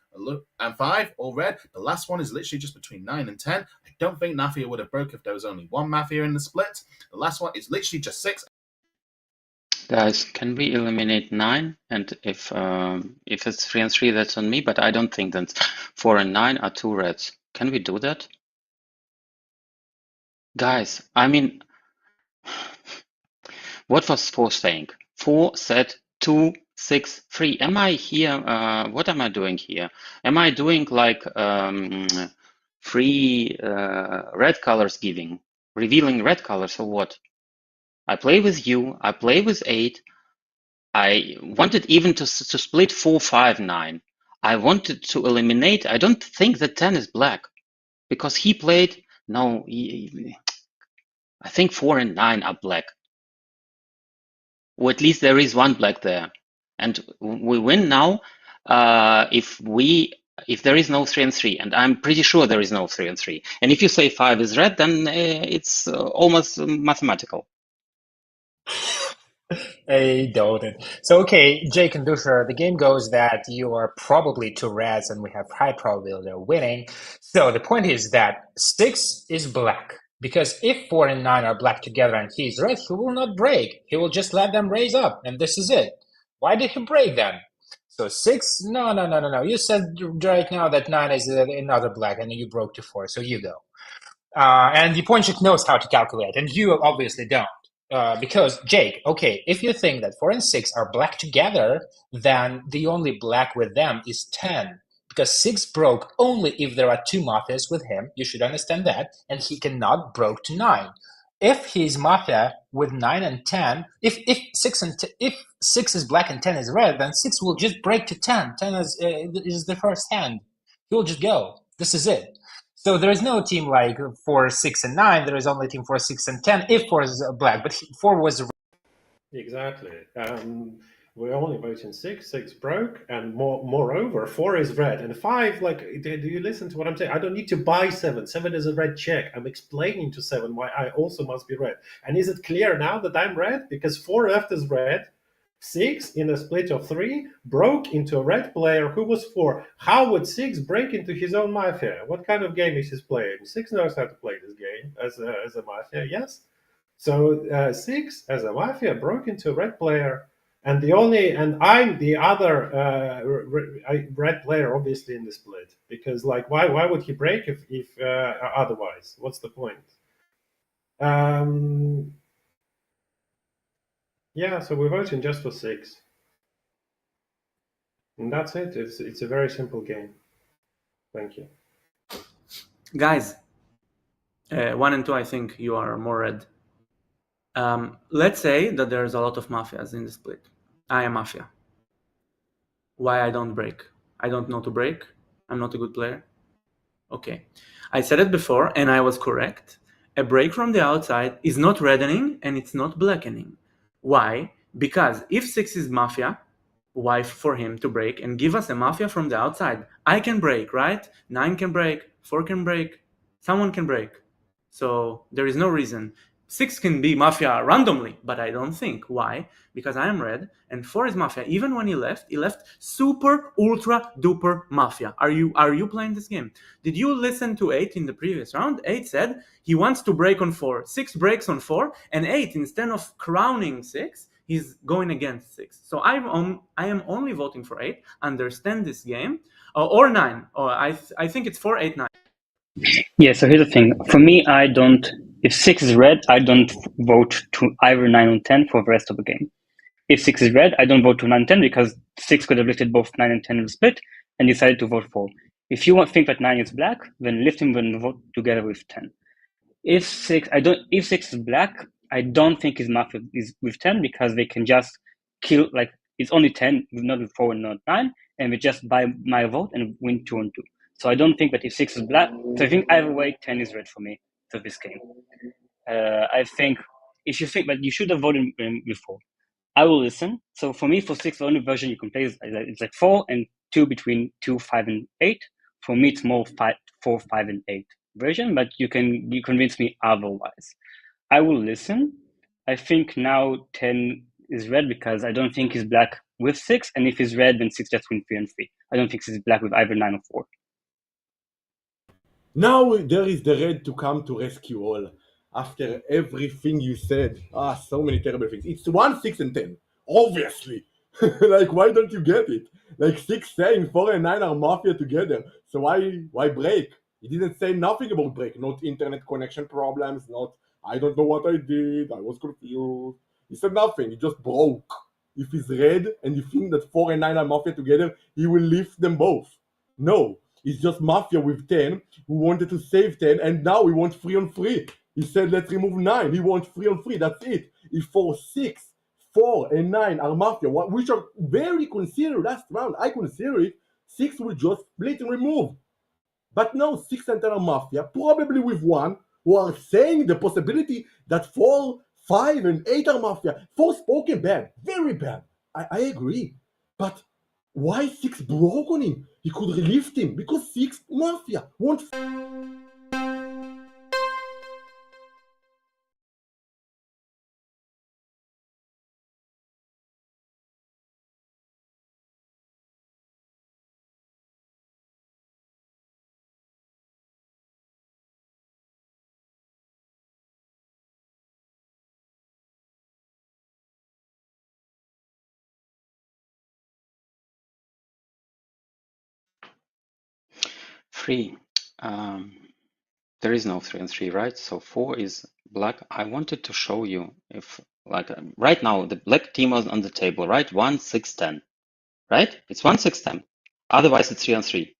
C: and 5 all red. The last one is literally just between 9 and 10. I don't think Mafia would have broke if there was only 1 Mafia in the split. The last one is literally just 6.
F: Guys, can we eliminate 9? And if it's 3 and 3, that's on me, but I don't think that 4 and 9 are 2 reds. Can we do that? Guys, I mean, what was 4 saying? 4 said 2, 6, 3. Am I here? What am I doing here? Am I doing like free red colors revealing red colors or what? I play with you. I play with 8. I wanted even to split 4, 5, 9. I wanted to eliminate. I don't think that 10 is black because he played. No, I think 4 and 9 are black. Or at least there is 1 black there, and we win now if there is no 3 and 3, and I'm pretty sure there is no 3 and 3. And if you say 5 is red, then it's almost mathematical.
H: Hey, Doden. So, okay, Jake and Dusher, the game goes that you are probably 2 reds and we have high probability of winning. So the point is that 6 is black. Because if 4 and 9 are black together and he's red, he will not break. He will just let them raise up, and this is it. Why did he break then? So 6? No. You said right now that 9 is another black, and you broke to 4, so you go. And Yaponchik knows how to calculate, and you obviously don't. Because, Jake, okay, if you think that 4 and 6 are black together, then the only black with them is 10. Because 6 broke only if there are 2 Mafias with him, you should understand that, and he cannot broke to 9. If he's Mafia with 9 and 10, if 6 is black and 10 is red, then 6 will just break to 10. 10 is the first hand. He will just go. This is it. So there is no team like 4, 6, and 9. There is only team 4, 6, and 10 if 4 is black, but 4 was...
K: Exactly. We're only voting 6. 6 broke, and moreover, 4 is red, and 5. Like, do you listen to what I'm saying? I don't need to buy 7. 7 is a red check. I'm explaining to 7 why I also must be red. And is it clear now that I'm red? Because 4 left is red. 6 in a split of 3 broke into a red player who was 4. How would 6 break into his own Mafia? What kind of game is he playing? 6 knows how to play this game as a Mafia, yes. So 6 as a Mafia broke into a red player. And I'm the other red player, obviously, in the split, because like why would he break if otherwise? What's the point? Yeah, so we're voting just for 6, and that's it. It's a very simple game. Thank you,
B: guys. 1 and 2, I think you are more red. Let's say that there's a lot of Mafias in the split. I am Mafia. Why I don't break? I don't know to break. I'm not a good player. Okay. I said it before, and I was correct. A break from the outside is not reddening, and it's not blackening. Why? Because if 6 is Mafia, why for him to break and give us a Mafia from the outside? I can break, right? 9 can break, 4 can break, someone can break. So there is no reason. 6 can be Mafia randomly, but I don't think. Why? Because I am red, and 4 is Mafia. Even when he left super, ultra, duper Mafia. Are you playing this game? Did you listen to 8 in the previous round? 8 said he wants to break on 4. 6 breaks on 4, and 8, instead of crowning 6, he's going against 6. So I am only voting for 8. Understand this game. Or 9. Or I think it's 4, 8, 9.
G: Yeah, so here's the thing. For me, if 6 is red, I don't vote to either 9 or 10 for the rest of the game. If 6 is red, I don't vote to 9 and 10 because 6 could have lifted both 9 and 10 in the split and decided to vote 4. If you think that 9 is black, then lift him and vote together with 10. If 6 is black, I don't think his Mafia is with 10 because they can just kill, like, it's only 10, not with 4 and not 9, and we just buy my vote and win 2 and 2. So I don't think that if 6 is black, so I think either way 10 is red for me for this game. I think if you think that you should have voted before, I will listen. So for me, for 6, the only version you can play is it's like 4 and 2 between 2, 5, and 8. For me, it's more 4, 5, and 8 version, but you convince me otherwise. I will listen. I think now 10 is red because I don't think he's black with 6, and if he's red, then 6 just win 3 and 3. I don't think he's black with either 9 or 4.
E: Now there is the red to come to rescue all. After everything you said, so many terrible things. It's 1, 6, and 10. Obviously. Like, why don't you get it? Like 6 saying 4 and 9 are mafia together. So why break? He didn't say nothing about break. Not internet connection problems, not I don't know what I did, I was confused. He said nothing, he just broke. If he's red and you think that 4 and 9 are mafia together, he will lift them both. No, it's just mafia with 10 who wanted to save 10 and now he wants 3 on 3. He said let's remove 9, he wants 3 on 3, that's it. If 4, 6, 4 and 9 are mafia, which are very considered last round, I consider it, 6 will just split and remove. But no, 6 and 10 are mafia, probably with 1 who are saying the possibility that 4, 5 and 8 are mafia. 4 spoken bad, very bad, I agree. But why 6 broke on him? He could lift him because 6 mafia won't.
F: Three. There is no 3 and 3, right? So 4 is black. I wanted to show you if, like, right now, the black team is on the table, right? 1, 6, 10, right? It's 1, 6, 10. Otherwise, it's 3 and 3.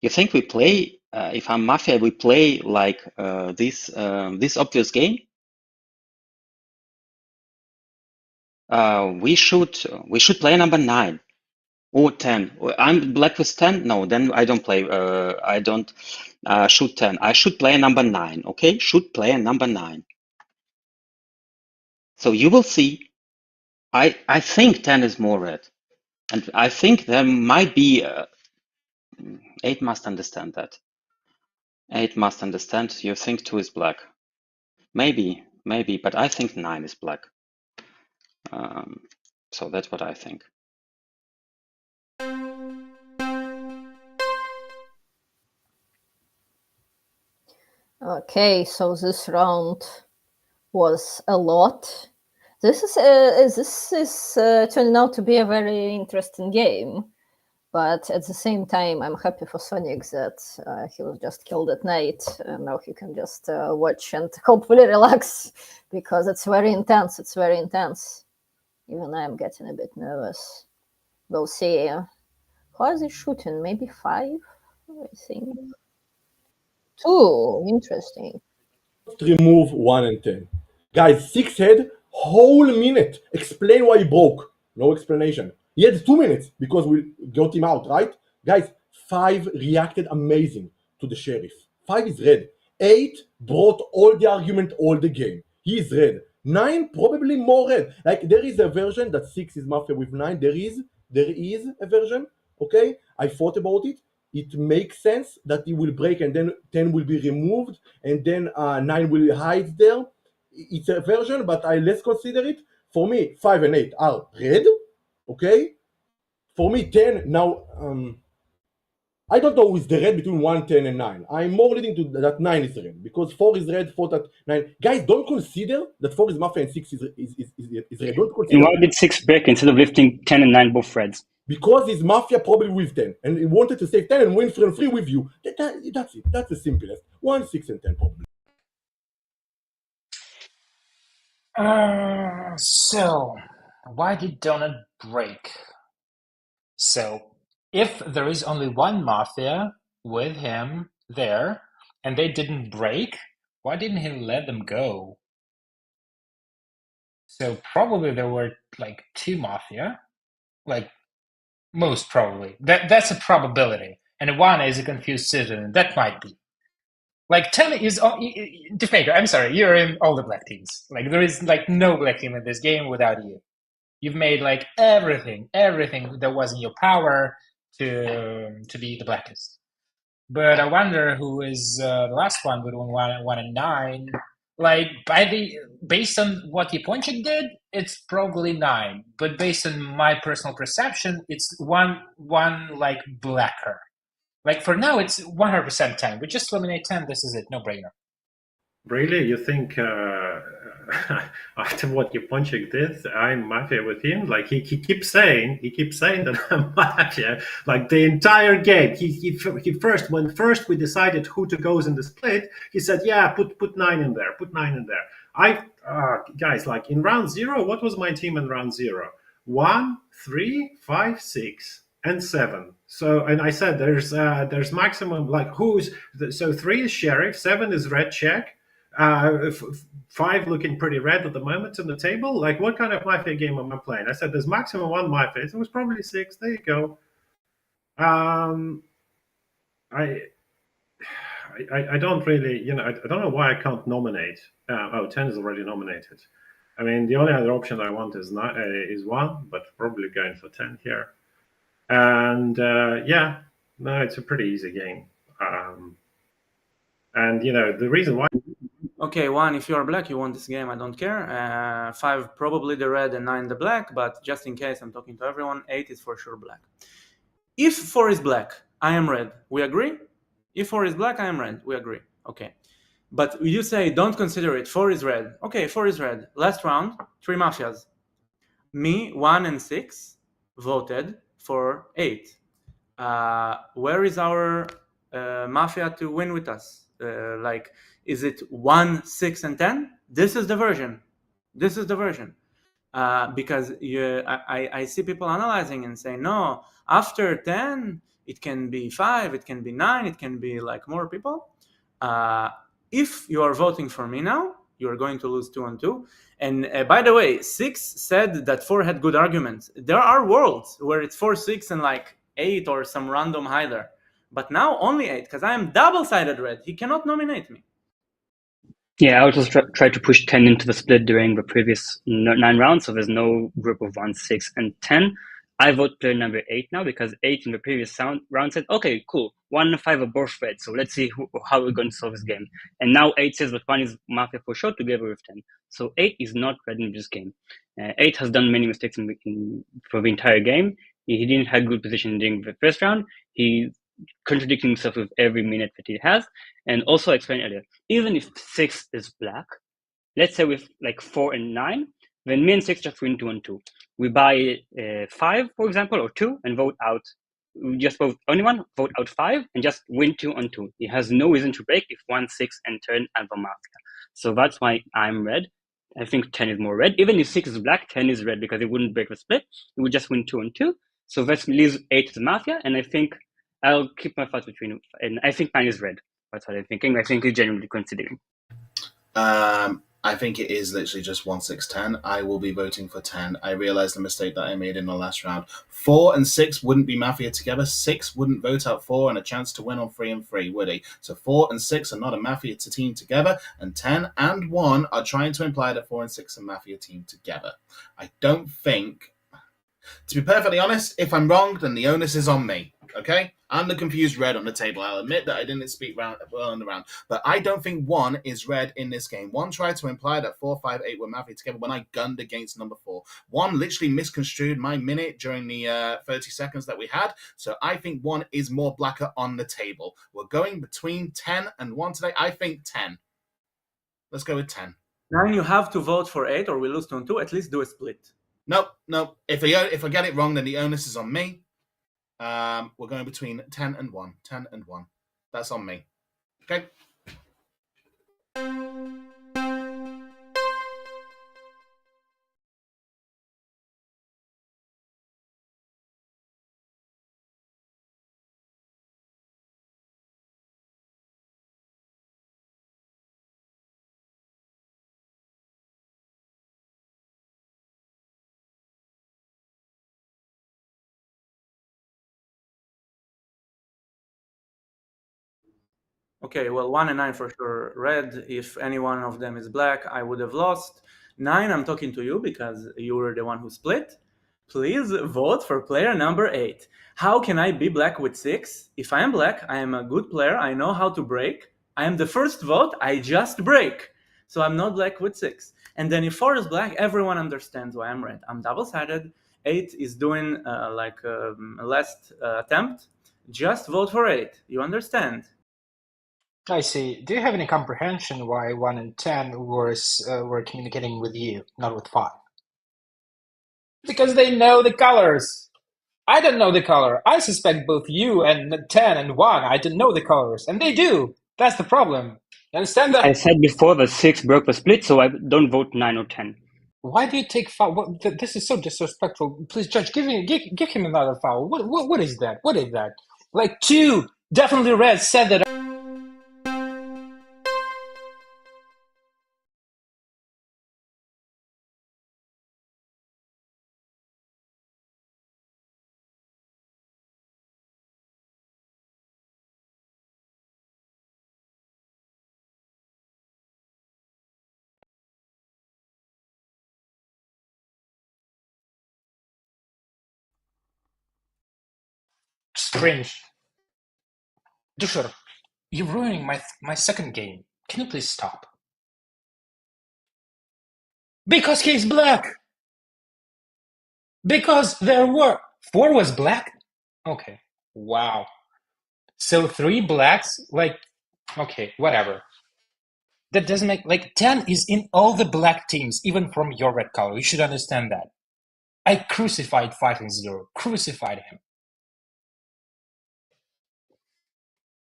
F: You think we play, if I'm Mafia, we play like this obvious game? We should play number 9 or 10. I'm black with 10. No, then I don't play. I don't shoot 10. I should play number 9. Okay, should play a number 9. So you will see. I think 10 is more red, and I think there might be 8 must understand that. 8 must understand. You think 2 is black. Maybe, but I think 9 is black. So that's what I think.
D: Okay, so this round was a lot. This is turning out to be a very interesting game, but at the same time, I'm happy for Sonic that he was just killed at night, and now he can just watch and hopefully relax, because it's very intense. It's very intense. Even I'm getting a bit nervous. We'll see. Who is he shooting? Maybe 5, I think. 2. Interesting.
E: Remove 1 and 10. Guys, 6 head, whole minute. Explain why he broke. No explanation. He had 2 minutes because we got him out, right? Guys, 5 reacted amazing to the sheriff. 5 is red. 8 brought all the argument all the game. He is red. 9 probably more red. Like, there is a version that 6 is mafia with 9. There is a version, okay? I thought about it. It makes sense that he will break and then 10 will be removed and then 9 will hide there. It's a version, but let's consider it. For me, 5 and 8 are red, okay? For me, 10 now, I don't know who is the red between 1, 10, and 9. I'm more leading to that 9 is red because 4 is red, 4 that 9. Guys, don't consider that 4 is mafia and 6 is red. Don't consider.
G: And why did 6 break instead of lifting 10 and 9 both reds?
E: Because he's mafia probably with 10 and he wanted to save 10 and win 3 and 3 with you. That's it. That's the simplest. 1, 6, and 10 probably.
H: So, why did Donut break? So, if there is only one mafia with him there and they didn't break, why didn't he let them go? So, probably there were like 2 mafia, like Most probably. That's a probability. And 1 is a confused citizen. That might be. Like 10 is Defender, I'm sorry, you're in all the black teams. Like there is like no black team in this game without you. You've made like everything that was in your power to be the blackest. But I wonder who is the last one with 1 and 9. Like based on what Yaponchik did, it's probably 9. But based on my personal perception, it's one like blacker. Like for now, it's 100% 10. We just eliminate 10. This is it, no brainer.
K: Really, you think after what Yaponchik did, I'm Mafia with him? Like he keeps saying that I'm Mafia. Like the entire game, he first when we decided who to goes in the split, he said, yeah, put 9 in there, put 9 in there. Guys, like in round 0, what was my team in round 0? 1, 3, 5, 6. And 7. So, and I said there's maximum, like so 3 is sheriff, 7 is red check, 5 looking pretty red at the moment on the table. Like, what kind of Mafia game am I playing? I said there's maximum 1 Mafia. It was probably 6. There you go. I don't really, I don't know why I can't nominate. 10 is already nominated. I mean, the only other option I want is 1, but probably going for 10 here. And yeah, no, it's a pretty easy game. And the reason why.
B: Okay, 1, if you're black, you won this game, I don't care. 5, probably the red, and 9, the black, but just in case, I'm talking to everyone, 8 is for sure black. If 4 is black, I am red, we agree? If 4 is black, I am red, we agree. Okay. But you say, don't consider it, 4 is red. Okay, 4 is red. Last round, 3 Mafias. Me, 1 and 6 voted for 8. Where is our Mafia to win with us? Like, is it 1, 6, and 10? This is the version. Because I see people analyzing and saying, no, after 10, it can be 5, it can be 9, it can be like more people. If you are voting for me now, you are going to lose 2 and 2. And by the way, 6 said that 4 had good arguments. There are worlds where it's 4, 6, and like 8 or some random hider. But now only 8, because I am double-sided red. He cannot nominate me.
G: Yeah, I would just try to push 10 into the split during the previous 9 rounds, so there's no group of 1, 6, and 10. I vote player number 8 now, because 8 in the previous round said, okay, cool, 1 and 5 are both red, so let's see how we're going to solve this game. And now 8 says that 1 is Mafia for sure, together with 10. So 8 is not red in this game. 8 has done many mistakes for the entire game. He didn't have good position during the first round. He contradicting himself with every minute that he has. And also I explained earlier, even if 6 is black, let's say with like 4 and 9, then me and 6 just win 2 and 2. We buy 5, for example, or 2, and vote out. We just vote only 1, vote out 5, and just win 2 on 2. He has no reason to break if 1, 6, and turn and the Mafia. So that's why I'm red. I think 10 is more red. Even if 6 is black, 10 is red because it wouldn't break the split. It would just win 2 and 2. So that leaves 8 to the Mafia, and I think I'll keep my thoughts between, and I think 9 is red. That's what I'm thinking. I think he's genuinely considering.
C: I think it is literally just 1, 6, 10. I will be voting for 10. I realized the mistake that I made in the last round. 4 and 6 wouldn't be Mafia together. 6 wouldn't vote out 4 and a chance to win on 3 and 3, would he? So 4 and 6 are not a Mafia team together, and 10 and 1 are trying to imply that 4 and 6 are Mafia team together. I don't think... To be perfectly honest, if I'm wrong, then the onus is on me. Okay? I'm the confused red on the table. I'll admit that I didn't speak well in the round. But I don't think 1 is red in this game. 1 tried to imply that 4, 5, 8 were Mafia together when I gunned against number 4. 1 literally misconstrued my minute during the 30 seconds that we had. So I think 1 is more blacker on the table. We're going between 10 and 1 today. I think 10. Let's go with 10.
B: 9, you have to vote for 8 or we lose 2 and 2. At least do a split.
C: Nope. If I get it wrong, then the onus is on me. We're going between 10 and 1. 10 and 1. That's on me. Okay?
B: Okay, well, 1 and 9 for sure red. If any one of them is black, I would have lost. 9, I'm talking to you because you were the one who split. Please vote for player number 8. How can I be black with 6? If I am black, I am a good player. I know how to break. I am the first vote. I just break. So I'm not black with 6. And then if 4 is black, everyone understands why I'm red. I'm double-sided. 8 is doing last attempt. Just vote for 8. You understand?
H: I see. Do you have any comprehension why 1 and 10 were communicating with you, not with 5? Because they know the colors. I don't know the color. I suspect both you and 10 and 1. I don't know the colors, and they do. That's the problem. You understand that?
G: I said before that 6 broke the split, so I don't vote 9 or 10.
H: Why do you take foul? This is so disrespectful. Please, Judge, give him another foul. What is that? What is that? Like 2, definitely red, said that. Strange. Dusher, you're ruining my second game. Can you please stop? Because he's black. Because there were 4 was black. Okay. Wow. So 3 blacks. Like, okay, whatever. That doesn't make 10 is in all the black teams, even from your red color. You should understand that. I crucified 5 and 0. Crucified him.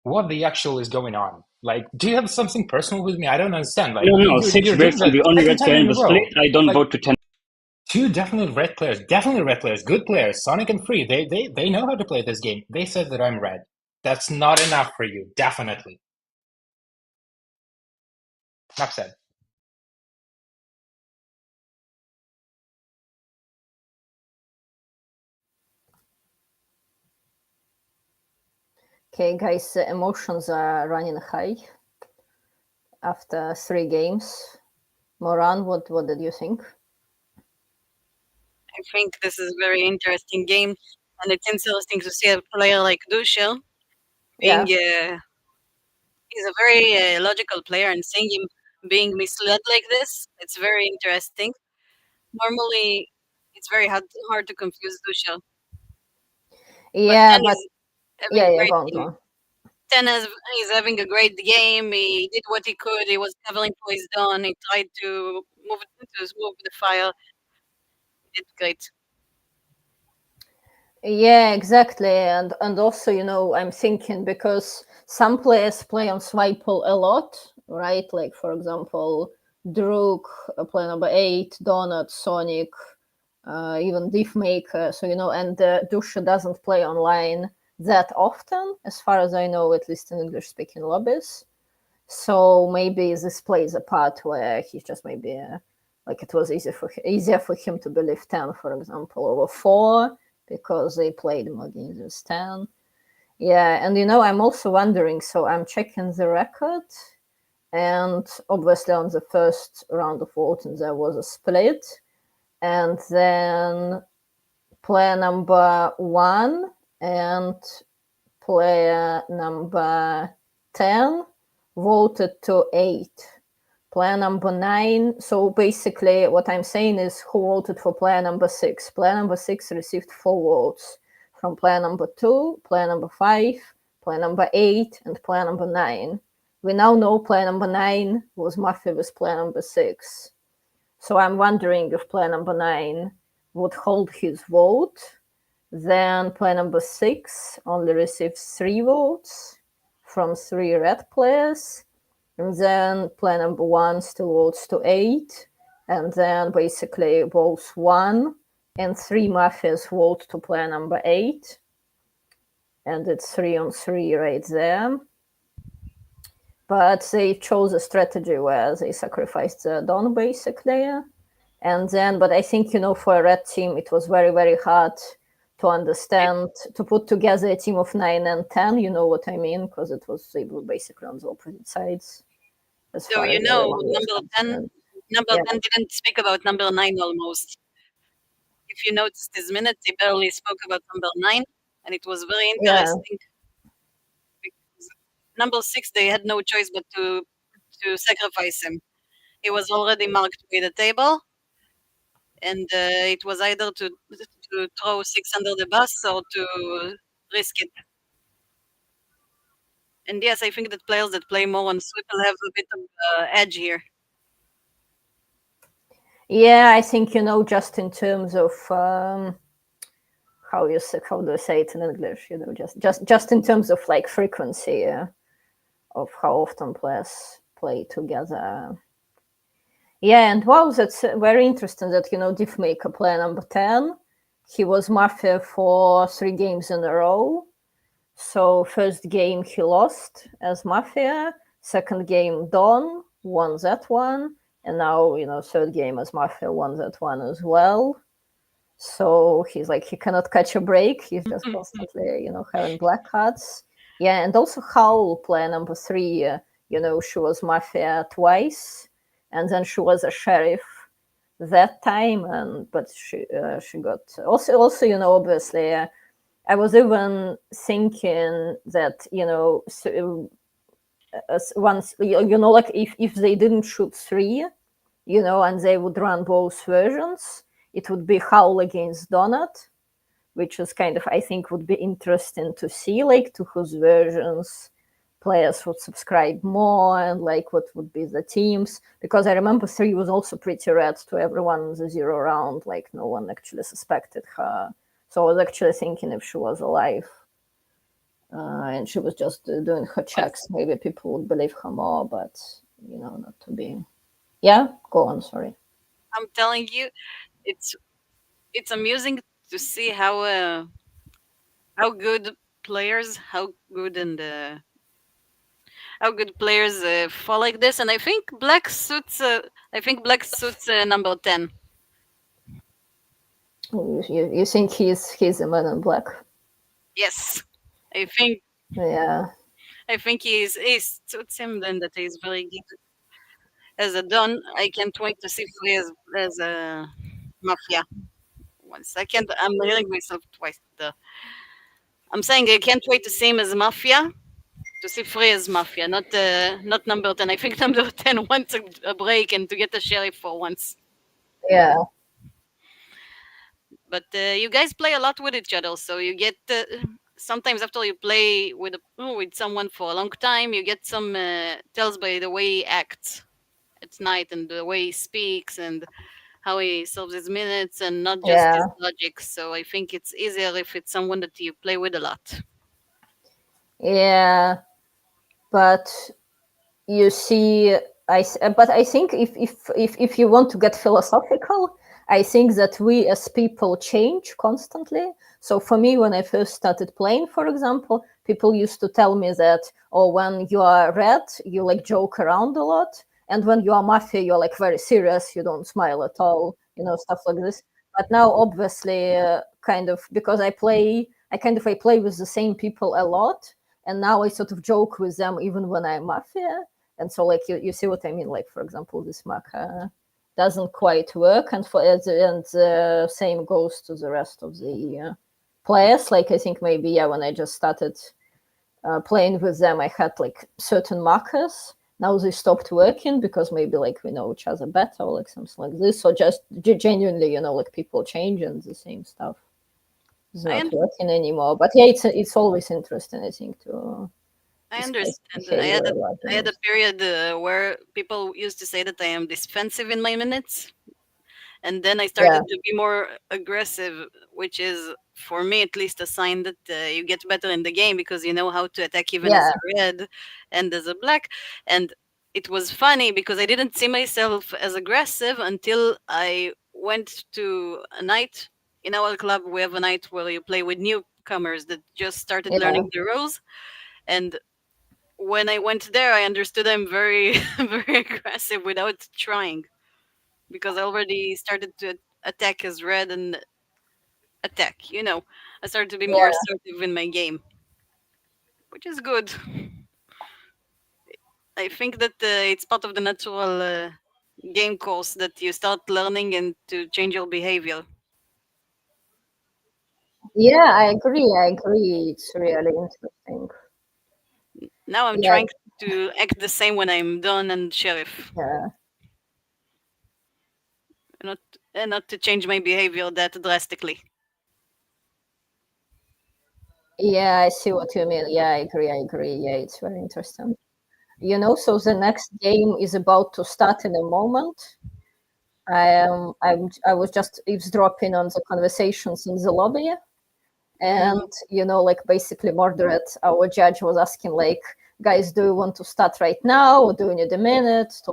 H: What the actual is going on? Like, do you have something personal with me? I don't understand. Like,
G: No, 6
H: you're
G: breaks
H: doing
G: from
H: that
G: the only
H: second
G: red
H: time
G: player in
H: in a
G: the
H: row.
G: split. I don't vote to 10.
H: 2 definitely red players. Definitely red players. Good players. Sonic and Free. They know how to play this game. They said that I'm red. That's not enough for you. Definitely. Enough said.
D: Okay, guys, emotions are running high after 3 games. Moran, what did you think?
P: I think this is a very interesting game, and it's interesting to see a player like Dushel being. He's a very logical player, and seeing him being misled like this, it's very interesting. Normally, it's very hard to confuse Dushel.
D: Yeah,
P: but 10
D: but
P: is having a great
D: go on,
P: game.
D: go on.
P: 10 is having a great game. He did what he could. He was traveling for his dawn. He tried to move the file. He did great.
D: Yeah, exactly. And also, I'm thinking because some players play on Swiple a lot, right? Like, for example, Druk, player number 8, Donut, Sonic, even Diffmaker. So, and Dusha doesn't play online that often, as far as I know, at least in English-speaking lobbies. So maybe this plays a part where he's just maybe like it was easier for him to believe 10, for example, over 4 because they played more games with 10. Yeah, and I'm also wondering. So I'm checking the record, and obviously on the first round of voting there was a split, and then player number 1 and player number 10 voted to 8. Player number 9. So basically, what I'm saying is who voted for player number 6. Player number 6 received 4 votes from player number 2, player number 5, player number 8, and player number 9. We now know player number 9 was Mafia with player number 6. So I'm wondering if player number 9 would hold his vote. Then player number 6 only received 3 votes from 3 red players. And then player number 1 still votes to 8. And then basically both 1 and 3 Mafias vote to player number 8. And it's 3-on-3 right there. But they chose a strategy where they sacrificed the Dawn basically. And then, but I think, for a red team, it was very, very hard to understand, to put together a team of 9 and 10. You know what I mean? Because they were basically on the opposite sides as
P: So
D: far
P: you
D: as
P: know,
D: everyone was
P: number 10,
D: concerned.
P: number
D: Yeah.
P: 10 didn't speak about number 9 almost. If you noticed his minutes, he barely spoke about number 9, and it was very
D: Yeah.
P: interesting because number 6, they had no choice but to sacrifice him. He was already marked by the table, and it was either to throw 6 under the bus or to risk it. And yes, I think that players that play more on sweep will have a bit of edge here.
D: Yeah, I think, just in terms of how do you say it in English? Just in terms of like frequency of how often players play together. Yeah, and wow, that's very interesting that Diffmaker player number 10. He was Mafia for 3 games in a row. So first game he lost as Mafia, second game Dawn won that one, and now third game as Mafia won that one as well. So he's like he cannot catch a break. He's just constantly having black cards. Yeah, and also Howl player number 3. She was Mafia twice, and then she was a sheriff that time, but she got also obviously. I was even thinking that once like if they didn't shoot 3, and they would run both versions, it would be Howl against Donut, which is kind of I think would be interesting to see, like to whose versions players would subscribe more and like what would be the teams, because I remember 3 was also pretty red to everyone in the 0 round, like no one actually suspected her. So I was actually thinking if she was alive and she was just doing her checks, maybe people would believe her more, but not to be. Yeah, go on, sorry.
P: I'm telling you, it's amusing to see how good players, how good players fall like this, and I think black suits. Number 10.
D: You think he's a man in black?
P: Yes, I think.
D: Yeah.
P: I think he suits him. Then that he's very good as a Don. I can't wait to see Free as a Mafia. 1 second, I'm hearing myself twice. I'm saying I can't wait to see him as Mafia. To see Free as Mafia, not number 10. I think number 10 wants a break and to get the sheriff for once.
D: Yeah.
P: But you guys play a lot with each other, so you get sometimes after you play with someone for a long time, you get some tells by the way he acts at night and the way he speaks and how he solves his minutes and not just his logic. So I think it's easier if it's someone that you play with a lot.
D: Yeah, but you see, but I think if you want to get philosophical, I think that we as people change constantly. So for me, when I first started playing, for example, people used to tell me that, oh, when you are red, you like joke around a lot, and when you are Mafia, you're like very serious, you don't smile at all, stuff like this. But now, obviously, kind of because I play with the same people a lot, and now I sort of joke with them even when I'm Mafia. And so, like, you see what I mean? Like, for example, this Maka doesn't quite work, and the same goes to the rest of the players. Like, I think maybe when I just started playing with them, I had like certain markers. Now they stopped working because maybe like we know each other better, or like something like this. So just genuinely, like people change and the same stuff is not working anymore. But yeah, it's always interesting, I think, to.
P: I understand. I had a period where people used to say that I am defensive in my minutes, and then I started to be more aggressive, which is, for me at least, a sign that you get better in the game because you know how to attack even as a red and as a black. And it was funny because I didn't see myself as aggressive until I went to a night. In our club, we have a night where you play with newcomers that just started learning the rules. And when I went there, I understood I'm very, very aggressive without trying, because I already started to attack as red and attack. You know, I started to be more assertive in my game, which is good. I think that it's part of the natural game course that you start learning and to change your behavior.
D: Yeah, I agree. It's really interesting.
P: Now I'm trying to act the same when I'm done and sheriff.
D: Yeah.
P: Not to change my behavior that drastically.
D: Yeah, I see what you mean. Yeah, I agree. Yeah, it's very interesting. So the next game is about to start in a moment. I was just eavesdropping on the conversations in the lobby, and like basically Mordred, our judge, was asking like, guys, do you want to start right now, or do you need a minute, do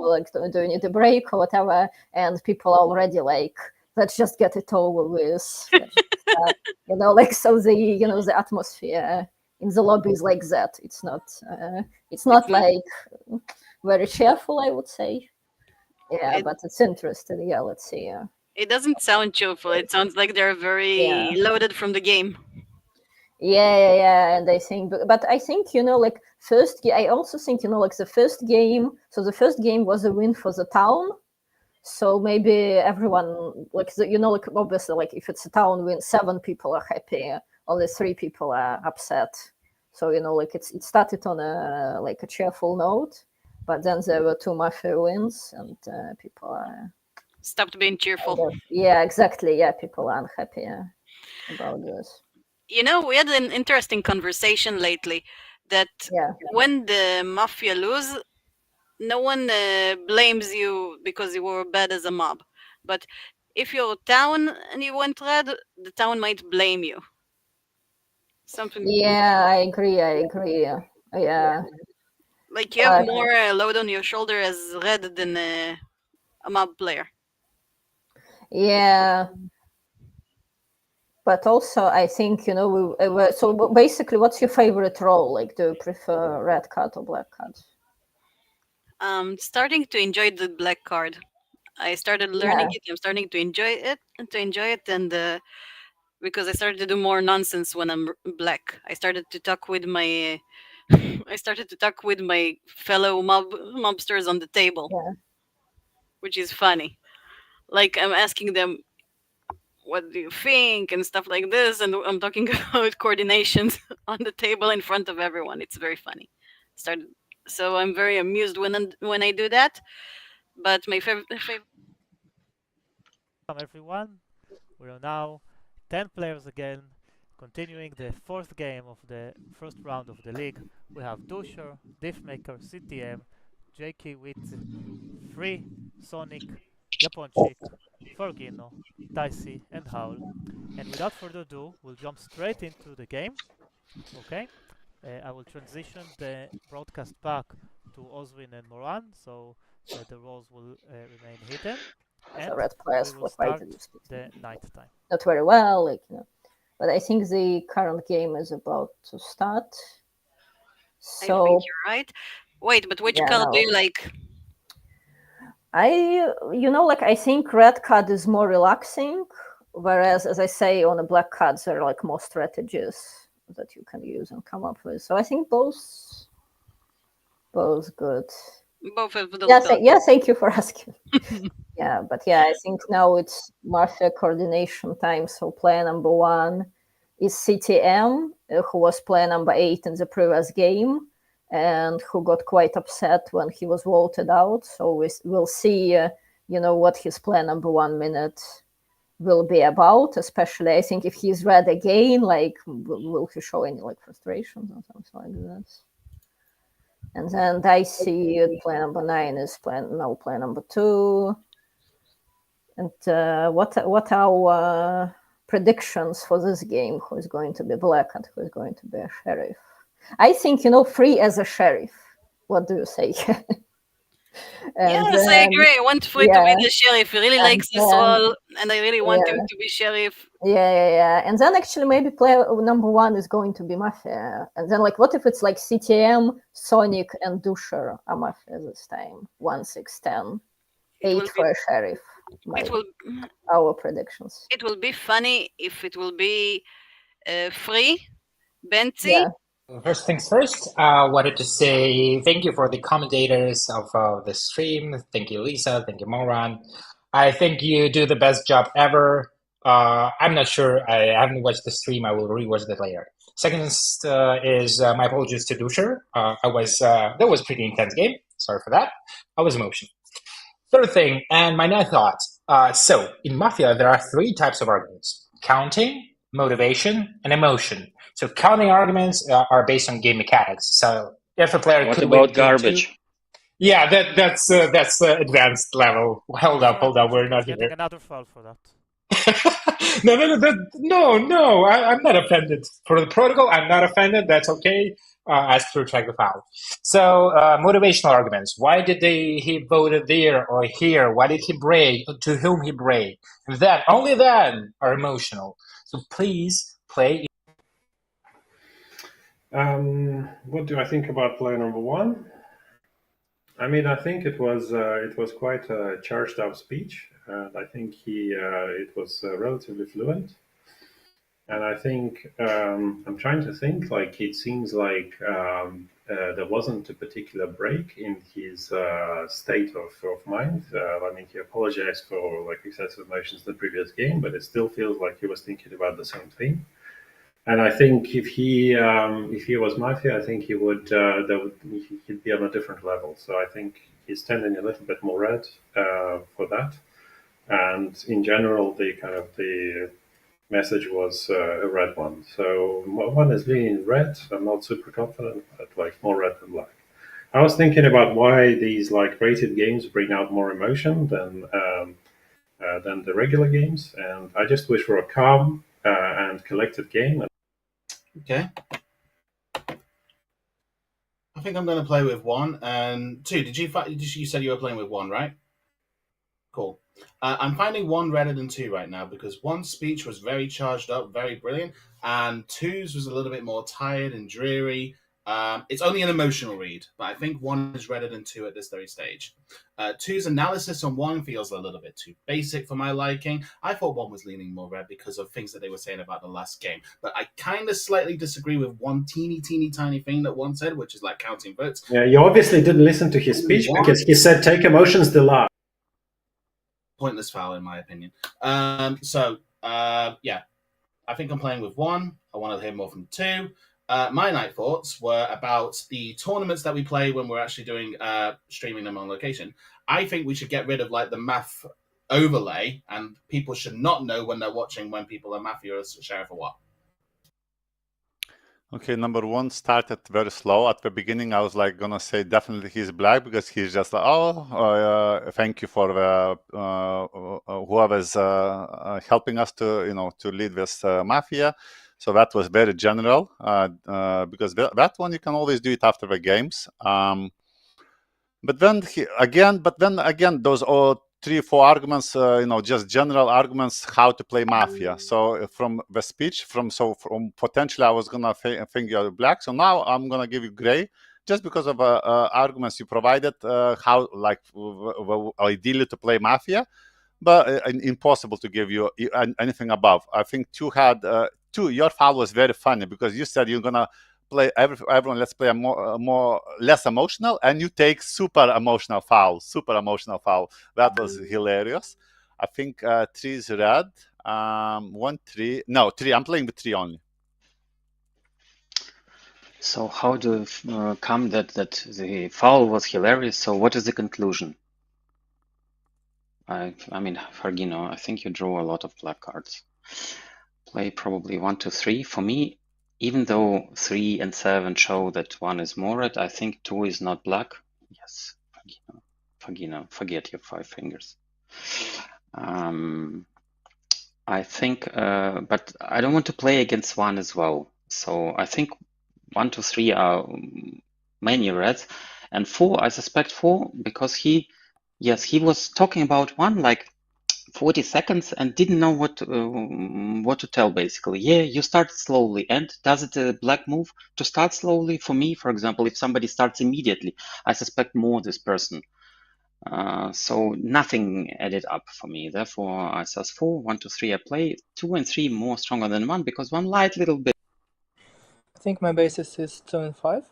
D: you need a break or whatever? And people are already like, let's just get it over with. So the atmosphere in the lobby is like that. It's not like very cheerful, I would say. Yeah, but it's interesting. Yeah, let's see.
P: It doesn't sound cheerful. It sounds like they're very loaded from the game.
D: Yeah, and I think, but I think like I also think like the first game. So the first game was a win for the town. So maybe everyone like like obviously like if it's a town win, 7 people are happy, only 3 people are upset. So like it started on a cheerful note, but then there were 2 Mafia wins, and people are
P: stopped being cheerful.
D: Yeah, exactly. Yeah, people are unhappy about this.
P: We had an interesting conversation lately that when the Mafia lose, no one blames you because you were bad as a mob. But if you're a town and you went red, the town might blame you. Something.
D: Yeah, I agree. Yeah.
P: Like you have more load on your shoulder as red than a mob player.
D: Yeah. But also, I think, so basically, what's your favorite role? Like, do you prefer red card or black card?
P: Starting to enjoy the black card. I started learning it. I'm starting to enjoy it, and because I started to do more nonsense when I'm black. I started to talk with my fellow mobsters on the table, which is funny. Like I'm asking them, "What do you think?" and stuff like this, and I'm talking about coordinations on the table in front of everyone. It's very funny. So I'm very amused when I do that. But my favorite.
M: Welcome everyone. We are now 10 players again, continuing the 4th game of the first round of the league. We have Dusher, Diffmaker, CTM, Jakey with Free, Sonic, Japonchik, Fergino, Dicey, and Howl. And without further ado, we'll jump straight into the game. Okay? I will transition the broadcast back to Oswin and Moran, so the roles will remain hidden. And
D: the red players
M: we will start the night time.
D: Not very well, but I think the current game is about to start. So
P: I think you're right. Wait, but which color do you like?
D: I think red card is more relaxing, whereas, as I say, on the black cards there are like more strategies that you can use and come up with. So I think both good.
P: Both of those.
D: Thank you for asking. Yeah, but I think now it's Mafia coordination time. So player number 1 is CTM, who was player number 8 in the previous game, and who got quite upset when he was voted out. So we'll see, what his player number 1 minute will be about. Especially, I think if he's red again, like, will he show any like frustrations or something like that? And then Dicey, player number 9 is player number 2. And what are predictions for this game? Who is going to be black and who is going to be a sheriff? I think Free as a sheriff. What do you say?
P: Yes, I agree. I want Free to be the sheriff. He really likes this role, and I really want him to be sheriff.
D: Yeah. And then actually maybe player number 1 is going to be Mafia. And then what if it's like CTM, Sonic, and Dusher are Mafia this time? 1, 6, 10. 8 for a sheriff.
P: It will.
D: our predictions.
P: It will be funny if it will be free. Benti.
D: Yeah.
H: First things first, wanted to say thank you for the commentators of the stream. Thank you, Lisa. Thank you, Moran. I think you do the best job ever. I'm not sure. I haven't watched the stream. I will rewatch that later. Second is my apologies to Dusher. That was a pretty intense game. Sorry for that. I was emotional. Third thing, and my next thought. So in Mafia, there are 3 types of arguments: counting, motivation, and emotion. So counting arguments are based on game mechanics. So if a player
F: What
H: could win
F: about
H: game 2,
F: garbage?
H: yeah, that's advanced level. Hold up, we're not
M: Getting
H: here.
M: another foul for that.
H: No, I'm not offended. For the protocol, I'm not offended. That's okay. Ask to retract the foul. So, motivational arguments. Why did he voted there or here? Why did he brake? To whom he brake? That, only then, are emotional. So please play.
K: What do I think about player number 1? I mean, I think it was quite a charged up speech, and I think it was relatively fluent. And I think I'm trying to think. Like, it seems like there wasn't a particular break in his state of mind. I mean, he apologized for like excessive emotions in the previous game, but it still feels like he was thinking about the same thing. And I think if he was Mafia, I think he'd be on a different level. So I think he's tending a little bit more red for that. And in general, the message was a red one. So one is leaning red. I'm not super confident, but like more red than black. I was thinking about why these like rated games bring out more emotion than the regular games, and I just wish for a calm and collected game.
C: Okay. I think I'm going to play with 1 and 2. You said you were playing with 1, right? Cool. I'm finding 1 redder than 2 right now because 1's speech was very charged up, very brilliant, and 2's was a little bit more tired and dreary. It's only an emotional read, but I think 1 is redder than 2 at this very stage. 2's analysis on 1 feels a little bit too basic for my liking. I thought 1 was leaning more red because of things that they were saying about the last game, but I kind of slightly disagree with 1 teeny tiny thing that 1 said, which is like counting votes.
K: Yeah, you obviously didn't listen to his speech because he said take emotions to last.
C: Pointless foul, in my opinion. Yeah, I think I'm playing with 1. I want to hear more from 2. My night thoughts were about the tournaments that we play when we're actually doing streaming them on location. I think we should get rid of like the math overlay, and people should not know when they're watching when people are Mafia or Sheriff or what.
I: Okay, number 1 started very slow. At the beginning, I was like gonna say definitely he's black because he's just like, thank you for whoever's helping us to to lead this Mafia. So that was very general because that one you can always do it after the games. But then again, those all 3-4 arguments, just general arguments how to play Mafia. So from the speech, from potentially I was gonna think you're black. So now I'm gonna give you gray, just because of arguments you provided, how like ideally to play Mafia, but impossible to give you anything above. I think 2 had 2. Your foul was very funny because you said you're gonna play everyone. Let's play a more less emotional, and you take super emotional foul. That was hilarious. I think 3 is red. 1, 3. No, 3. I'm playing with 3 only.
F: So how to come that the foul was hilarious? So what is the conclusion? I mean, Fargino, I think you draw a lot of black cards. Play probably 1, 2, 3. For me, even though 3 and 7 show that 1 is more red, I think 2 is not black. Yes, Fargino, forget your 5 fingers. I think, but I don't want to play against 1 as well. So I think 1, 2, 3 are many reds, and 4, I suspect 4 because he was talking about 1 like 40 seconds and didn't know what to tell basically. Yeah, you start slowly, and does it a black move to start slowly? For me, for example, if somebody starts immediately, I suspect more this person. So nothing added up for me. Therefore, I says 4, 1, 2, 3. I play 2 and 3 more stronger than 1 because 1 light little bit.
L: I think my basis is 2 and 5.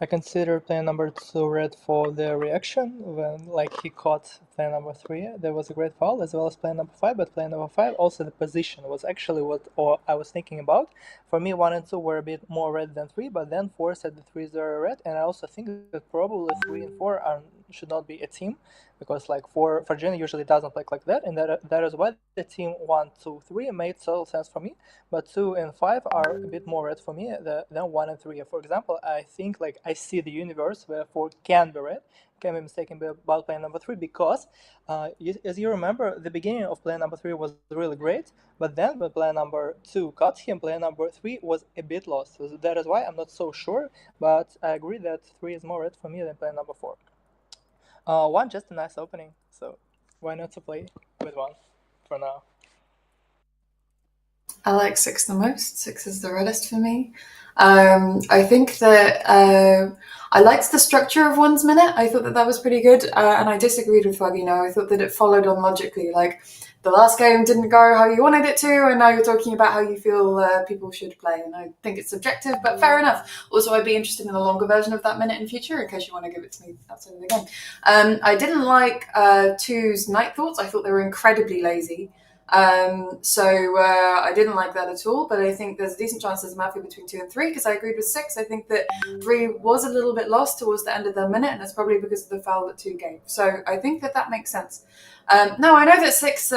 L: I consider player number 2 red for the reaction when he caught player number 3. There was a great foul, as well as player number 5, but player number 5 also the position was actually what I was thinking about. For me, 1 and 2 were a bit more red than 3, but then 4 said the 3s are red, and I also think that probably 3 and 4 should not be a team, because 4 for Jin usually doesn't play like that, and that is why the team 1, 2, 3 made total sense for me, but 2 and 5 are a bit more red for me than 1 and 3. For example, I think I see the universe where 4 can be red, can be mistaken about player number 3, because as you remember, the beginning of player number 3 was really great, but then when player number 2 caught him, player number 3 was a bit lost. So that is why I'm not so sure, but I agree that 3 is more red for me than player number 4. 1 just a nice opening, so why not to play with 1 for now?
J: I like 6 the most. 6 is the reddest for me. I think that I liked the structure of 1's minute. I thought that was pretty good, and I disagreed with Fagino. I thought that it followed on logically. The last game didn't go how you wanted it to, and now you're talking about how you feel people should play. And I think it's subjective, but fair enough. Also, I'd be interested in a longer version of that minute in future, in case you want to give it to me outside of the game. I didn't like 2's night thoughts. I thought they were incredibly lazy. So I didn't like that at all, but I think there's a decent chance there's a Mafia between 2 and 3, because I agreed with 6. I think that 3 was a little bit lost towards the end of the minute, and that's probably because of the foul that 2 gave. So I think that makes sense. Now, I know that 6,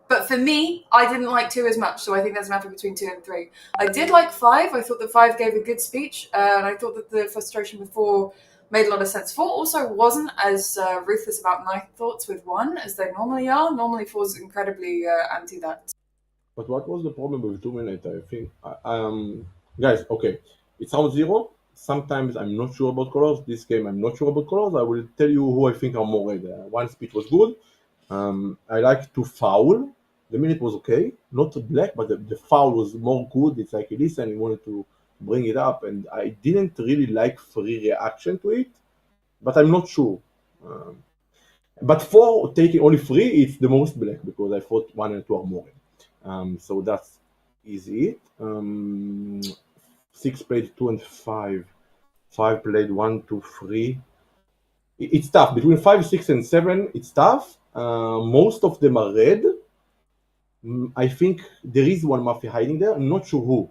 J: but for me, I didn't like 2 as much, so I think there's a Mafia between 2 and 3. I did like 5. I thought that 5 gave a good speech, and I thought that the frustration with 4 made a lot of sense. 4 also wasn't as ruthless about night thoughts with 1 as they normally are. Normally 4's incredibly anti that.
E: But what was the problem with 2 minutes? I think, guys, okay, it's round 0. Sometimes I'm not sure about colors. This game, I'm not sure about colors. I will tell you who I think are more red. 1 speech was good. I like to foul. The minute was okay, not black, but the foul was more good. It's like he listened, he wanted to bring it up, and I didn't really like free reaction to it, but I'm not sure. But for taking only 3, it's the most black, because I thought 1 and 2 are more red. So that's easy. 6 played 2 and 5. 5 played 1, 2, 3. It's tough. Between 5, 6, and 7, it's tough. Most of them are red. I think there is one Mafia hiding there. I'm not sure who.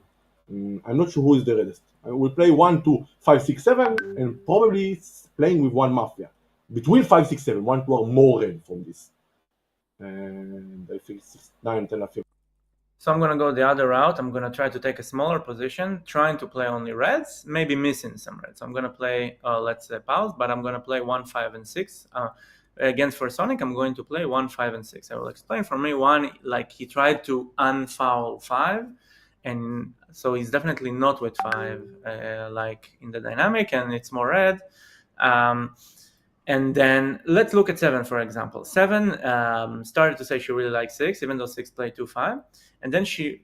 E: I'm not sure who is the reddest. I will play 1, 2, 5, 6, 7, and probably playing with 1 Mafia. Between 5, 6, 7, 1, 2 are more red from this. And I think 6, 9, 10 are 15.
B: So I'm going to go the other route. I'm going to try to take a smaller position, trying to play only reds, maybe missing some reds. I'm going to play, let's say, pause, but I'm going to play 1, 5, and 6. Against for Sonic, I'm going to play 1, 5, and 6. I will explain. For me, 1, he tried to unfoul 5, and so he's definitely not with 5, in the dynamic, and it's more red. And then let's look at 7, for example. 7 started to say she really likes 6, even though 6 played 2, 5. And then she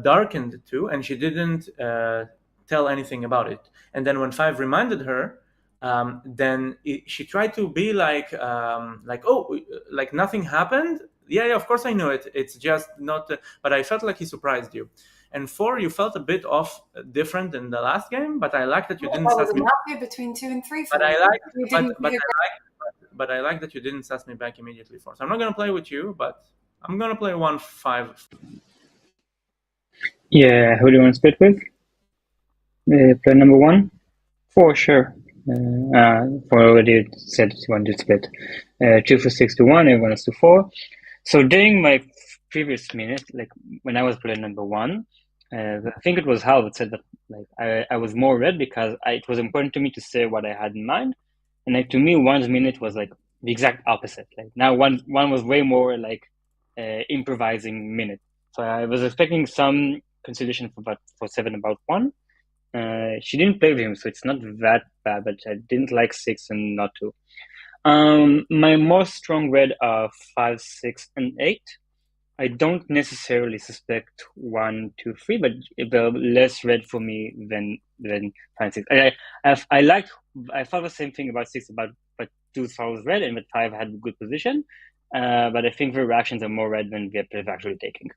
B: darkened 2, and she didn't tell anything about it. And then when 5 reminded her, she tried to be like nothing happened. Yeah, of course I knew it. It's just not. But I felt like he surprised you. And 4, you felt a bit off, different than the last game. But I like that you didn't.
J: That was a Mafia between 2 and 3.
B: But I like that you didn't sass me back immediately. 4. So I'm not gonna play with you, but I'm gonna play 1, 5.
G: Yeah, who do you want to split with? Player number 1? 4, sure. 4 already said you wanted to split. 2 for 6 to 1, everyone else to 4. So during my previous minute, when I was player number 1, I think it was Hal that said that I was more red because it was important to me to say what I had in mind. And to me, 1's minute was the exact opposite. Now 1 was way more improvising minute. So I was expecting some consideration for 7 about 1. She didn't play with him, so it's not that bad, but I didn't like 6 and not 2. My most strong red are 5, 6, and 8. I don't necessarily suspect 1, 2, 3, but they're less red for me than 5 and 6. I thought the same thing about 6, but 2 was red and that 5 had a good position. But I think the reactions are more red than they're actually taking.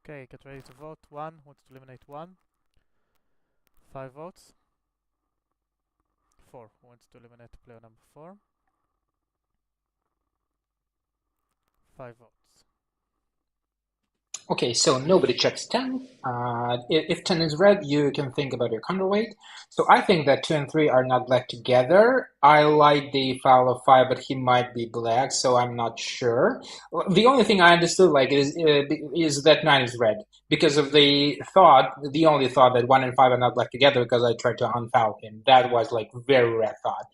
M: Okay, get ready to vote. 1 wants to eliminate 1. 5 votes. 4 wants to eliminate player number 4. 5 votes.
H: Okay, so nobody checks 10. If 10 is red, you can think about your counterweight. So I think that 2 and 3 are not black together. I like the foul of 5, but he might be black, so I'm not sure. The only thing I understood is that 9 is red because of the only thought that 1 and 5 are not black together because I tried to unfoul him. That was like very red thought.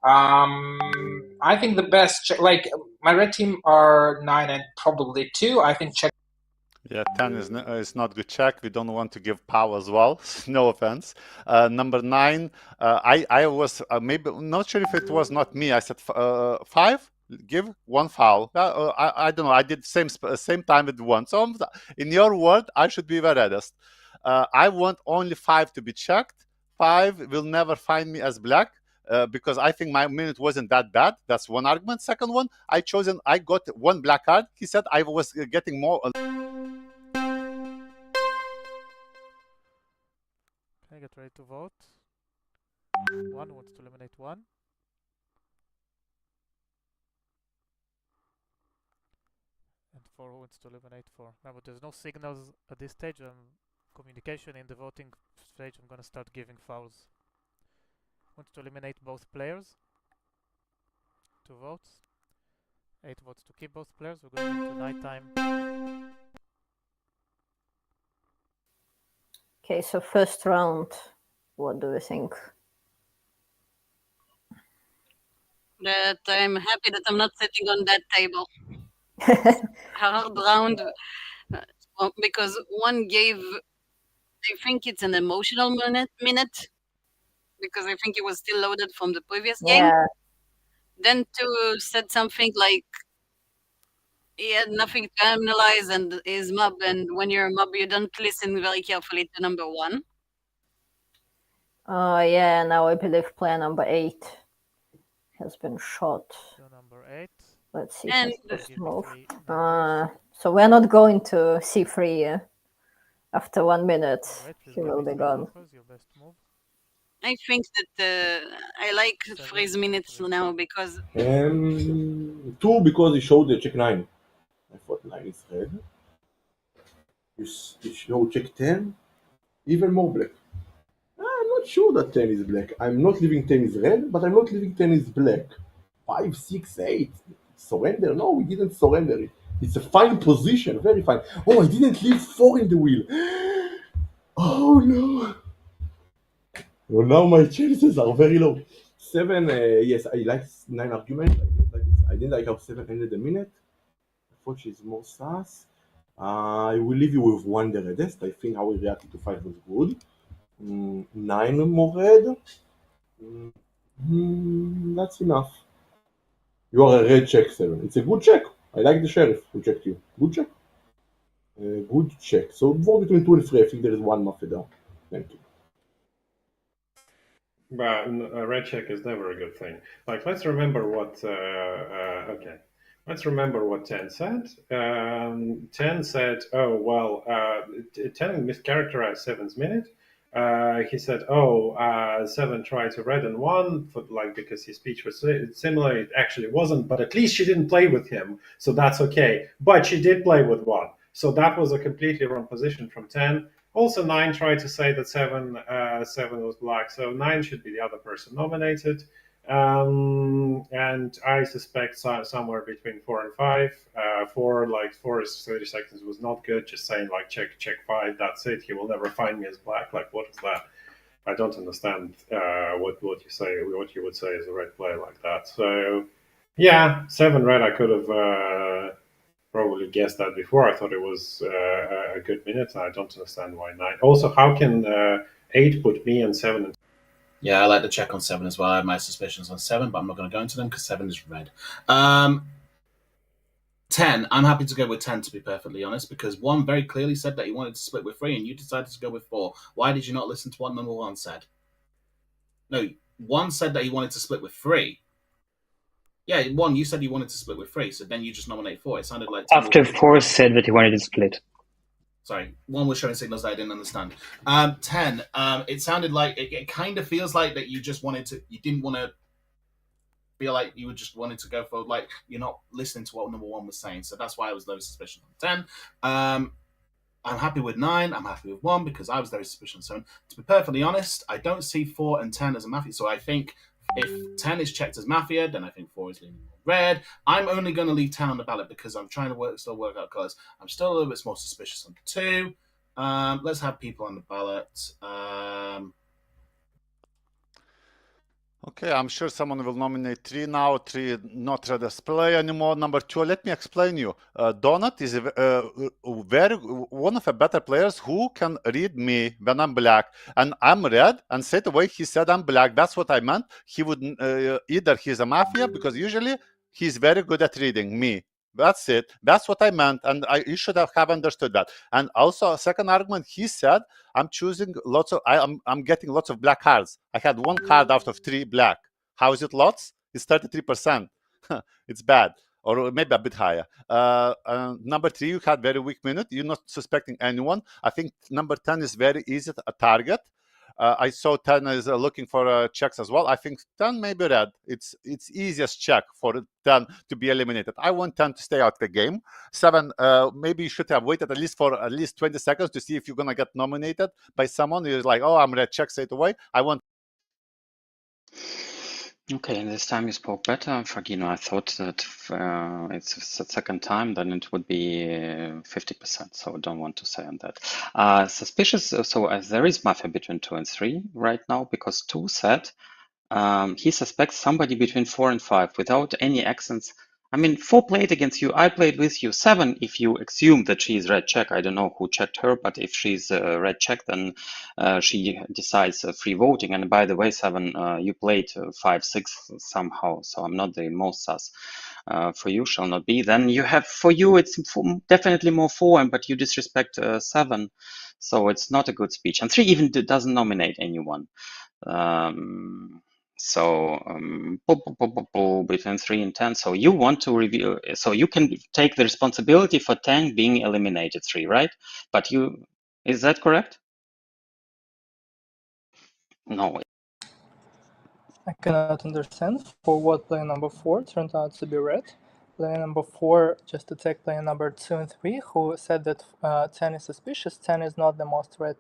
H: I think the best, my red team are 9 and probably 2. I think check.
I: Yeah, 10 is not good check. We don't want to give power as well. No offense. Number 9, I was maybe not sure if it was not me. I said 5. Give 1 foul. I don't know. I did same time with 1. So in your word, I should be the reddest. I want only 5 to be checked. 5 will never find me as black. Because I think my minute wasn't that bad. That's one argument. Second one, I got 1 black card. He said I was getting more.
M: Okay, get ready to vote. 1 wants to eliminate 1. And 4 wants to eliminate 4. Remember, there's no signals at this stage. Communication in the voting stage, I'm gonna start giving fouls. Wants to eliminate both players. 2 votes. 8 votes to keep both players. We're going into nighttime.
D: Okay, so first round, what do you think?
P: That I'm happy that I'm not sitting on that table. Hard round, because 1 gave, I think it's an emotional minute, because I think it was still loaded from the previous game.
D: Yeah.
P: Then 2 said something like he had nothing to analyze and is mob, and when you're a mob, you don't listen very carefully to number 1.
D: Yeah, now I believe player number 8 has been shot.
M: So number 8.
D: Let's see
P: And
D: his move. So we're not going to C3 after 1 minute. He will be gone.
M: Your best move.
P: I think that I like 3's minutes now because
E: 2 because he showed the check 9. I thought 9 is red. You show check 10, even more black. I'm not sure that 10 is black. I'm not leaving 10 is red, but I'm not leaving 10 is black. 5, 6, 8. Surrender? No, we didn't surrender it. It's a fine position, very fine. Oh, I didn't leave 4 in the wheel. Oh no. Well, now my chances are very low. 7, yes, I like 9 argument. I didn't like how 7 ended the minute. I thought she's more sass. I will leave you with 1 the reddest. I think how we reacted to 5 was good. 9 more red. That's enough. You are a red check 7. It's a good check. I like the sheriff who checked you. Good check. Good check. So vote between 2 and 3. I think there is 1 Mafia down. Thank you.
K: But a red check is never a good thing. Like, let's remember what. Okay, let's remember what 10 said. 10 said, "Oh well, 10 mischaracterized 7's minute." He said, "Oh, 7 tried to red and 1 for because his speech was similar. It actually wasn't, but at least she didn't play with him, so that's okay. But she did play with 1, so that was a completely wrong position from 10." Also, 9 tried to say that 7 was black, so 9 should be the other person nominated. And I suspect somewhere between 4 and 5. 4 is 30 seconds was not good. Just saying check 5. That's it. He will never find me as black. What is that? I don't understand what you say. What you would say as a red player like that. So yeah, 7 red. I could have. Probably guessed that before. I thought it was a good minute. I don't understand why 9. Also, how can 8 put me and 7?
C: Yeah, I like the check on 7 as well. I have my suspicions on 7, but I'm not going to go into them because 7 is red. 10, I'm happy to go with 10, to be perfectly honest, because 1 very clearly said that he wanted to split with 3, and you decided to go with 4. Why did you not listen to what number 1 said? No, 1 said that he wanted to split with 3. Yeah, 1, you said you wanted to split with 3, so then you just nominate 4. It sounded like 10
G: After 4 said that he wanted to split.
C: Sorry, 1 was showing signals that I didn't understand. 10, it sounded like, it kind of feels like that you just wanted to, you didn't want to feel like you just wanted to go for, like, you're not listening to what number 1 was saying. So that's why I was low suspicion on 10. I'm happy with 9. I'm happy with 1 because I was very suspicious. So to be perfectly honest, I don't see 4 and 10 as a Mafia. So I think if 10 is checked as Mafia, then I think 4 is leaning more red. I'm only going to leave 10 on the ballot because I'm trying to still work out colors. I'm still a little bit more suspicious on 2. Let's have people on the ballot.
I: Okay, I'm sure someone will nominate 3 now. 3 not red as player anymore. Number 2, let me explain you. Donut is one of the better players who can read me when I'm black. And I'm red, and straight away he said I'm black. That's what I meant. He would either he's a Mafia, because usually he's very good at reading me. That's it. That's what I meant, and you should have understood that. And also, a second argument, he said, I'm choosing lots of, I'm getting lots of black cards. I had 1 card out of 3 black. How is it lots? It's 33%. It's bad, or maybe a bit higher. Number 3, you had very weak minute. You're not suspecting anyone. I think number 10 is very easy to target. I saw 10 is looking for checks as well. I think 10 may be red. It's easiest check for 10 to be eliminated. I want 10 to stay out of the game. 7, maybe you should have waited at least 20 seconds to see if you're going to get nominated by someone who's like, oh, I'm red, check straight away. I want.
F: Okay, and this time you spoke better, Fagino. I thought that it's the second time, then it would be 50%. So I don't want to say on that. Suspicious. So there is Mafia between 2 and 3 right now, because 2 said he suspects somebody between 4 and 5 without any accents. I mean, 4 played against you. I played with you. 7, if you assume that she's red check. I don't know who checked her, but if she's red check, then she decides free voting. And by the way, 7, you played 5, 6 somehow. So I'm not the most sus. For you, shall not be. Then you have, for you, it's definitely more 4, but you disrespect 7. So it's not a good speech. And 3 even doesn't nominate anyone. Between 3 and 10. So you want to review, so you can take the responsibility for 10 being eliminated, 3, right? But is that correct? No.
L: I cannot understand for what player number 4 turned out to be red. Player number 4 just attacked player number 2 and 3, who said that 10 is suspicious. 10 is not the most red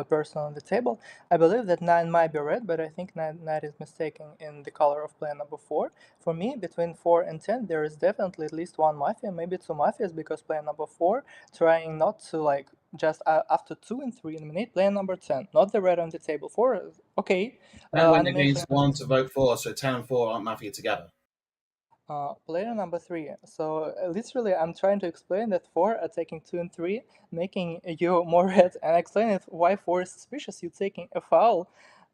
L: person on the table. I believe that 9 might be red, but I think 9 is mistaken in the color of player number 4. For me, between 4 and 10, there is definitely at least 1 Mafia, maybe 2 Mafias, because player number 4 trying not to, like, just after 2 and 3 eliminate player number 10, not the red on the table. 4, okay.
C: 10 went against 1 to vote 4, so 10 and 4 aren't Mafia together.
L: Player number 3. So literally, I'm trying to explain that 4 attacking 2 and 3, making you more red, and explaining why 4 is suspicious. You taking a foul.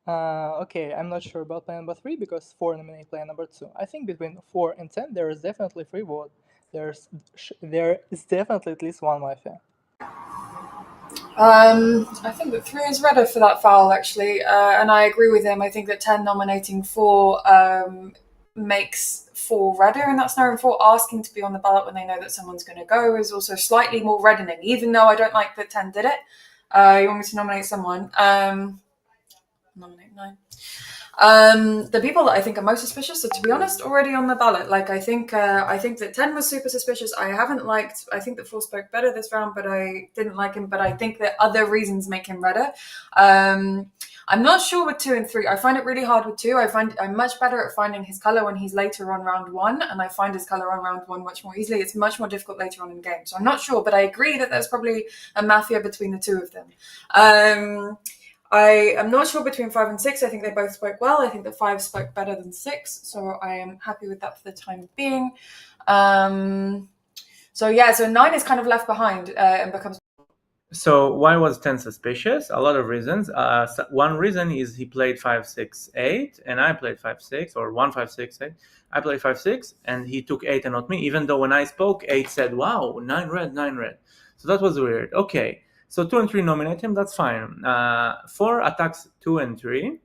L: Okay, I'm not sure about player number 3 because 4 eliminate player number 2. I think between 4 and 10, there is definitely free vote. There is definitely at least 1 Mafia.
J: I think that 3 is redder for that foul, actually, and I agree with him. I think that 10 nominating 4 makes 4 redder in that scenario. 4 asking to be on the ballot when they know that someone's going to go is also slightly more reddening, even though I don't like that 10 did it. You want me to nominate someone? Nominate 9. The people that I think are most suspicious are, to be honest, already on the ballot. Like, I think that 10 was super suspicious. I think that 4 spoke better this round, but I didn't like him. But I think that other reasons make him redder. I'm not sure with 2 and 3. I find it really hard with 2. I'm much better at finding his color when he's later on round 1, and I find his color on round 1 much more easily. It's much more difficult later on in the game. So I'm not sure, but I agree that there's probably a Mafia between the 2 of them. I am not sure between 5 and 6. I think they both spoke well. I think that 5 spoke better than 6, so I am happy with that for the time being. So 9 is kind of left behind and becomes.
B: So why was 10 suspicious? A lot of reasons. One reason is he played 5-6-8 and I played 5-6 or 1-5-6-8. I played 5-6 and he took 8 and not me, even though when I spoke 8 said, wow, 9 red, 9 red. So that was weird. Okay, so 2 and 3 nominate him, that's fine. 4 attacks 2 and 3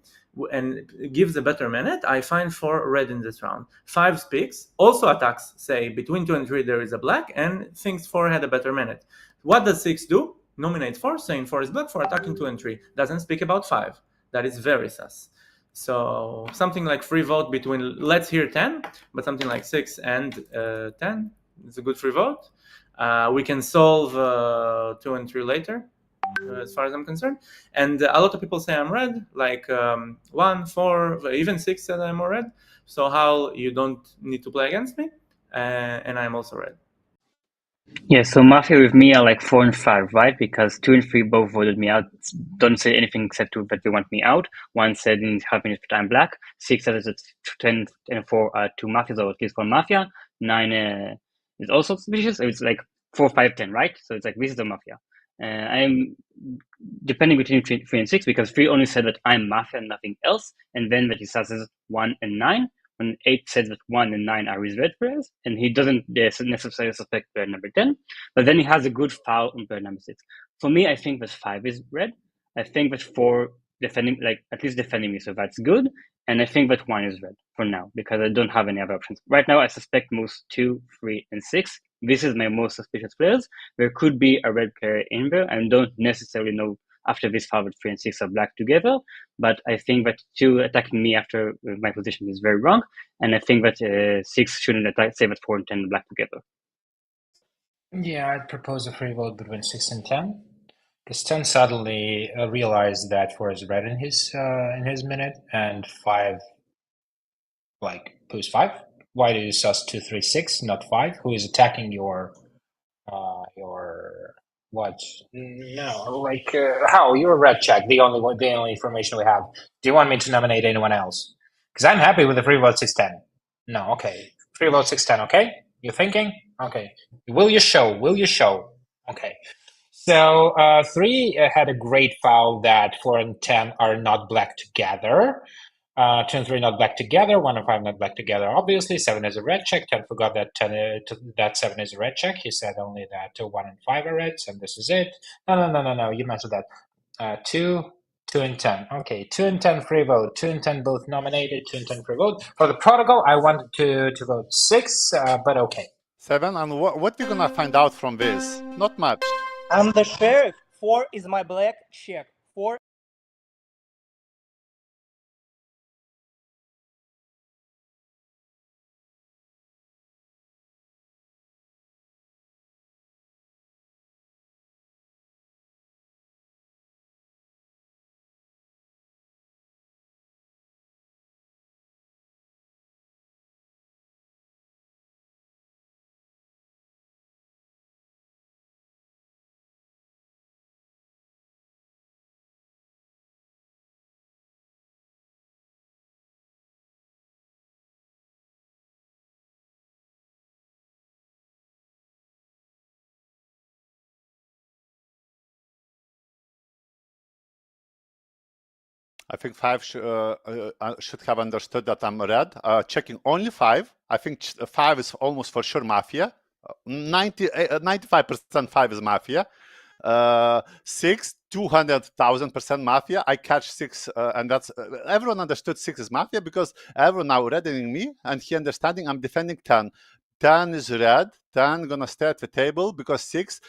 B: and gives a better minute. I find 4 red in this round. 5 speaks, also attacks, say between 2 and 3 there is a black and thinks 4 had a better minute. What does 6 do? Nominate 4, saying 4 is black for attacking 2 and 3. Doesn't speak about 5. That is very sus. So something like free vote between, let's hear 10, but something like 6 and 10 is a good free vote. We can solve 2 and 3 later, as far as I'm concerned. And a lot of people say I'm red, like 1, 4, even 6 said I'm more red. So how you don't need to play against me, and I'm also red.
G: Yeah, so Mafia with me are like 4 and 5, right? Because 2 and 3 both voted me out. Don't say anything except that they want me out. 1 said in half minutes but I'm black. 6 said it's 10 and 4 are 2 Mafias, or at least 1 Mafia. 9 is also suspicious. So it's like 4, 5, 10, right? So it's like this is the Mafia. I'm depending between 3 and 6 because 3 only said that I'm Mafia and nothing else, and then that he says 1 and 9. When 8 says that 1 and 9 are his red players, and he doesn't necessarily suspect player number 10, but then he has a good foul on player number 6. For me, I think that 5 is red. I think that 4 defending, like at least defending me, so that's good. And I think that 1 is red for now because I don't have any other options. Right now, I suspect most 2, 3, and 6. This is my most suspicious players. There could be a red player in there, and don't necessarily know after this foul that 3 and 6 are black together. But I think that 2 attacking me after my position is very wrong. And I think that 6 shouldn't attack, say that 4 and 10 are black together.
H: Yeah, I'd propose a free vote between 6 and 10. Because 10 suddenly realized that 4 is red in his minute, and 5, like, who's 5? Why do you sus 2, 3, 6, not 5? Who is attacking your what? No, like how? You're a red check. The only information we have. Do you want me to nominate anyone else? Because I'm happy with the free vote 610. No, okay. Free vote 610. Okay, you thinking? Okay. Will you show? Will you show? Okay. So 3 had a great foul that 4 and 10 are not black together. 2 and 3 not black together. 1 and 5 not black together. Obviously, 7 is a red check. 10 forgot that that 7 is a red check. He said only that 1 and 5 are reds, and this is it. No. You mentioned that 2 and 10. Okay, 2 and 10 free vote. 2 and 10 both nominated. 2 and 10 free vote. For the protocol, I wanted to vote 6, but okay.
I: 7, and what we're gonna find out from this? Not much.
L: I'm the sheriff. 4 is my black check. 4.
I: I think 5 should have understood that I'm red. Checking only 5. I think 5 is almost for sure Mafia. 95% 5 is Mafia. 6, 200,000% Mafia. I catch 6, and that's everyone understood 6 is Mafia because everyone now reddening me, and he understanding I'm defending 10. 10 is red. 10 gonna stay at the table because 6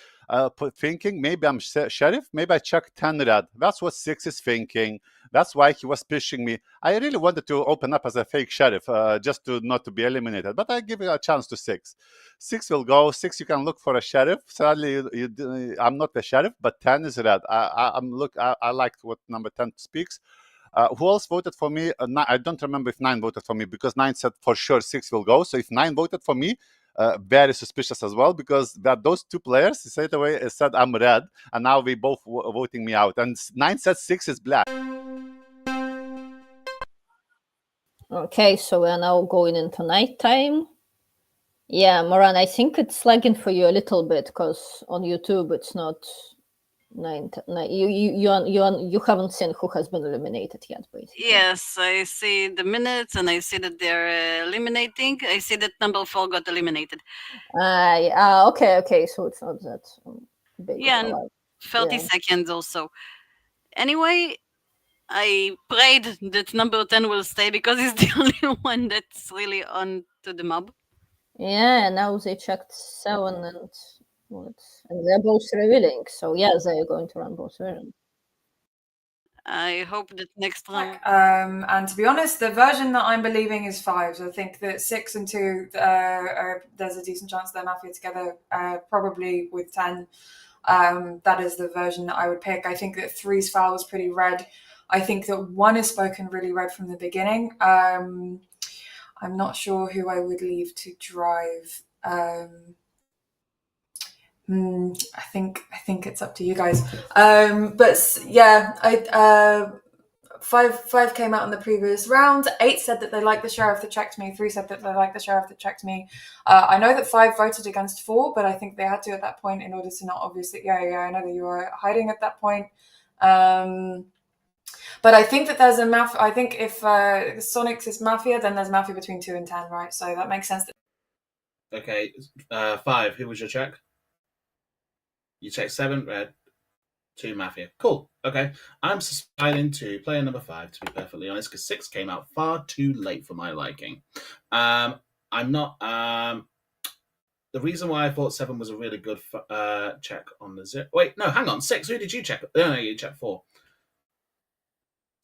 I: thinking maybe I'm sheriff. Maybe I check 10 red. That's what 6 is thinking. That's why he was pushing me. I really wanted to open up as a fake sheriff, just to not to be eliminated. But I give a chance to 6. 6 will go. 6, you can look for a sheriff. Sadly, I'm not the sheriff, but 10 is red. I liked what number 10 speaks. Who else voted for me? I don't remember if 9 voted for me because 9 said for sure 6 will go. So if 9 voted for me, very suspicious as well because that those 2 players straight away said I'm red, and now they both voting me out. And 9 said 6 is black.
D: Okay, so we're now going into nighttime. Yeah, Moran, I think it's lagging for you a little bit because on YouTube it's not You haven't seen who has been eliminated yet, basically.
P: Yes, I see the minutes and I see that they're eliminating. I see that number 4 got eliminated.
D: Okay, so it's not that big
P: Yeah,
D: of a
P: and
D: lot.
P: 30 seconds also. Anyway, I prayed that number 10 will stay because he's the only one that's really on to the mob.
D: Yeah, now they checked 7 and what? And they're both revealing, so yeah, they're going to run both versions.
P: I hope that next round.
J: And to be honest, the version that I'm believing is 5. So I think that 6 and 2, there's a decent chance they're Mafia together, probably with 10. That is the version that I would pick. I think that 3's foul was pretty red. I think that 1 is spoken really red from the beginning. I'm not sure who I would leave to drive. I think it's up to you guys. But yeah, Five came out in the previous round. 8 said that they liked the sheriff that checked me. 3 said that they liked the sheriff that checked me. I know that 5 voted against 4, but I think they had to at that point in order to not obviously. Yeah, I know that you were hiding at that point. But I think that there's a mafia. I think if Sonics is Mafia, then there's Mafia between 2 and 10, right? So that makes sense.
C: Okay, 5. Who was your check? You checked 7 red, 2 Mafia. Cool. Okay, I'm deciding to player number 5, to be perfectly honest, because 6 came out far too late for my liking. I'm not. The reason why I thought 7 was a really good check on the 0. Wait, no, hang on. 6. Who did you check? No, you checked 4.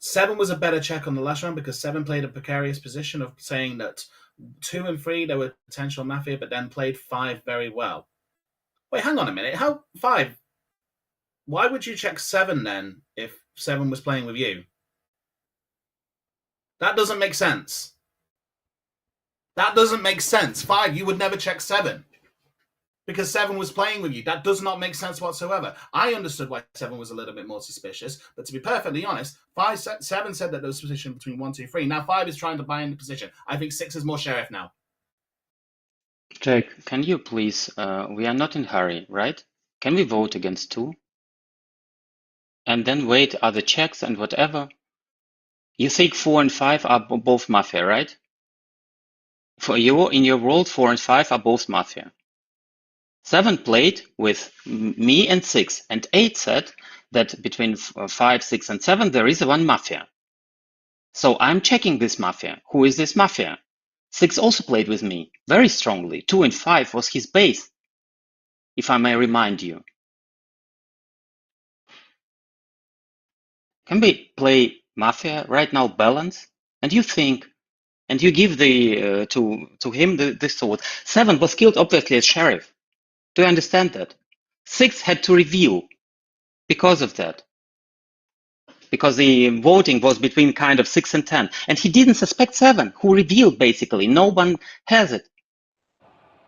C: 7 was a better check on the last round because 7 played a precarious position of saying that 2 and 3 there were potential Mafia, but then played 5 very well. Wait, hang on a minute. How 5? Why would you check 7 then if 7 was playing with you? That doesn't make sense. That doesn't make sense. 5, you would never check 7 because 7 was playing with you. That does not make sense whatsoever. I understood why 7 was a little bit more suspicious, but to be perfectly honest, 7 said that there was position between 1, 2, 3. Now 5 is trying to buy in the position. I think 6 is more sheriff now.
F: Jake, can you please, we are not in hurry, right? Can we vote against 2? And then wait other checks and whatever? You think 4 and 5 are both Mafia, right? For you, in your world, 4 and 5 are both Mafia. 7 played with me and 6, and 8 said that between 5, 6, and 7 there is one Mafia. So I'm checking this Mafia. Who is this Mafia? 6 also played with me, very strongly. 2 and 5 was his base, if I may remind you. Can we play Mafia right now, balance? And you think, and you give the to him the sword. 7 was killed obviously as sheriff. Do you understand that? 6 had to reveal because of that. Because the voting was between kind of 6 and 10. And he didn't suspect 7, who revealed basically. No one has it.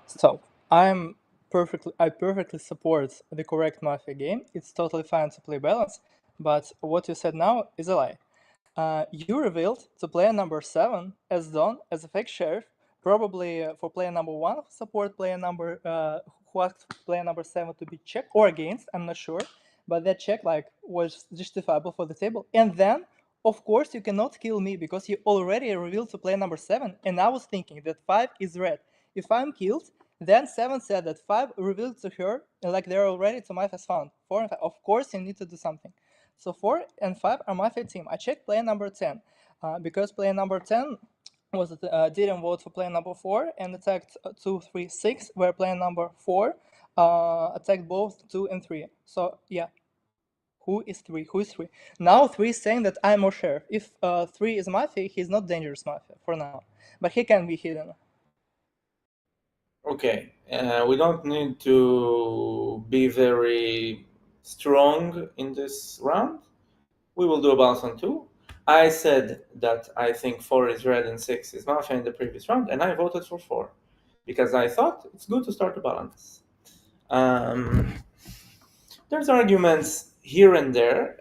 L: So I perfectly support the correct Mafia game. It's totally fine to play balance, but what you said now is a lie. You revealed to player number 7 as Don, as a fake sheriff, probably for player number 1 support player number who asked player number 7 to be checked or against, I'm not sure, but that check was justifiable for the table. And then, of course, you cannot kill me because you already revealed to player number 7, and I was thinking that 5 is red. If I'm killed, then 7 said that 5 revealed to her, like they're already to Mafia found. 4 and 5, of course you need to do something. So 4 and 5 are Mafia team. I checked player number 10 because player number 10 didn't vote for player number 4 and attacked 2, 3, 6, where player number 4 attacked both 2 and 3. So yeah, who is 3? Who is 3? Now 3 is saying that I'm more sheriff. If 3 is Mafia, he's not dangerous Mafia for now, but he can be hidden.
B: Okay, we don't need to be very strong in this round. We will do a balance on 2. I said that I think 4 is red and 6 is Mafia in the previous round, and I voted for 4 because I thought it's good to start a balance. There's arguments here and there,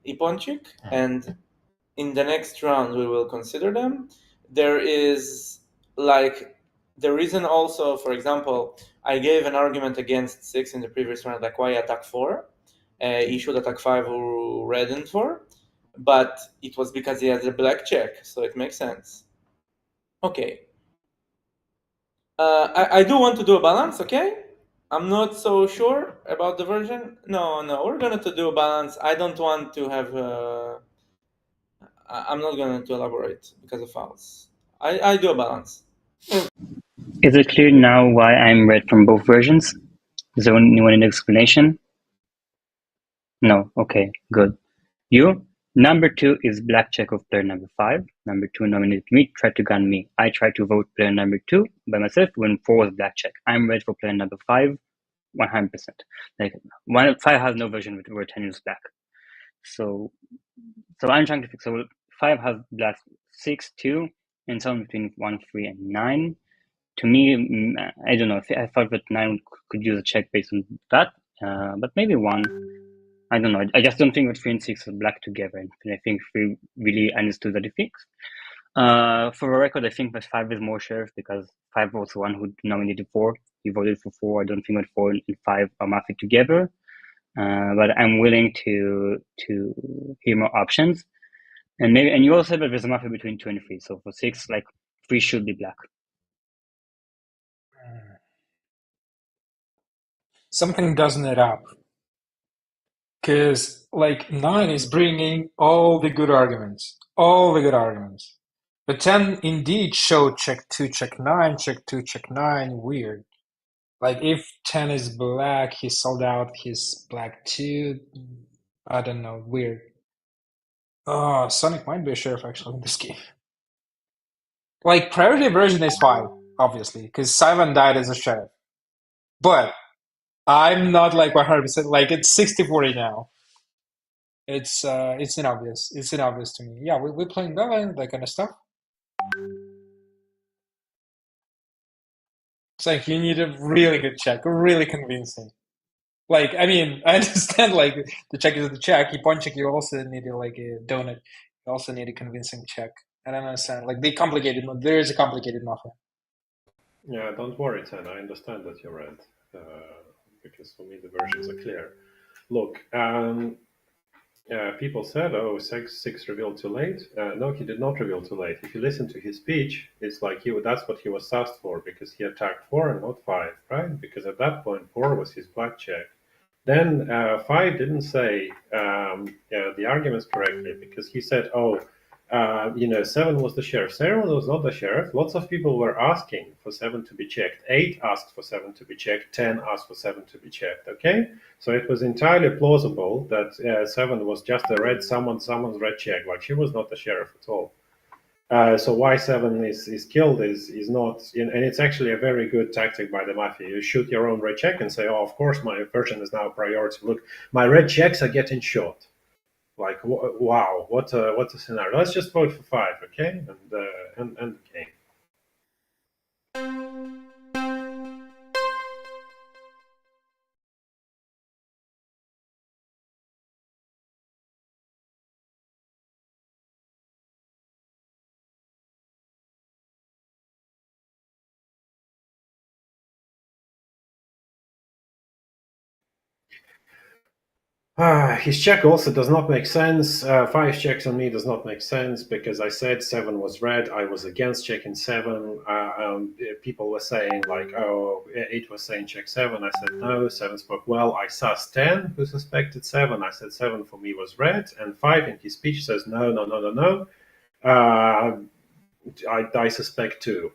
B: Iponchik, and in the next round we will consider them. There is the reason also, for example, I gave an argument against 6 in the previous round, like why attack 4. he should attack 5 who red in 4, but it was because he has a black check, so it makes sense. Okay. I do want to do a balance, okay? I'm not so sure about the version. No, we're going to do a balance. I don't want to have... I'm not going to elaborate because of fouls. I do a balance.
G: Is it clear now why I'm red from both versions? Does anyone need an explanation? No? Okay, good. You? Number 2 is black check of player number 5. Number 2 nominated me, tried to gun me. I tried to vote player number 2 by myself when 4 was black check. I'm red for player number 5, 100%. Like 5 has no version where 10 is black. So I'm trying to fix. So 5 has black 6, 2, and somewhere between 1, 3, and 9. To me, I don't know. I thought that 9 could use a check based on that, but maybe 1. I don't know. I just don't think that 3 and 6 are black together, and I think 3 really understood the defects. For the record, I think that 5 is more sheriff because 5 was the one who nominated 4. He voted for 4. I don't think that 4 and 5 are Mafia together, but I'm willing to hear more options. And you also said that there's a Mafia between 2 and 3. So for 6, like 3 should be black.
H: Something doesn't add up. Because, like, 9 is bringing all the good arguments. All the good arguments. But 10 indeed showed check 2, check 9, check 2, check 9. Weird. Like, if 10 is black, he sold out his black 2. I don't know. Weird. Oh, Sonic might be a sheriff, actually, in this game. Like, priority version is 5, obviously, because Simon died as a sheriff. But I'm not like 100%. Like, it's 60-40 now. It's inobvious. It's inobvious to me. Yeah, we're playing Bella and that kind of stuff. It's like you need a really good check, really convincing. Like, I mean, I understand like the check is the check. You point check, you also need like a donut. You also need a convincing check. I don't understand. Like there is a complicated mafia.
K: Yeah, don't worry, Ten. I understand that you're red because for me the versions are clear. Look, people said, "Oh, six revealed too late." No, he did not reveal too late. If you listen to his speech, it's like that's what he was asked for because he attacked 4 and not 5, right? Because at that point 4 was his black check. Then 5 didn't say the arguments correctly because he said, "Oh, 7 was the sheriff. 7 was not the sheriff." Lots of people were asking for 7 to be checked. 8 asked for 7 to be checked. 10 asked for 7 to be checked. Okay, so it was entirely plausible that 7 was just a someone's red check. Like she was not the sheriff at all. So why 7 is killed is not, and it's actually a very good tactic by the Mafia. You shoot your own red check and say, "Oh, of course my version is now a priority. Look, my red checks are getting shot." Like, wow, what a scenario. Let's just vote for 5, okay? And the game. His check also does not make sense. 5 checks on me does not make sense because I said 7 was red. I was against checking 7. People were saying like, "Oh, 8 was saying check 7." I said no. 7 spoke well. I sussed 10 who suspected 7. I said 7 for me was red, and 5 in his speech says no. I suspect 2.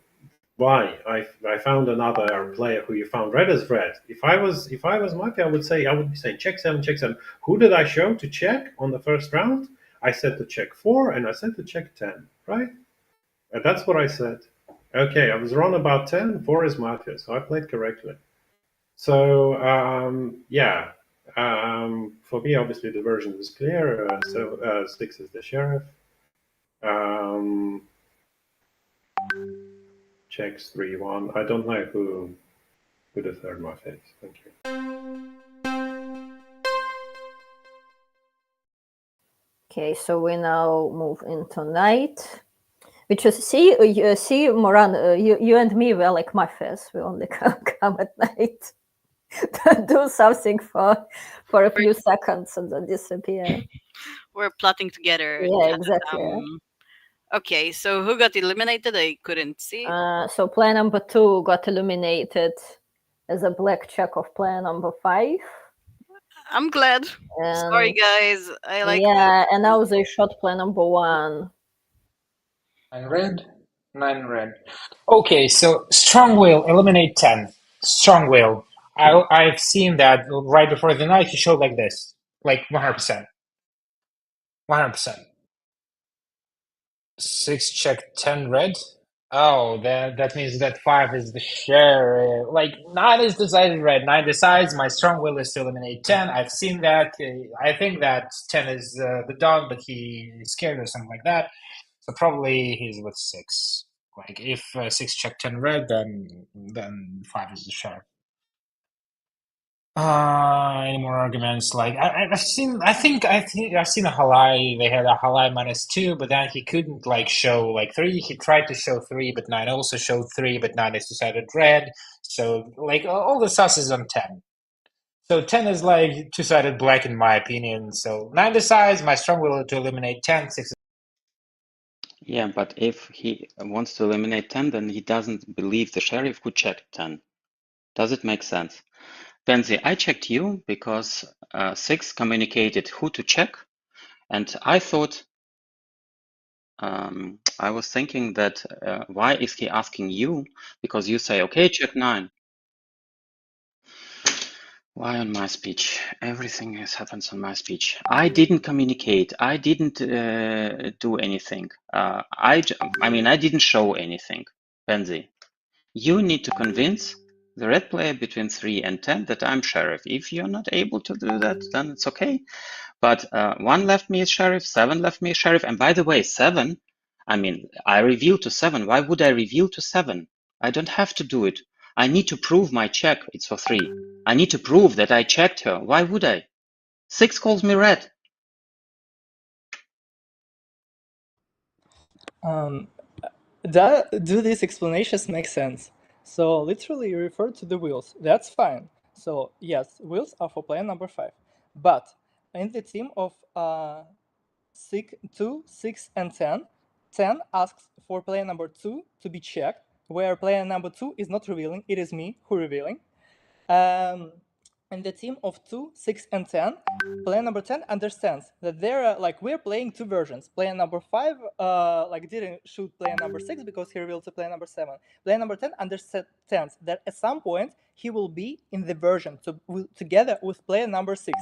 K: Why? I found another player who you found red as red. If I was Mafia, I would be saying check 7, check 7. Who did I show to check on the first round? I said to check 4 and I said to check 10, right? And that's what I said. Okay, I was wrong about 10. 4 is Mafia, so I played correctly. So for me, obviously the version is clear. 6 is the sheriff. Checks 3-1. I don't know who the third Mafia is. Thank you.
D: Okay, so we now move into night. Which is see, Moran, you and me were like mafias. We only come at night. do something for a few seconds and then disappear.
P: We're plotting together.
D: Yeah, exactly.
P: Okay, so who got eliminated? I couldn't see.
D: So player number 2 got eliminated as a black check of player number 5.
P: I'm glad. Sorry, guys. I like.
D: Yeah, and now they shot player number 1.
H: 9 red, 9 red. Okay, so strong will eliminate 10. Strong will. I've seen that right before the night. He showed like this, like 100%. 100%. 6 check, 10 red. Oh, that means that 5 is the share. Like 9 is decided red. 9 decides. My strong will is to eliminate 10. I've seen that. I think that 10 is the dog, but he's scared or something like that. So probably he's with 6. Like if 6 check 10 red, then 5 is the share. Any more arguments? Like I've seen a Halai. They had a Halai -2, but then he couldn't like show like 3. He tried to show 3, but 9 also showed 3, but 9 is decided red. So like all the sus is on 10. So 10 is like two-sided black in my opinion. So 9 decides. My strong will to eliminate 10. 6.
F: Yeah, but if he wants to eliminate 10, then he doesn't believe the sheriff could check 10. Does it make sense? Benzi, I checked you because 6 communicated who to check, and I thought, I was thinking that why is he asking you? Because you say, okay, check 9. Why on my speech? Everything happens on my speech. I didn't communicate. I didn't do anything. I mean, I didn't show anything. Benzi, you need to convince the red player between 3 and 10 that I'm sheriff. If you're not able to do that, then it's okay. But 1 left me as sheriff, 7 left me as sheriff. And by the way, 7, I mean, I revealed to 7. Why would I reveal to 7? I don't have to do it. I need to prove my check. It's for 3. I need to prove that I checked her. Why would I? 6 calls me red.
L: Do these explanations make sense? So literally you refer to the wheels. That's fine. So yes, wheels are for player number 5. But in the team of 2, 6, and 10, 10 asks for player number 2 to be checked, where player number 2 is not revealing. It is me who revealing. In the team of 2, 6, and 10, player number 10 understands that there are like we're playing 2 versions. Player number 5 like didn't shoot player number 6 because he revealed to player number 7. Player number 10 understands that at some point he will be in the version together with player number 6.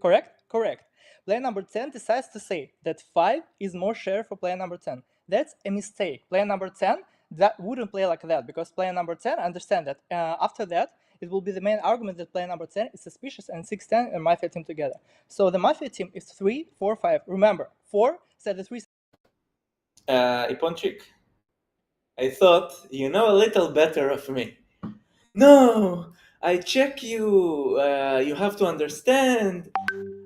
L: Correct? Correct. Player number 10 decides to say that 5 is more share for player number 10. That's a mistake. Player number 10 that wouldn't play like that because player number 10 understands that after that it will be the main argument that player number 10 is suspicious and 6, 10 and Mafia team together. So the Mafia team is 3, 4, 5. Remember, 4 said the 3.
B: Iponchik, I thought you know a little better of me. No, I check you. You have to understand.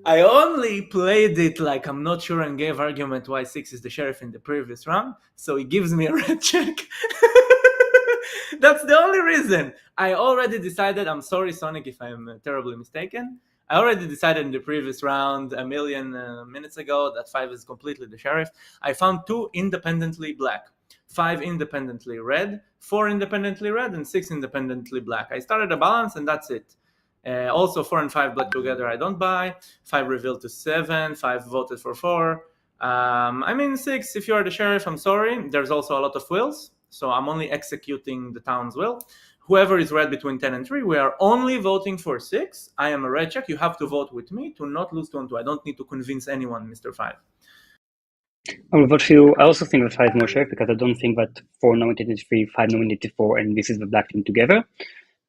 B: I only played it like I'm not sure and gave argument why 6 is the sheriff in the previous round, so he gives me a red check. That's the only reason. I already decided, I'm sorry Sonic if I'm terribly mistaken, I already decided in the previous round a million minutes ago that 5 is completely the sheriff. I found 2 independently black, 5 independently red, 4 independently red, and 6 independently black. I started a balance and that's it. Also 4 and 5 black together I don't buy. 5 revealed to 7, 5 voted for 4. I mean 6, if you are the sheriff, I'm sorry. There's also a lot of wills, so I'm only executing the town's will. Whoever is red between 10 and 3, we are only voting for 6. I am a red check. You have to vote with me to not lose 2 and 2. I don't need to convince anyone, Mr. 5.
G: I will vote for you. I also think that 5 is more sheriff because I don't think that 4 nominated 3, 5 nominated 4, and this is the black team together.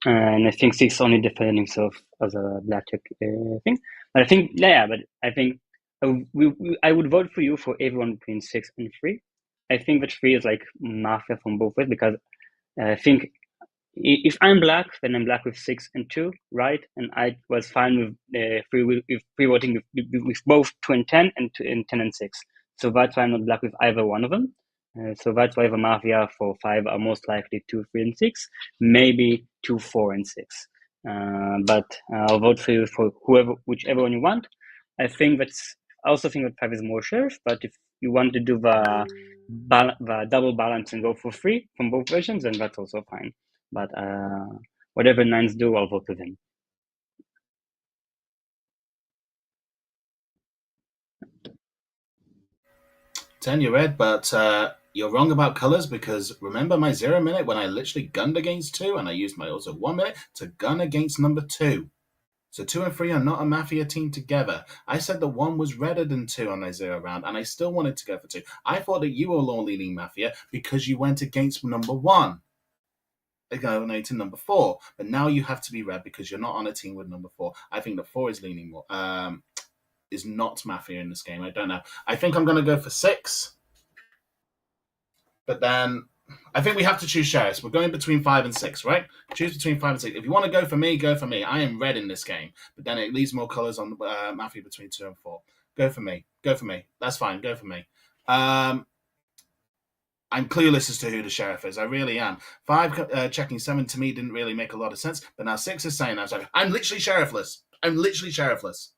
G: And I think 6 only defended himself as a black check thing. But I think, but I think I would vote for you for everyone between 6 and 3. I think that 3 is like Mafia from both ways because I think if I'm black, then I'm black with 6 and 2, right? And I was fine with 3 voting with both 2 and 10 and 10 and 6. So that's why I'm not black with either one of them. So that's why the Mafia for 5 are most likely 2, 3, and 6, maybe 2, 4, and 6. But I'll vote for you for whichever one you want. I also think that 5 is more sheriff, but if you want to do the double balance and go for 3 from both versions, then that's also fine. But whatever 9s do, I'll vote with him.
C: 10, you're red, but you're wrong about colors because remember my 0 minute when I literally gunned against 2 and I used my also 1 minute to gun against number 2. So 2 and 3 are not a Mafia team together. I said that 1 was redder than 2 on my 0 round, and I still wanted to go for 2. I thought that you were all leaning Mafia because you went against number 1. Going to number 4, but now you have to be red because you're not on a team with number 4. I think that 4 is leaning more. Is not Mafia in this game. I don't know. I think I'm going to go for 6. But then I think we have to choose sheriffs. We're going between 5 and 6, right? Choose between 5 and 6. If you want to go for me, go for me. I am red in this game. But then it leaves more colors on Mafia between 2 and 4. Go for me. Go for me. That's fine. Go for me. I'm clueless as to who the sheriff is. I really am. 5 checking 7 to me didn't really make a lot of sense. But now 6 is saying I'm literally sheriffless. I'm literally sheriffless.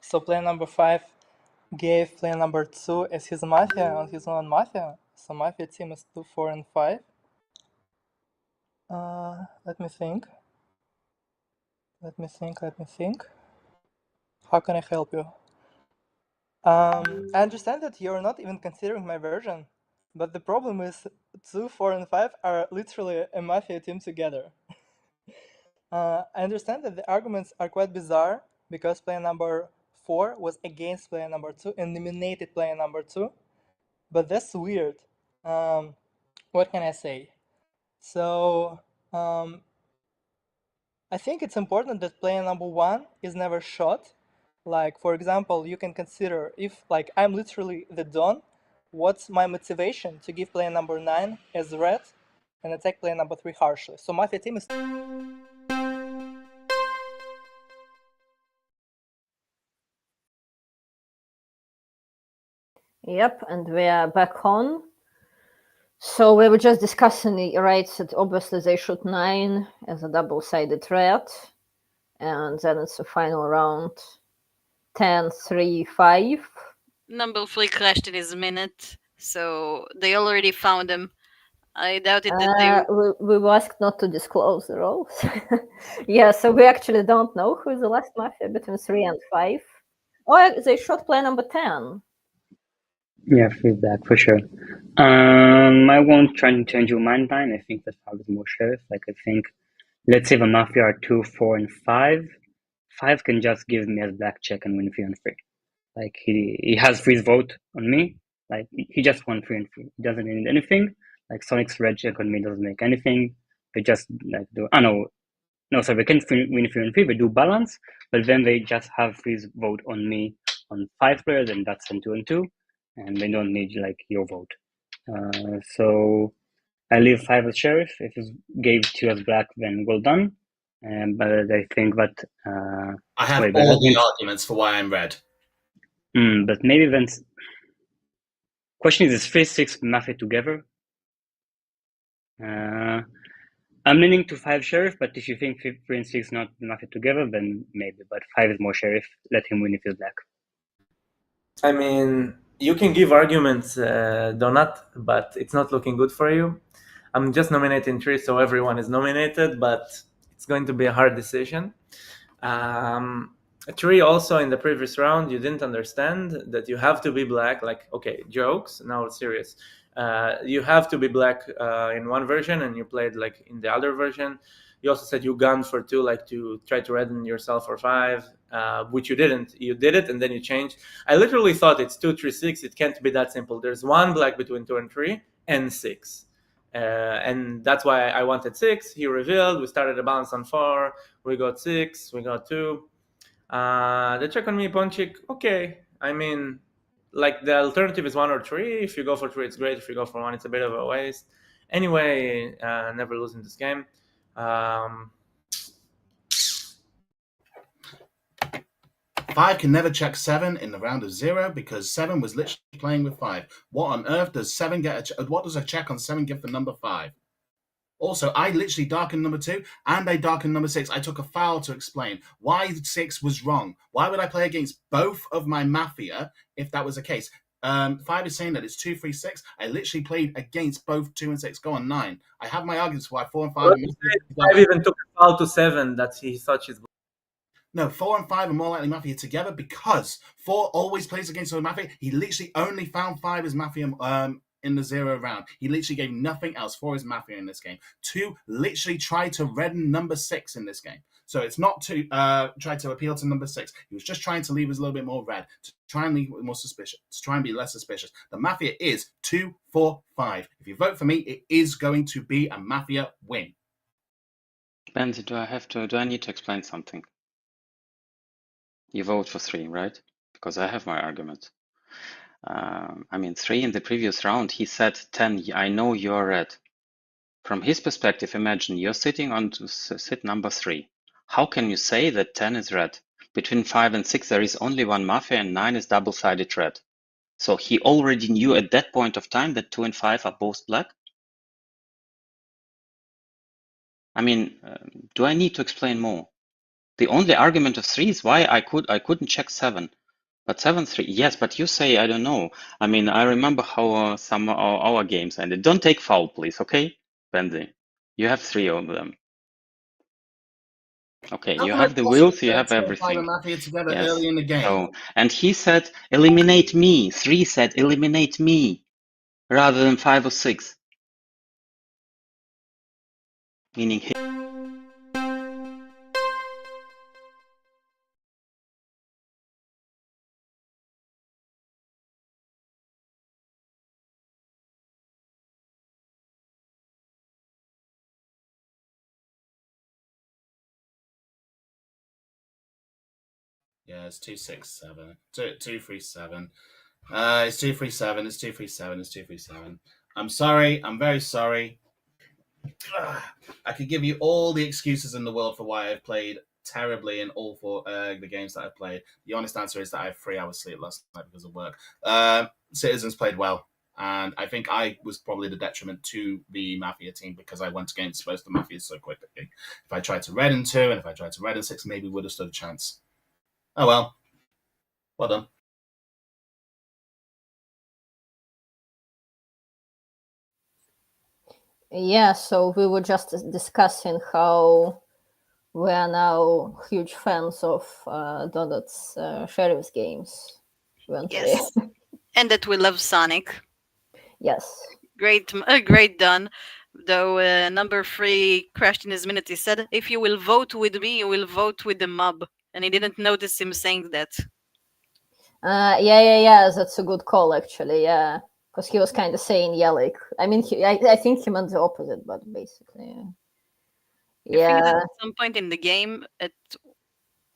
L: So player number 5 gave player number 2 as his Mafia on his own Mafia. So Mafia team is 2, 4, and 5. Let me think. How can I help you? I understand that you're not even considering my version, but the problem is 2, 4, and 5 are literally a Mafia team together. I understand that the arguments are quite bizarre because player number 4 was against player number 2 and eliminated player number 2, but that's weird. What can I say? So I think it's important that player number 1 is never shot. Like, for example, you can consider if, like, I'm literally the Don, what's my motivation to give player number 9 as red and attack player number 3 harshly? So Mafia team is...
D: Yep, and we are back on. So we were just discussing the rights that obviously they shoot 9 as a double-sided red, and then it's the final round 10, 3, 5.
P: Number 3 crashed in his minute, so they already found him. I doubted that they...
D: We were asked not to disclose the roles. Yeah, so we actually don't know who is the last Mafia between 3 and 5. Oh, they shot player number 10.
G: Yeah, feedback for sure. I won't try to change your mind, Nine. I think that 5 is more sheriff. Like, I think, let's say the Mafia are 2, 4, and 5. 5 can just give me as black check and win 3 on 3. Like, he has freeze vote on me. Like, he just won 3 and 3. He doesn't need anything. Like, Sonic's red check on me doesn't make anything. They just, like, do... No, sorry, they can win 3 and 3. They do balance, but then they just have freeze vote on me on 5 players, and that's on 2 and 2. And they don't need, like, your vote. So I leave 5 as sheriff. If you gave 2 as black, then well done. But I think that...
C: I have all the arguments for why I'm red.
G: But maybe then... Question is 3, 6 Mafia together? I'm leaning to 5 sheriff, but if you think 3 and 6 not Mafia together, then maybe. But 5 is more sheriff. Let him win if he's black.
B: I mean, you can give arguments, Donut, but it's not looking good for you. I'm just nominating 3, so everyone is nominated, but it's going to be a hard decision. 3, also in the previous round, you didn't understand that you have to be black. Like, okay, jokes, now it's serious. You have to be black in one version, and you played like in the other version. You also said you gunned for 2, like to try to redden yourself for 5, which you didn't. You did it, and then you changed. I literally thought it's 2, 3, 6. It can't be that simple. There's 1 black between 2 and 3, and 6. And that's why I wanted 6. He revealed. We started a balance on 4. We got 6. We got 2. The check on me, Ponchik. Okay. I mean, like the alternative is 1 or 3. If you go for 3, it's great. If you go for 1, it's a bit of a waste. Anyway, never losing this game.
C: 5 can never check 7 in the round of 0 because 7 was literally playing with 5. What on earth does 7 get? What does a check on 7 give for number 5? Also, I literally darkened number 2 and I darkened number 6. I took a foul to explain why 6 was wrong. Why would I play against both of my Mafia if that was the case? 5 is saying that it's 2, 3, 6. I literally played against both 2 and 6. Go on, 9. I have my arguments why 4 and 5.
B: 5 even took a foul to 7 that he thought she's.
C: No, 4 and 5 are more likely Mafia together because 4 always plays against other Mafia. He literally only found 5 as Mafia in the 0 round. He literally gave nothing else. 4 is Mafia in this game. 2 literally tried to redden number 6 in this game. So it's not to try to appeal to number 6. He was just trying to leave us a little bit more red, to try and leave more suspicious, to try and be less suspicious. The Mafia is 2, 4, 5. If you vote for me, it is going to be a Mafia win.
F: Benzi, do I need to explain something? You vote for 3, right? Because I have my argument. I mean, 3 in the previous round, he said 10, I know you're red. From his perspective, imagine you're sitting on sit number 3. How can you say that 10 is red? Between 5 and 6, there is only one Mafia and 9 is double-sided red. So he already knew at that point of time that 2 and 5 are both black? I mean, do I need to explain more? The only argument of 3 is why I couldn't check 7. But 7-3, yes, but you say, I don't know. I mean, I remember how some of our games ended. Don't take foul, please, okay? Benzi, you have 3 of them. Okay, you have the wills, you have everything.
C: Mafia together
F: Yes.
C: early in the game.
F: So, and he said, eliminate me. 3 said, eliminate me, rather than 5 or 6. Meaning he.
C: Yeah, it's 267. 237. It's 237. It's 237. It's 237. I'm sorry. I'm very sorry. I could give you all the excuses in the world for why I've played terribly in all 4 the games that I've played. The honest answer is that I have 3 hours sleep last night because of work. Citizens played well, and I think I was probably the detriment to the Mafia team because I went against both the Mafias so quickly. If I tried to red in 2 and if I tried to red in 6, maybe would have stood a chance. Oh well. Well done.
D: Yeah, so we were just discussing how we are now huge fans of Donut's Sheriff's games.
P: Yes. And that we love Sonic.
D: Yes.
P: Great done. Though number 3 crashed in his minute. He said, if you will vote with me, you will vote with the mob. And he didn't notice him saying that.
D: Yeah. That's a good call, actually. Yeah, because he was kind of saying, yeah, like, I mean, I think he meant the opposite, but basically, yeah.
P: I think that at some point in the game,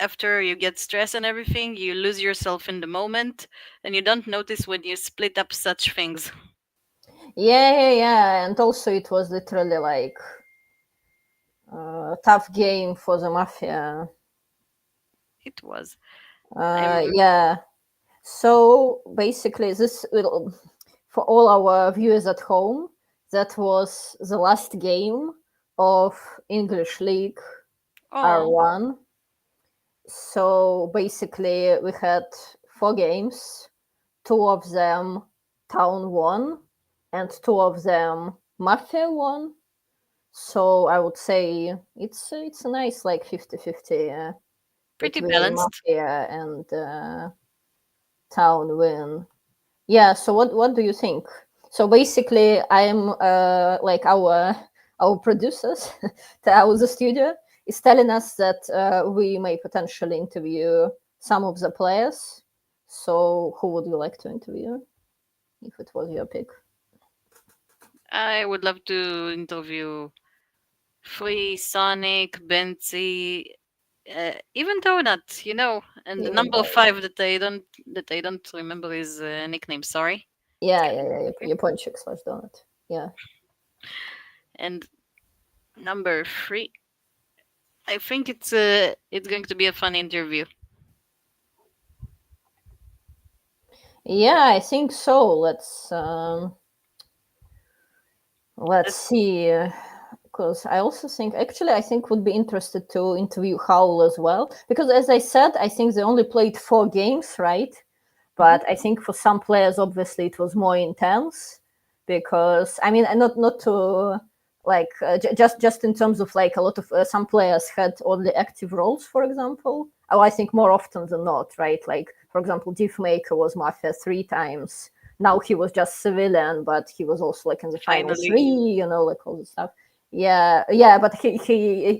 P: after you get stressed and everything, you lose yourself in the moment, and you don't notice when you split up such things.
D: Yeah, and also it was literally like a tough game for the Mafia.
P: It was.
D: Yeah. So basically, this will, for all our viewers at home, that was the last game of English League R1. So basically, we had 4 games. 2 of them Town won, and 2 of them Mafia won. So I would say it's a nice like 50-50.
P: Pretty
D: between
P: balanced.
D: Mafia and Town win. Yeah. So what do you think? So basically, I'm like our producers, the studio is telling us that we may potentially interview some of the players. So who would you like to interview if it was your pick?
P: I would love to interview Free, Sonic, Benzi, even Donut, and the
D: Even
P: number
D: Donut.
P: 5 that I don't remember his nickname. Sorry.
D: Yeah. Japonchik / Donut. Yeah.
P: And number 3. I think it's going to be a fun interview.
D: Yeah, I think so. Let's see. Because I also think, actually, I think would be interested to interview Howl as well. Because as I said, I think they only played 4 games, right? But I think for some players, obviously, it was more intense. Because I mean, not to like just in terms of like a lot of some players had only active roles, for example. Oh, I think more often than not, right? Like for example, Diffmaker was Mafia 3 times. Now he was just civilian, but he was also like in the final
P: Finally.
D: 3, like all the stuff. Yeah, but he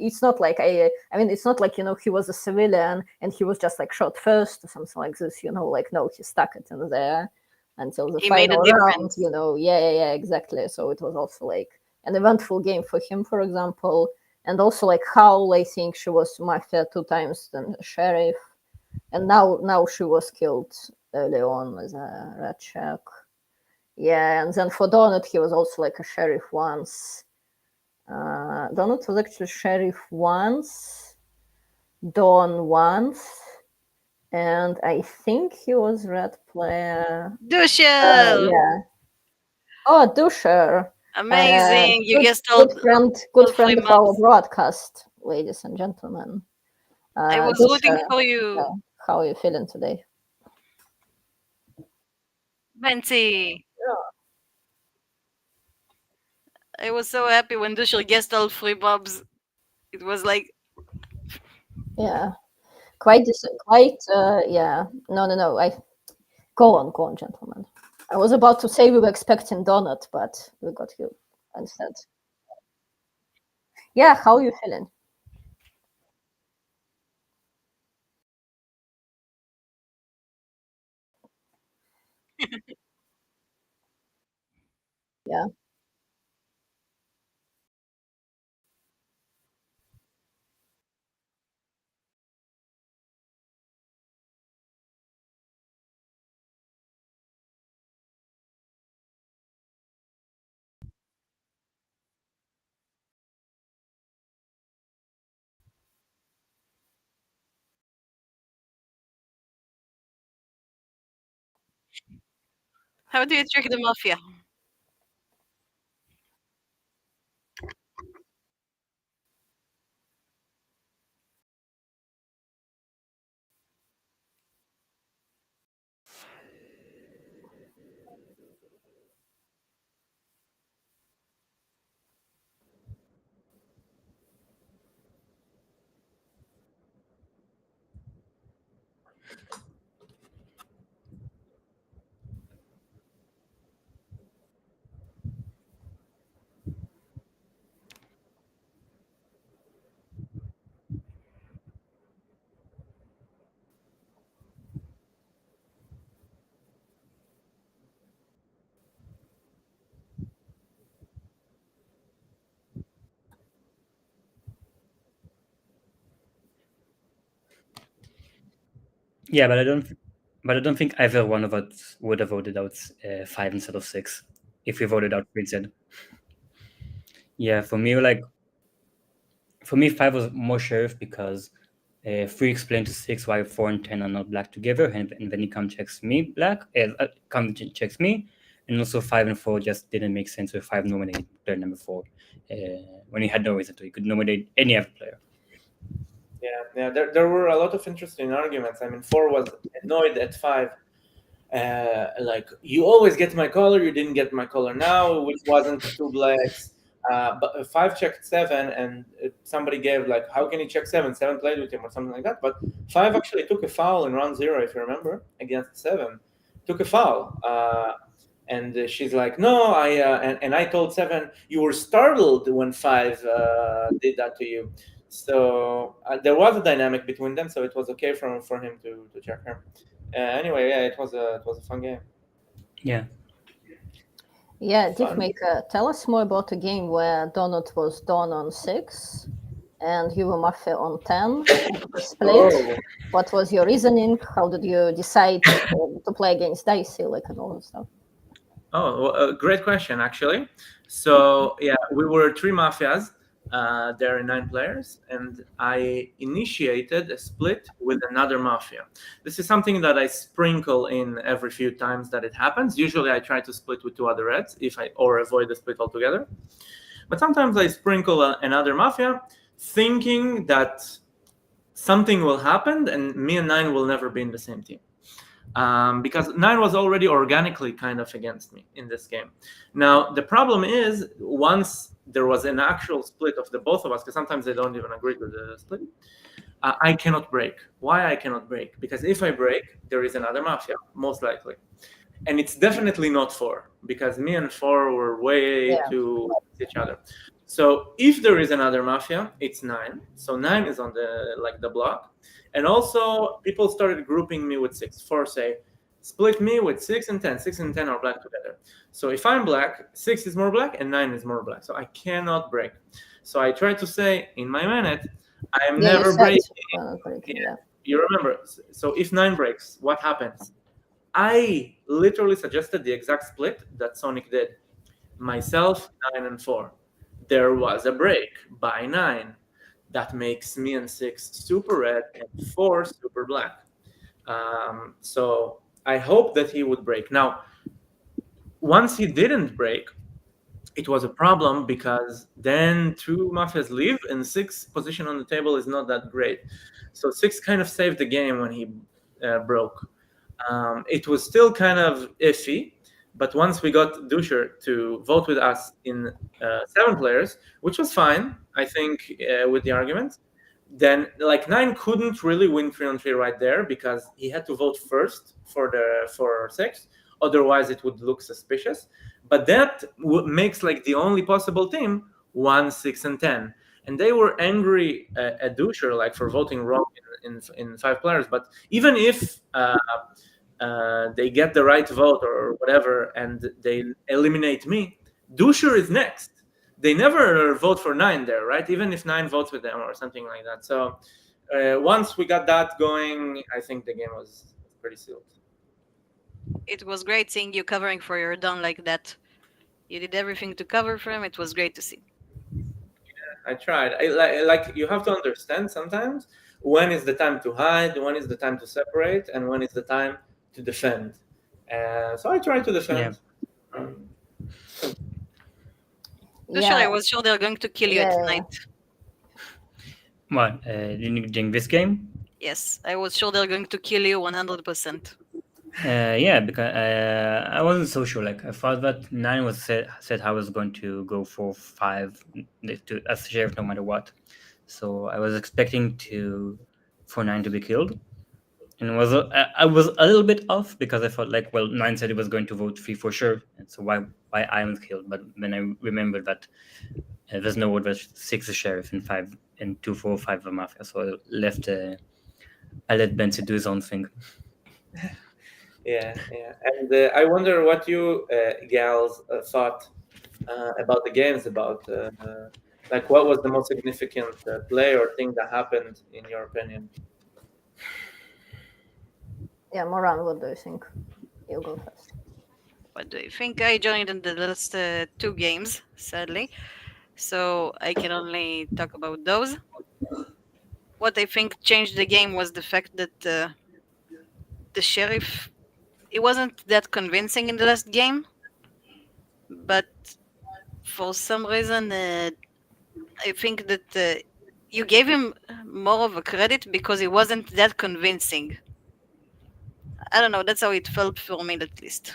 D: it's not like I mean it's not like he was a civilian and he was just like shot first or something like this, like no, he stuck it in there until the
P: He made a
D: final round,
P: difference.
D: yeah, exactly. So it was also like an eventful game for him, for example. And also like Howl, I think she was Mafia 2 times then sheriff, and now she was killed early on as a red check. Yeah, and then for Donut he was also like a sheriff once. Donut was actually sheriff once, Dawn once, and I think he was red player.
P: Dushel!
D: Yeah. Oh, Dusher.
P: Amazing! You
D: Good,
P: guessed
D: good friend, good
P: all
D: friend
P: 3
D: of our
P: mobs.
D: broadcast, ladies and gentlemen.
P: I was rooting
D: Dusher,
P: for you.
D: how are you feeling today?
P: Benzi. I was so happy when Dushel guessed all 3 mobs. It was like,
D: Yeah, yeah. No. Go on, gentlemen. I was about to say we were expecting Donut, but we got you instead. Yeah, how are you feeling? Yeah.
P: how do you trick the Mafia?
G: Yeah, but I don't think either one of us would have voted out 5 instead of 6 if we voted out 3 instead. Yeah, for me, 5 was more sheriff because 3 explained to 6 why 4 and 10 are not black together, and then he checks me checks me, and also 5 and 4 just didn't make sense with 5 nominated player number 4 when he had no reason to. He could nominate any other player.
B: Yeah. There were a lot of interesting arguments. I mean, 4 was annoyed at 5. Like, you always get my color, you didn't get my color now, which wasn't 2 blacks. But 5 checked 7, and somebody gave like, how can he check 7? 7 played with him or something like that. But 5 actually took a foul in round 0, if you remember, against 7. Took a foul. And she's like, no, and I told 7, you were startled when 5 did that to you. So there was a dynamic between them, so it was okay for him to check her. Anyway, yeah, it was a fun game.
G: Yeah.
D: Yeah,
B: Fun.
D: Diffmaker, tell us more about a game where Donut was Dawn on 6 and you were Mafia on 10. Split.
B: Oh.
D: What was your reasoning? How did you decide to play against Dicey, like, and all that stuff?
B: Oh, well, great question, actually. So, yeah, we were 3 Mafias. There are 9 players, and I initiated a split with another Mafia. This is something that I sprinkle in every few times that it happens. Usually I try to split with 2 other Reds or avoid the split altogether. But sometimes I sprinkle another Mafia, thinking that something will happen and me and 9 will never be in the same team. Because 9 was already organically kind of against me in this game. Now, the problem is, once there was an actual split of the both of us, because sometimes they don't even agree to the split, I cannot break. Why I cannot break? Because if I break, there is another Mafia, most likely. And it's definitely not 4, because me and 4 were way too each other. So if there is another Mafia, it's 9. So 9 is on the block. And also, people started grouping me with 6. 4 say, split me with 6 and 10. 6 and 10 are black together. So if I'm black, 6 is more black and 9 is more black. So I cannot break. So I try to say in my minute, I am never breaking.
D: Yeah.
B: You remember? So if 9 breaks, what happens? I literally suggested the exact split that Sonic did. Myself, 9 and 4. There was a break by 9. That makes me and 6 super red and 4 super black. So I hope that he would break. Now, once he didn't break, it was a problem because then 2 Mafias leave and 6 position on the table is not that great. So 6 kind of saved the game when he broke. It was still kind of iffy, but once we got Dusher to vote with us in 7 players, which was fine, I think, with the arguments, then like 9 couldn't really win 3-on-3 right there because he had to vote first for 6. Otherwise, it would look suspicious. But that makes like the only possible team 1, 6, and 10. And they were angry at Dusher like for voting wrong in 5 players. But even if they get the right vote or whatever, and they eliminate me, Dusher is next. They never vote for 9 there, right? Even if 9 votes with them or something like that. So once we got that going, I think the game was pretty sealed.
P: It was great seeing you covering for your Don like that. You did everything to cover for him. It was great to see.
B: I tried. Like you have to understand sometimes when is the time to hide, when is the time to separate, and when is the time to defend. So I tried to defend.
P: Dusher, I was sure they were going to kill you at night.
G: What? During this game?
P: Yes, I was sure they were going to kill you 100%.
G: Yeah, because I wasn't so sure. Like I thought that 9 was said I was going to go for 5 as sheriff no matter what. So I was expecting for 9 to be killed, and I was a little bit off because I thought like, well, 9 said he was going to vote 3 for sure, and so why I was killed. But then I remembered that there's no word that 6 is sheriff and 5 and 2, 4, 5 are mafia. So I let Benzi do his own thing.
B: Yeah. And I wonder what you gals thought about the games, about like what was the most significant play or thing that happened in your opinion?
D: Yeah, Moran, what do you think? You go first.
P: What do you think? I joined in the last 2 games, sadly, so I can only talk about those. What I think changed the game was the fact that the sheriff, it wasn't that convincing in the last game, but for some reason I think that you gave him more of a credit because he wasn't that convincing. I don't know, that's how it felt for me at least.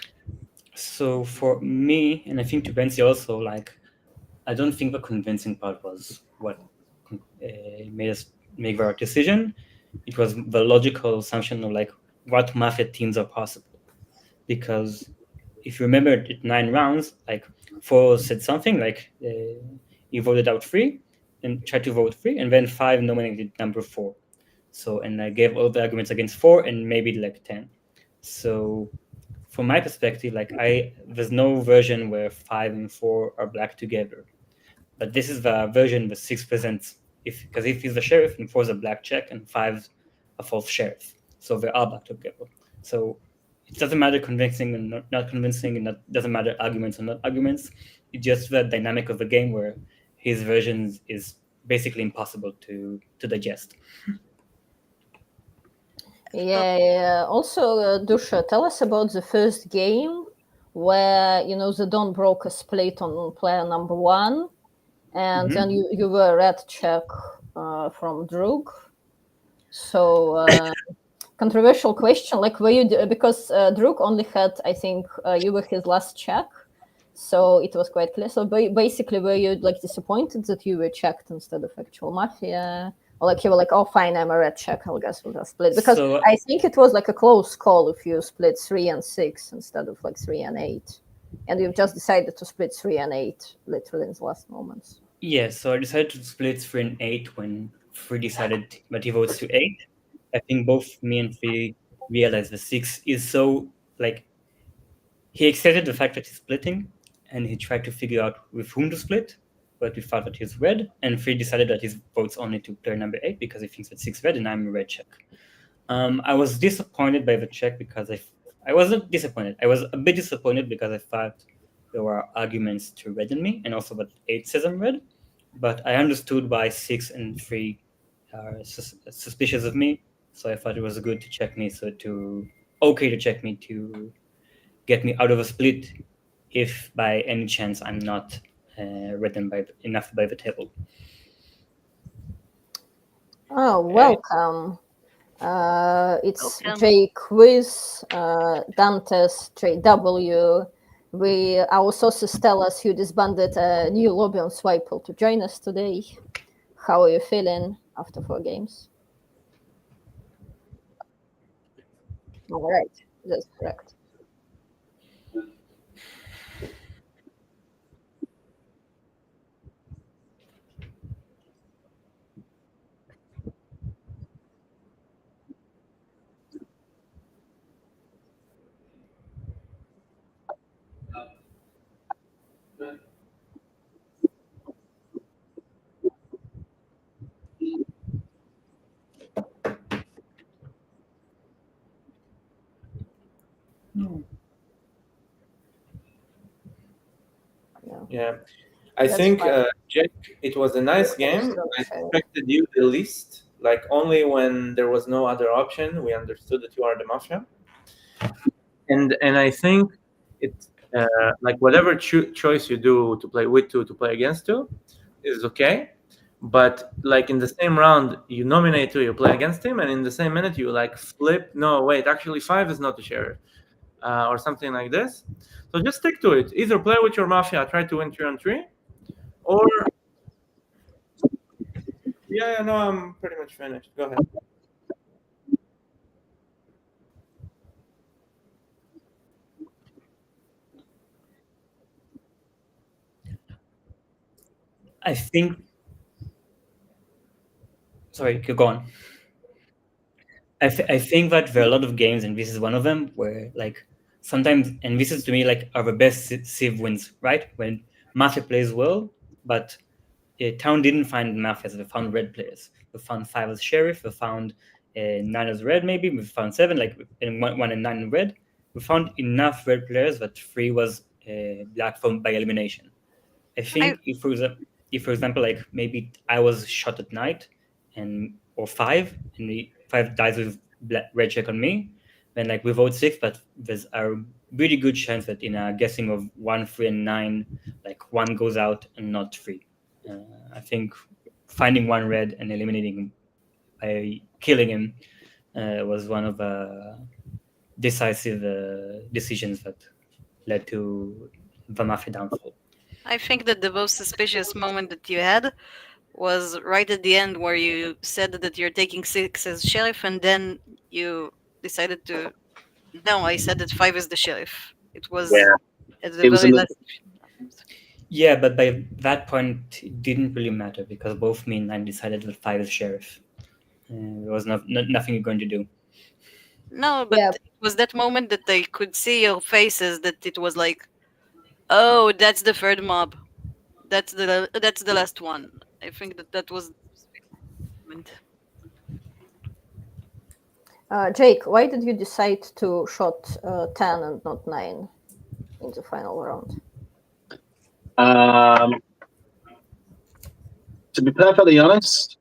G: So for me, and I think to Benzi also, like, I don't think the convincing part was what made us make our decision. It was the logical assumption of like what mafia teams are possible. Because if you remember at 9 rounds, like 4 said something like he voted out 3 and tried to vote 3, and then 5 nominated number 4. So, and I gave all the arguments against 4 and maybe like 10. So from my perspective, like there's no version where 5 and 4 are black together, but this is the version with 6%. Because if he's the sheriff and 4 is a black check and 5 a false sheriff, so they are black together. So it doesn't matter convincing and not convincing, and it doesn't matter arguments or not arguments. It's just the dynamic of the game where his version is basically impossible to digest.
D: Yeah. Also, Dusha, tell us about the first game where the Dawn broke a split on player number 1, and then you were red check from Drug. So controversial question, like were you because Drug only had, I think, you were his last check, so it was quite clear. So basically, were you like disappointed that you were checked instead of actual Mafia? Or like you were like, oh fine, I'm a red check, I guess we'll just split. Because I think it was like a close call if you split 3 and 6 instead of like 3 and 8. And you've just decided to split 3 and 8 literally in the last moments.
G: Yeah, so I decided to split 3 and 8 when 3 decided that he votes to 8. I think both me and 3 realized the 6 is so, like, he accepted the fact that he's splitting, and he tried to figure out with whom to split, but we thought that he's red, and 3 decided that he votes only to player number 8 because he thinks that 6 red and I'm a red check. I was disappointed by the check because I wasn't disappointed. I was a bit disappointed because I thought there were arguments to redden me, and also that 8 says I'm red, but I understood why 6 and 3 are suspicious of me, so I thought it was good to check me, to check me to get me out of a split if by any chance I'm not reddened enough by the table.
D: Oh, welcome. It's J Quiz, Dantes, JW. Our sources tell us you disbanded a new lobby on Swiple to join us today. How are you feeling after 4 games? All right, that's correct.
B: Yeah, I think, Jack, it was a nice game. I suspected you the least. Like, only when there was no other option, we understood that you are the Mafia. And I think it, like, whatever choice you do to play with to play against to is okay. But like in the same round, you nominate 2, you play against him, and in the same minute you like flip. No, wait, actually 5 is not the sheriff. Or something like this. So just stick to it. Either play with your Mafia, try to win 3 on 3, or yeah, no, I'm pretty much finished. Go ahead.
G: I think. Sorry, go on. I think that there are a lot of games, and this is one of them, where like sometimes, and this is to me like are the best Civ wins, right? When Mafia plays well, but Town didn't find Mafias, they found red players. We found 5 as sheriff, we found 9 as red, maybe, we found 7, like and 1 and 9 in red. We found enough red players that 3 was black by elimination. I think if for example, like maybe I was shot at night or 5, and 5 dies with red check on me, then like we vote 6, but there's a really good chance that in a guessing of 1, 3, and 9, like 1 goes out and not 3. I think finding 1 red and eliminating him by killing him was one of the decisive decisions that led to the Mafia downfall.
P: I think that the most suspicious moment that you had was right at the end, where you said that you're taking 6 as sheriff, and then you decided to. No, I said that 5 is the sheriff. It was at the very last.
G: Yeah, but by that point, it didn't really matter because both me and I decided that 5 is sheriff. There was nothing you're going to do.
P: No, but was that moment that I could see your faces that it was like, oh, that's the third mob. That's the last one. I think that was the moment.
D: Jake, why did you decide to shot 10 and not 9 in the final round?
C: To be perfectly honest,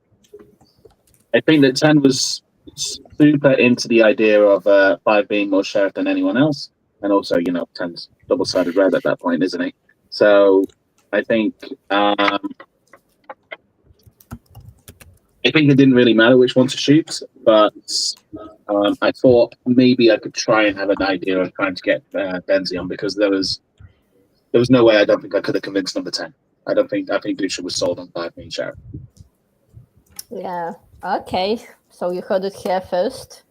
C: I think that 10 was super into the idea of 5 being more sheriff than anyone else. And also, 10's double-sided red at that point, isn't he? So I think it didn't really matter which one to shoot, but I thought maybe I could try and have an idea of trying to get Benzi on, because there was no way I don't think I could have convinced number 10. I think Dusha was sold on 5 being sheriff.
D: Yeah, okay. So you heard it here first.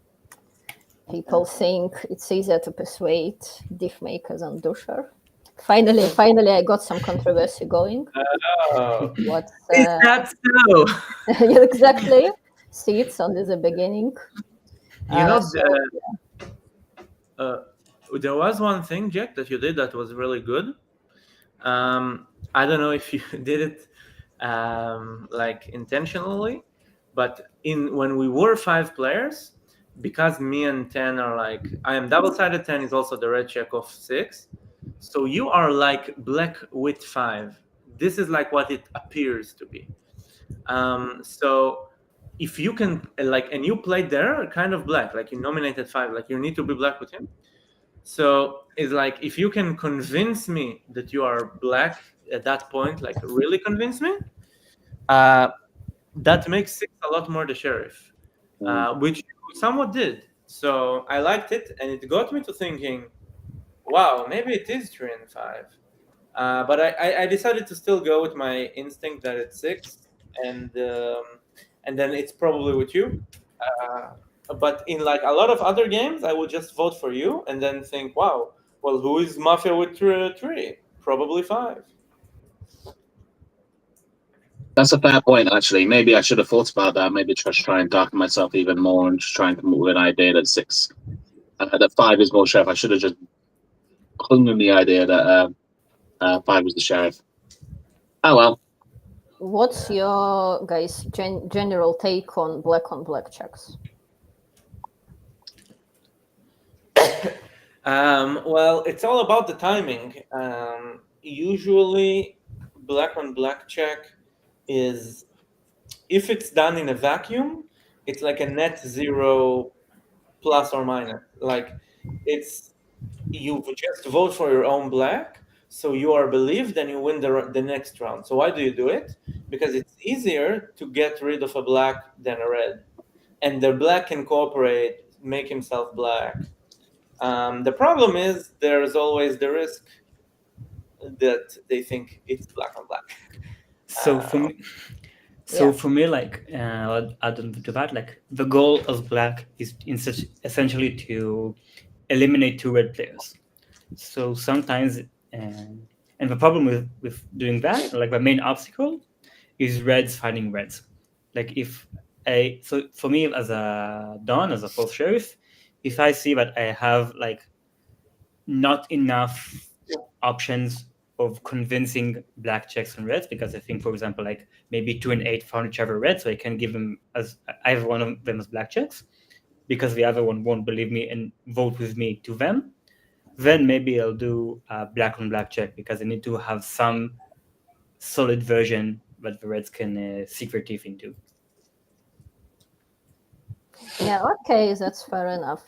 D: People think it's easier to persuade diff makers than Dusher. Finally, I got some controversy going. What
B: is that so?
D: Yeah, exactly. See, it's only the beginning.
B: There was one thing, Jack, that you did that was really good. I don't know if you did it like intentionally, but when we were 5 players, because me and 10 are like, I am double-sided, 10 is also the red check of 6. So you are like black with 5. This is like what it appears to be. So if you can, like, and you played there kind of black, like you nominated 5, like you need to be black with him. So it's like, if you can convince me that you are black at that point, like really convince me, that makes 6 a lot more the sheriff, which you somewhat did. So I liked it, and it got me to thinking, wow, maybe it is 3 and 5. But I decided to still go with my instinct that it's 6, and then it's probably with you. But in like a lot of other games, I would just vote for you and then think, wow, well, who is Mafia with 3? Probably 5.
C: That's a fair point, actually. Maybe I should have thought about that. Maybe just try and darken myself even more and just try and come up with an idea that 6, that 5 is more sheriff. I should have just hung on the idea that 5 was the sheriff. Oh well.
D: What's your guys' general take on black checks?
B: Well, it's all about the timing. Usually, black on black check is, if it's done in a vacuum, it's like a net 0 plus or minus. Like, it's, you just vote for your own black, so you are believed and you win the next round. So why do you do it? Because it's easier to get rid of a black than a red, and the black can cooperate, make himself black. The problem is there's always the risk that they think it's black on black.
G: So for me, like, I'll add on to that, like, the goal of black is essentially to eliminate 2 red players. So sometimes, and the problem with doing that, like the main obstacle, is reds fighting reds. Like, so for me as a Don, as a false sheriff, if I see that I have like not enough options of convincing black checks and reds, because I think, for example, like maybe 2 and 8 found each other red, so I can give them as either one of them as black checks, because the other one won't believe me and vote with me to them. Then maybe I'll do a black on black check, because I need to have some solid version that the reds can sink their teeth into.
D: Yeah, okay, that's fair enough.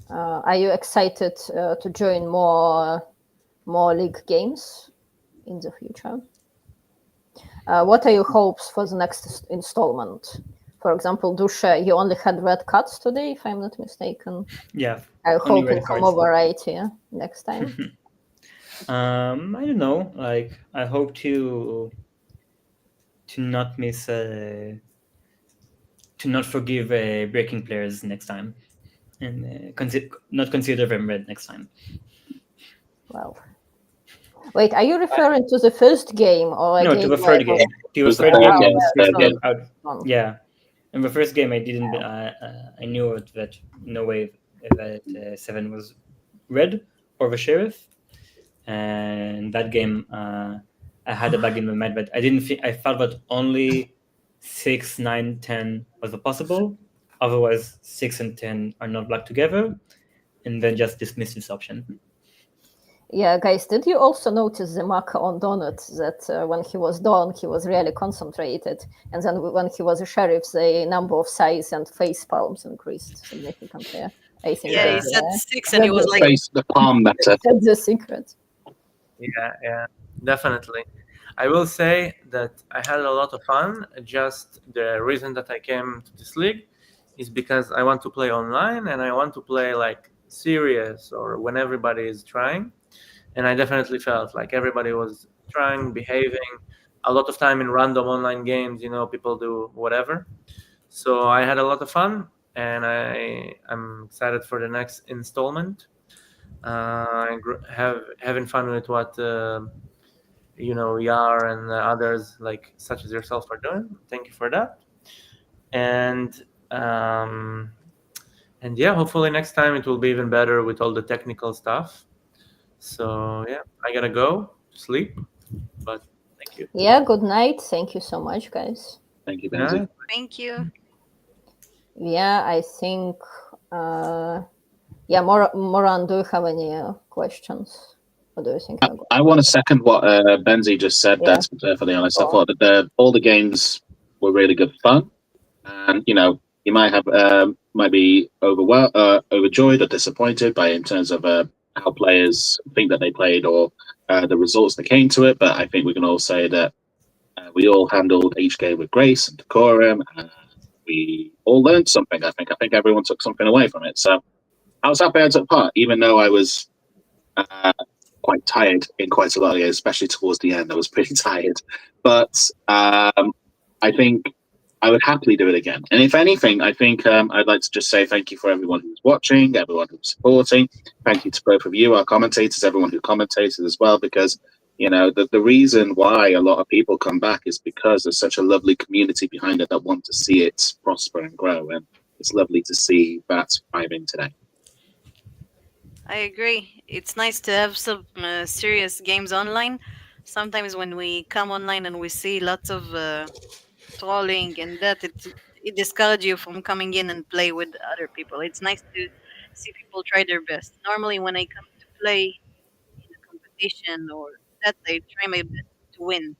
D: Are you excited to join more league games in the future? What are your hopes for the next installment? For example, Dusha, you only had red cards today, if I'm not mistaken.
G: Yeah.
D: I'm hoping for more variety next time.
G: I don't know. Like, I hope to not miss, to not forgive breaking players next time, and not consider them red next time.
D: Well, wait, are you referring to the first game or
G: no, to the third game? To the third game. Yeah. In the first game, I didn't. I knew that no way that 7 was red or the sheriff, and that game I had a bug in my mind, but I didn't think. I thought that only 6, 9, 10 was possible. Otherwise, 6 and 10 are not black together, and then just dismiss this option.
D: Yeah, guys, did you also notice the marker on Donut that when he was Don, he was really concentrated, and then when he was a sheriff, the number of size and face palms increased significantly. I think
P: Yeah, he said 6 and he was like
C: the palm better.
D: That's the secret.
B: Yeah, definitely. I will say that I had a lot of fun. Just the reason that I came to this league is because I want to play online and I want to play like serious or when everybody is trying. And I definitely felt like everybody was trying, behaving. A lot of time in random online games, people do whatever. So I had a lot of fun, and I'm excited for the next installment. Having fun with what Yar and others like such as yourself are doing. Thank you for that. And yeah, hopefully next time it will be even better with all the technical stuff. So yeah, I gotta go to sleep, but thank you.
D: Yeah, good night. Thank you so much, guys.
C: Thank you, Benzi.
P: Thank you.
D: Yeah, I think. Yeah, Moran, do you have any questions? What do you think?
C: I want to second what Benzi just said.
D: Yeah.
C: That's perfectly honest. I thought that all the games were really good fun, and you might have might be overjoyed or disappointed by in terms of how players think that they played or the results that came to it. But I think we can all say that we all handled each game with grace and decorum, and we all learned something. I think everyone took something away from it. So I was happy I took part, even though I was quite tired in quite a lot of games, especially towards the end. I was pretty tired, but I think I would happily do it again. And if anything, I think I'd like to just say thank you for everyone who's watching, everyone who's supporting. Thank you to both of you, our commentators, everyone who commentated as well, because the reason why a lot of people come back is because there's such a lovely community behind it that want to see it prosper and grow. And it's lovely to see that thriving today.
P: I agree. It's nice to have some serious games online. Sometimes when we come online and we see lots of trolling and that, it discourages you from coming in and play with other people. It's nice to see people try their best. Normally, when I come to play in a competition or that, I try my best to win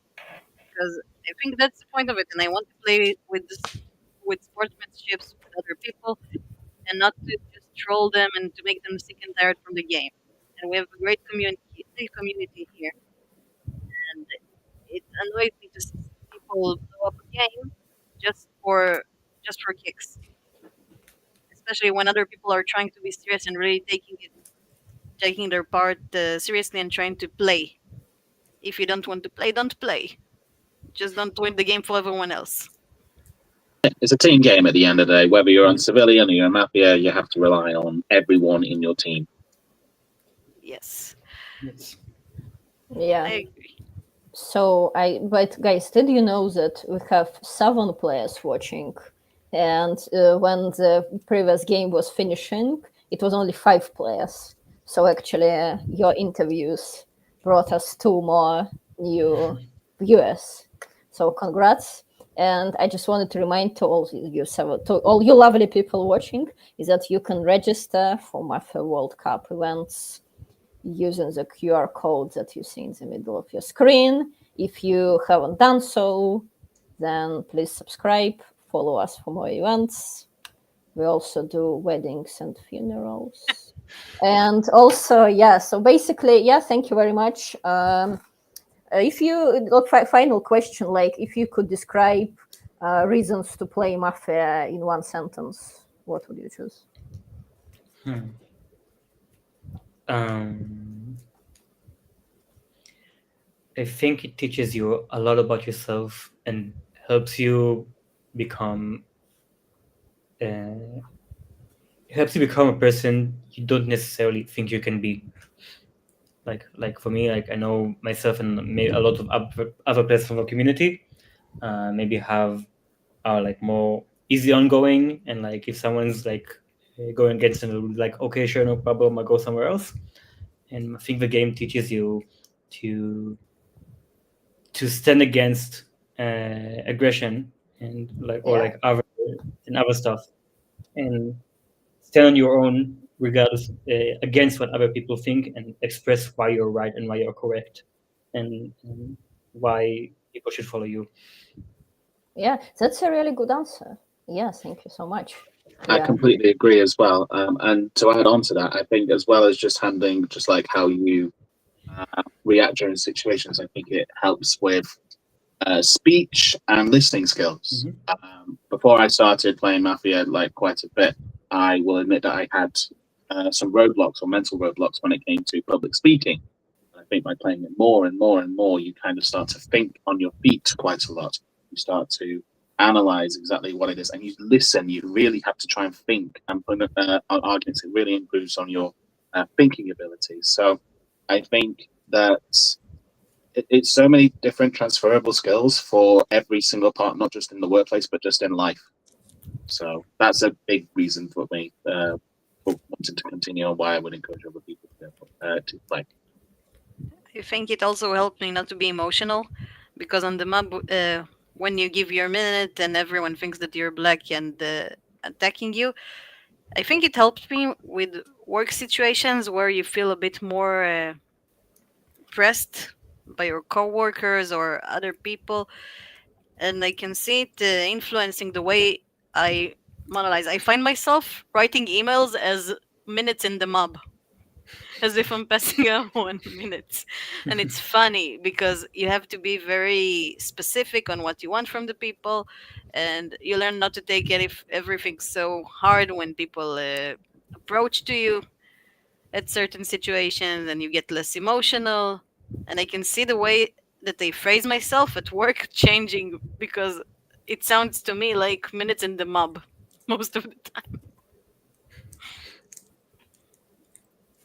P: because I think that's the point of it, and I want to play with sportsmanships with other people and not to just troll them and to make them sick and tired from the game. And we have a great community here, and it annoys me to see people blow up a game just for kicks, especially when other people are trying to be serious and really taking their part seriously and trying to play. If you don't want to play, don't play. Just don't win the game for everyone else.
C: It's a team game at the end of the day. Whether you're on civilian or you're on Mafia, you have to rely on everyone in your team.
P: Yes.
D: Yeah.
P: I agree.
D: But guys, did you know that we have 7 players watching? And when the previous game was finishing, it was only 5 players. So actually, your interviews brought us 2 more new viewers. So congrats. And I just wanted to remind to all you lovely people watching is that you can register for Mafia World Cup events using the QR code that you see in the middle of your screen. If you haven't done so, then please subscribe, follow us for more events. We also do weddings and funerals. And also, so basically, thank you very much. If you final question, like if you could describe reasons to play Mafia in 1 sentence, what would you choose?
G: I think it teaches you a lot about yourself and helps you become a person you don't necessarily think you can be. Like for me, like I know myself and a lot of other players from the community maybe are like more easy ongoing, and like if someone's like going against them, like okay, sure, no problem, I'll go somewhere else. And I think the game teaches you to stand against aggression and like or
D: Yeah.
G: like other stuff, and stand on your own regardless against what other people think, and express why you're right and why you're correct, and why people should follow you.
D: Yeah, that's a really good answer. Yeah, thank you so much.
C: I
D: Yeah.
C: completely agree as well. And to add on to that, I think as well as just handling just like how you react during situations, I think it helps with speech and listening skills. Before I started playing Mafia like quite a bit, I will admit that I had some roadblocks or mental roadblocks when it came to public speaking. I think by playing it more and more and more, you kind of start to think on your feet quite a lot. You start to analyze exactly what it is, and you listen. You really have to try and think and put on arguments. It really improves on your thinking abilities. So I think that it's so many different transferable skills for every single part, not just in the workplace, but just in life. So that's a big reason for me for wanting to continue, and why I would encourage other people to play.
P: I think it also helped me not to be emotional, because on the map, when you give your minute and everyone thinks that you're black and attacking you, I think it helped me with work situations where you feel a bit more pressed by your coworkers or other people, and I can see it influencing the way I monetize. I find myself writing emails as minutes in the mob, as if I'm passing out 1 minute. And it's funny because you have to be very specific on what you want from the people, and you learn not to take everything so hard when people approach to you at certain situations, and you get less emotional. And I can see the way that I phrase myself at work changing, because it sounds to me like minutes in the mob most of the time.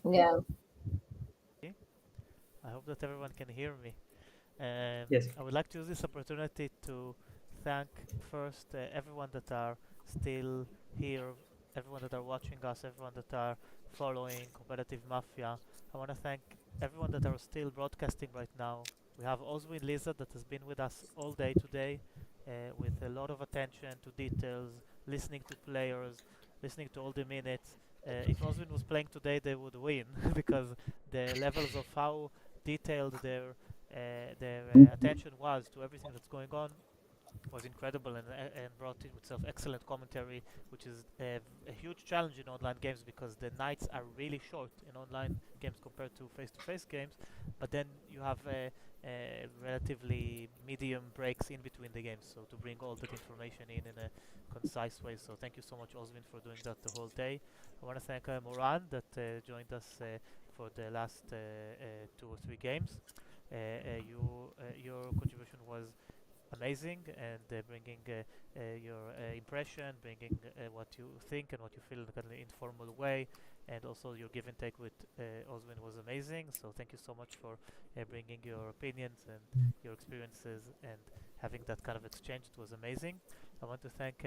D: Yeah.
M: I hope that everyone can hear me.
G: Yes.
M: I would like to use this opportunity to thank first everyone that are still here, everyone that are watching us, everyone that are following competitive Mafia. I want to thank everyone that are still broadcasting right now. We have Oswin Lizard that has been with us all day today, with a lot of attention to details, listening to players, listening to all the minutes. If Oswin was playing today, they would win because the levels of how detailed their attention was to everything that's going on was incredible, and brought it with excellent commentary, which is a huge challenge in online games because the nights are really short in online games compared to face-to-face games. But then you have relatively medium breaks in between the games, so to bring all that information in a concise way. So thank you so much, Oswin, for doing that the whole day. I want to thank Moran that joined us for the last 2 or 3 games. Your contribution was amazing, and bringing your impression, bringing what you think and what you feel in a kind of informal way, and also your give and take with Oswin was amazing. So thank you so much for bringing your opinions and your experiences and having that kind of exchange. It was amazing. I want to thank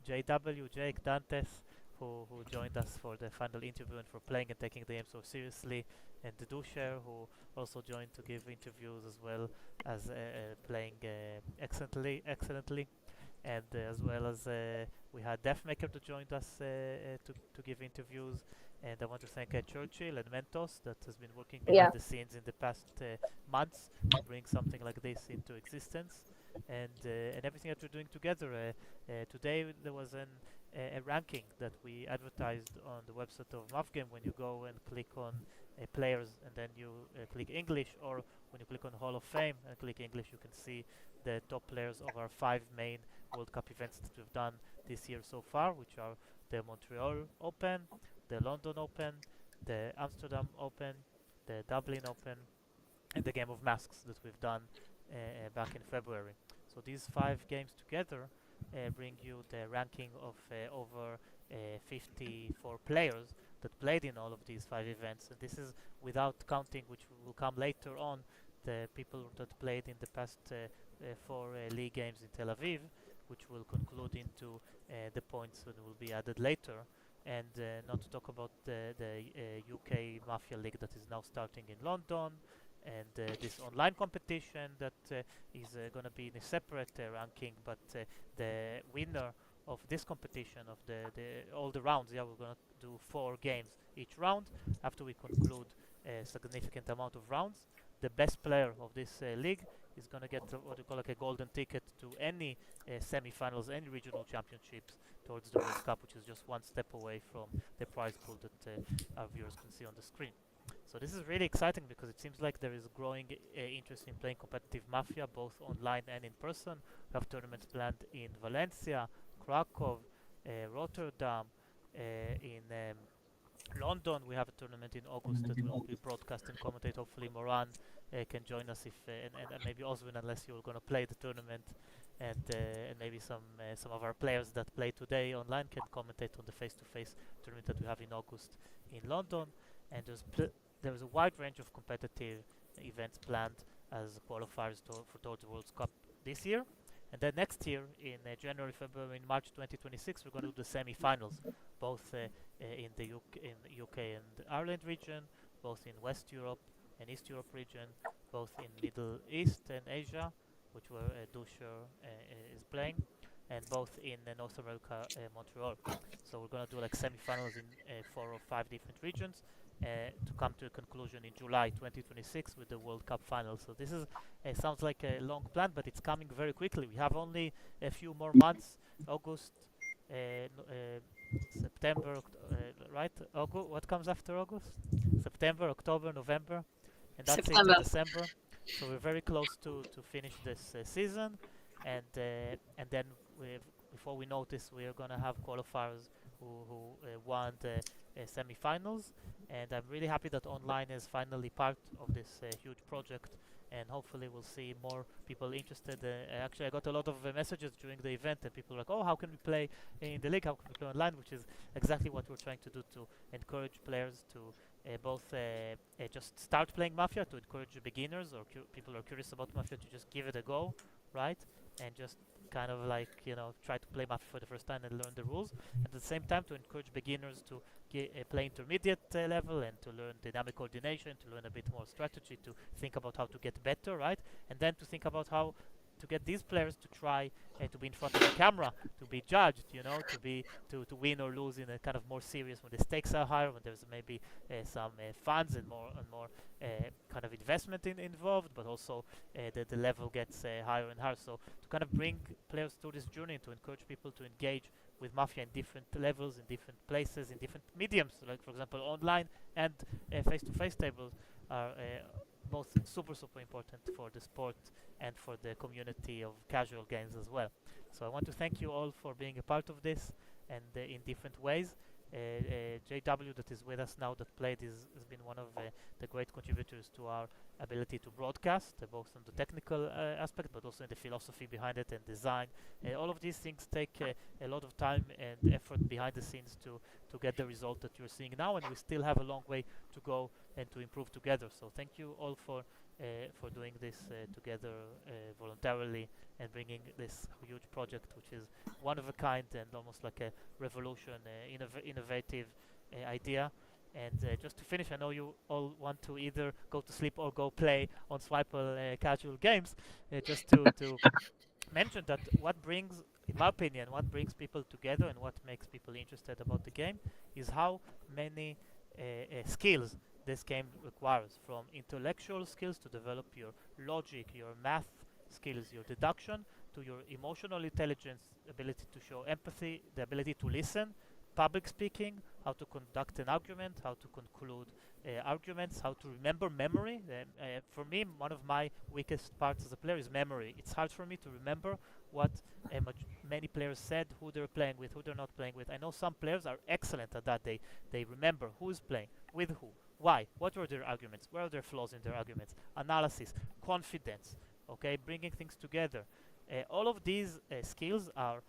M: JW, Jake Dantes, who joined us for the final interview and for playing and taking the game so seriously, and the Dusher, who also joined to give interviews as well as playing excellently, and as well as we had Deathmaker that joined us to give interviews. And I want to thank Churchill and Mentos that has been working behind
D: Yeah.
M: the scenes in the past months to bring something like this into existence, and everything that we're doing together. Today there was a ranking that we advertised on the website of Mafgame. When you go and click on players and then you click English, or when you click on Hall of Fame and click English, you can see the top players of our 5 main World Cup events that we've done this year so far, which are the Montreal Open, the London Open, the Amsterdam Open, the Dublin Open, and the Game of Masks that we've done back in February. So these 5 games together bring you the ranking of over 54 players that played in all of these 5 events. And this is without counting, which will come later on, the people that played in the past 4 league games in Tel Aviv, which will conclude into the points that will be added later. And not to talk about the UK Mafia League that is now starting in London, and this online competition that is going to be in a separate ranking, but the winner of this competition, of all the rounds, yeah, we're going to do 4 games each round. After we conclude a significant amount of rounds, the best player of this league is going to get what you call like a golden ticket to any semi-finals, any regional championships towards the World Cup, which is just one step away from the prize pool that our viewers can see on the screen. So this is really exciting because it seems like there is growing interest in playing competitive Mafia, both online and in person. We have tournaments planned in Valencia, Krakow, Rotterdam, in London. We have a tournament in August that will be broadcast and commentate. Hopefully Moran can join us, if and maybe Oswin, unless you're going to play the tournament, and maybe some of our players that play today online can commentate on the face-to-face tournament that we have in August in London. And there's a wide range of competitive events planned as qualifiers for towards the World Cup this year. And then next year, in January, February, and March 2026, we're going to do the semi-finals, both in the UK and Ireland region, both in West Europe and East Europe region, both in Middle East and Asia, which where Dusher is playing, and both in North America, Montreal. So we're going to do like semi-finals in 4 or 5 different regions to come to a conclusion in July 2026 with the World Cup final. So this is sounds like a long plan, but it's coming very quickly. We have only a few more months. August, September, right? August. What comes after August? September, October, November, and that's it
P: September.
M: to December. So we're very close to finish this season, and then before we notice, we are gonna have qualifiers who won the semi-finals, and I'm really happy that online is finally part of this huge project, and hopefully we'll see more people interested. Actually, I got a lot of messages during the event, and people were like, "Oh, how can we play in the league? How can we play online?" Which is exactly what we're trying to do, to encourage players to both just start playing Mafia, to encourage beginners or people who are curious about Mafia to just give it a go, right? And just kind of like, try to play Mafia for the first time and learn the rules. At the same time, to encourage beginners to play intermediate level and to learn dynamic coordination, to learn a bit more strategy, to think about how to get better, right? And then to think about how to get these players to try to be in front of the camera, to be judged, to win or lose in a kind of more serious, when the stakes are higher, when there's maybe some funds and more kind of investment involved, but also the level gets higher and higher. So to kind of bring players through this journey, to encourage people to engage with Mafia in different levels, in different places, in different mediums, like for example online and face-to-face tables are both super important for the sport and for the community of casual games as well. So I want to thank you all for being a part of this, and in different ways. JW, that is with us now, that played, has been one of the great contributors to our ability to broadcast, both on the technical aspect, but also in the philosophy behind it and design. All of these things take a lot of time and effort behind the scenes to get the result that you're seeing now, and we still have a long way to go and to improve together. So thank you all for doing this together voluntarily, and bringing this huge project, which is one of a kind and almost like a revolution, innovative idea. And just to finish, I know you all want to either go to sleep or go play on Swiple casual games. Just to mention that what brings, in my opinion, what brings people together and what makes people interested about the game is how many skills this game requires, from intellectual skills to develop your logic, your math skills, your deduction, to your emotional intelligence, ability to show empathy, the ability to listen, public speaking, how to conduct an argument, how to conclude arguments, how to remember memory. For me, one of my weakest parts as a player is memory. It's hard for me to remember what many players said, who they're playing with, who they're not playing with. I know some players are excellent at that. They remember who is playing, with who, why, what were their arguments, where are their flaws in their arguments, analysis, confidence, okay, bringing things together. All of these skills are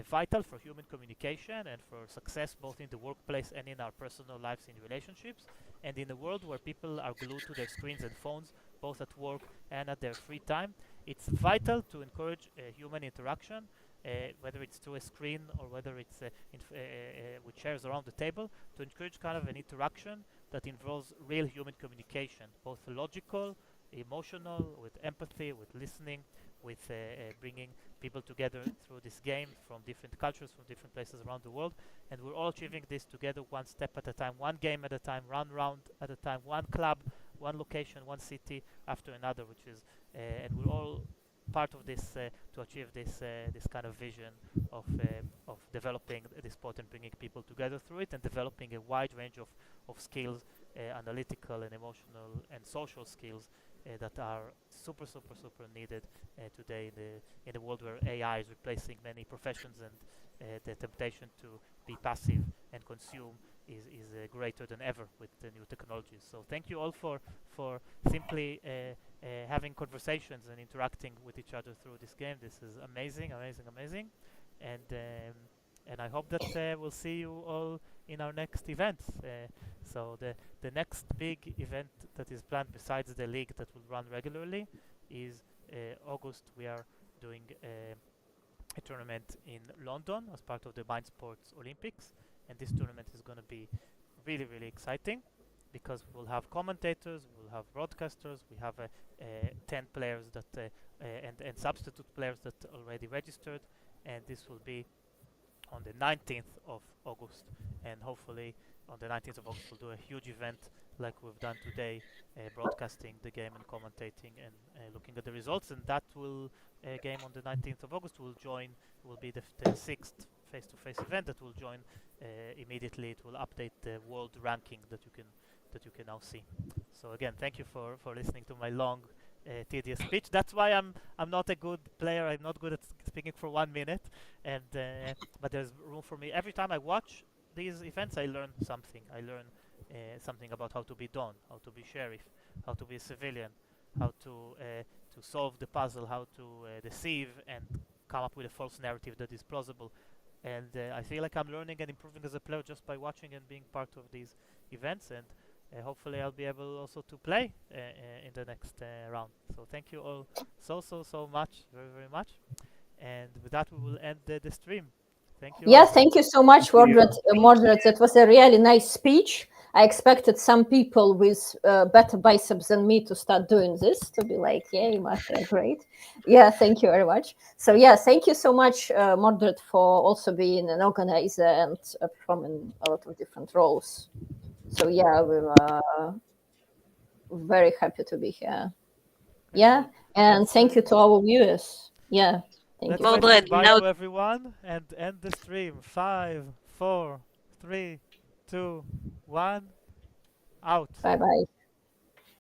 M: vital for human communication and for success, both in the workplace and in our personal lives, in relationships, and in a world where people are glued to their screens and phones, both at work and at their free time. It's vital to encourage human interaction whether it's through a screen or whether it's with chairs around the table, to encourage kind of an interaction that involves real human communication, both logical, emotional, with empathy, with listening, with bringing people together through this game from different cultures, from different places around the world. And we're all achieving this together, one step at a time, one game at a time, one round at a time, one club, one location, one city after another, which is, and we're all part of this to achieve this kind of vision of developing the sport and bringing people together through it, and developing a wide range of skills, analytical and emotional and social skills that are super needed today in a world where AI is replacing many professions, and the temptation to be passive and consume is greater than ever with the new technologies. So thank you all for simply having conversations and interacting with each other through this game. This is amazing, and I hope that we'll see you all in our next events. So the next big event that is planned besides the league that will run regularly is August. We are doing a tournament in London as part of the Mind Sports Olympics, and this tournament is going to be really exciting because we'll have commentators, we'll have broadcasters, we have 10 players that and substitute players that already registered, and this will be on the 19th of August, and hopefully on the 19th of August we'll do a huge event like we've done today, broadcasting the game and commentating and looking at the results. And that will game on the 19th of August will be the sixth face-to-face event that will join immediately. It will update the world ranking that you can now see. So again, thank you for listening to my long tedious speech. That's why I'm not a good player. I'm not good at speaking for 1 minute, and but there's room for me. Every time I watch these events, I learn something. I learn something about how to be Don, how to be sheriff, how to be a civilian, how to solve the puzzle, how to deceive and come up with a false narrative that is plausible. And I feel like I'm learning and improving as a player just by watching and being part of these events. And hopefully I'll be able also to play in the next round. So thank you all so much, very much. And with that, we will end the stream. Thank you.
D: Yeah, thank you so much, Mordred. That was a really nice speech. I expected some people with better biceps than me to start doing this, to be like, yay, Mafia, great. Yeah, thank you very much. So yeah, thank you so much, Mordred, for also being an organizer and performing a lot of different roles. So yeah, we're very happy to be here. Yeah, and thank you to our viewers. Yeah, thank you.
M: Let's say goodbye to everyone and end the stream. 5, 4, 3, 2, 1, out.
D: Bye-bye.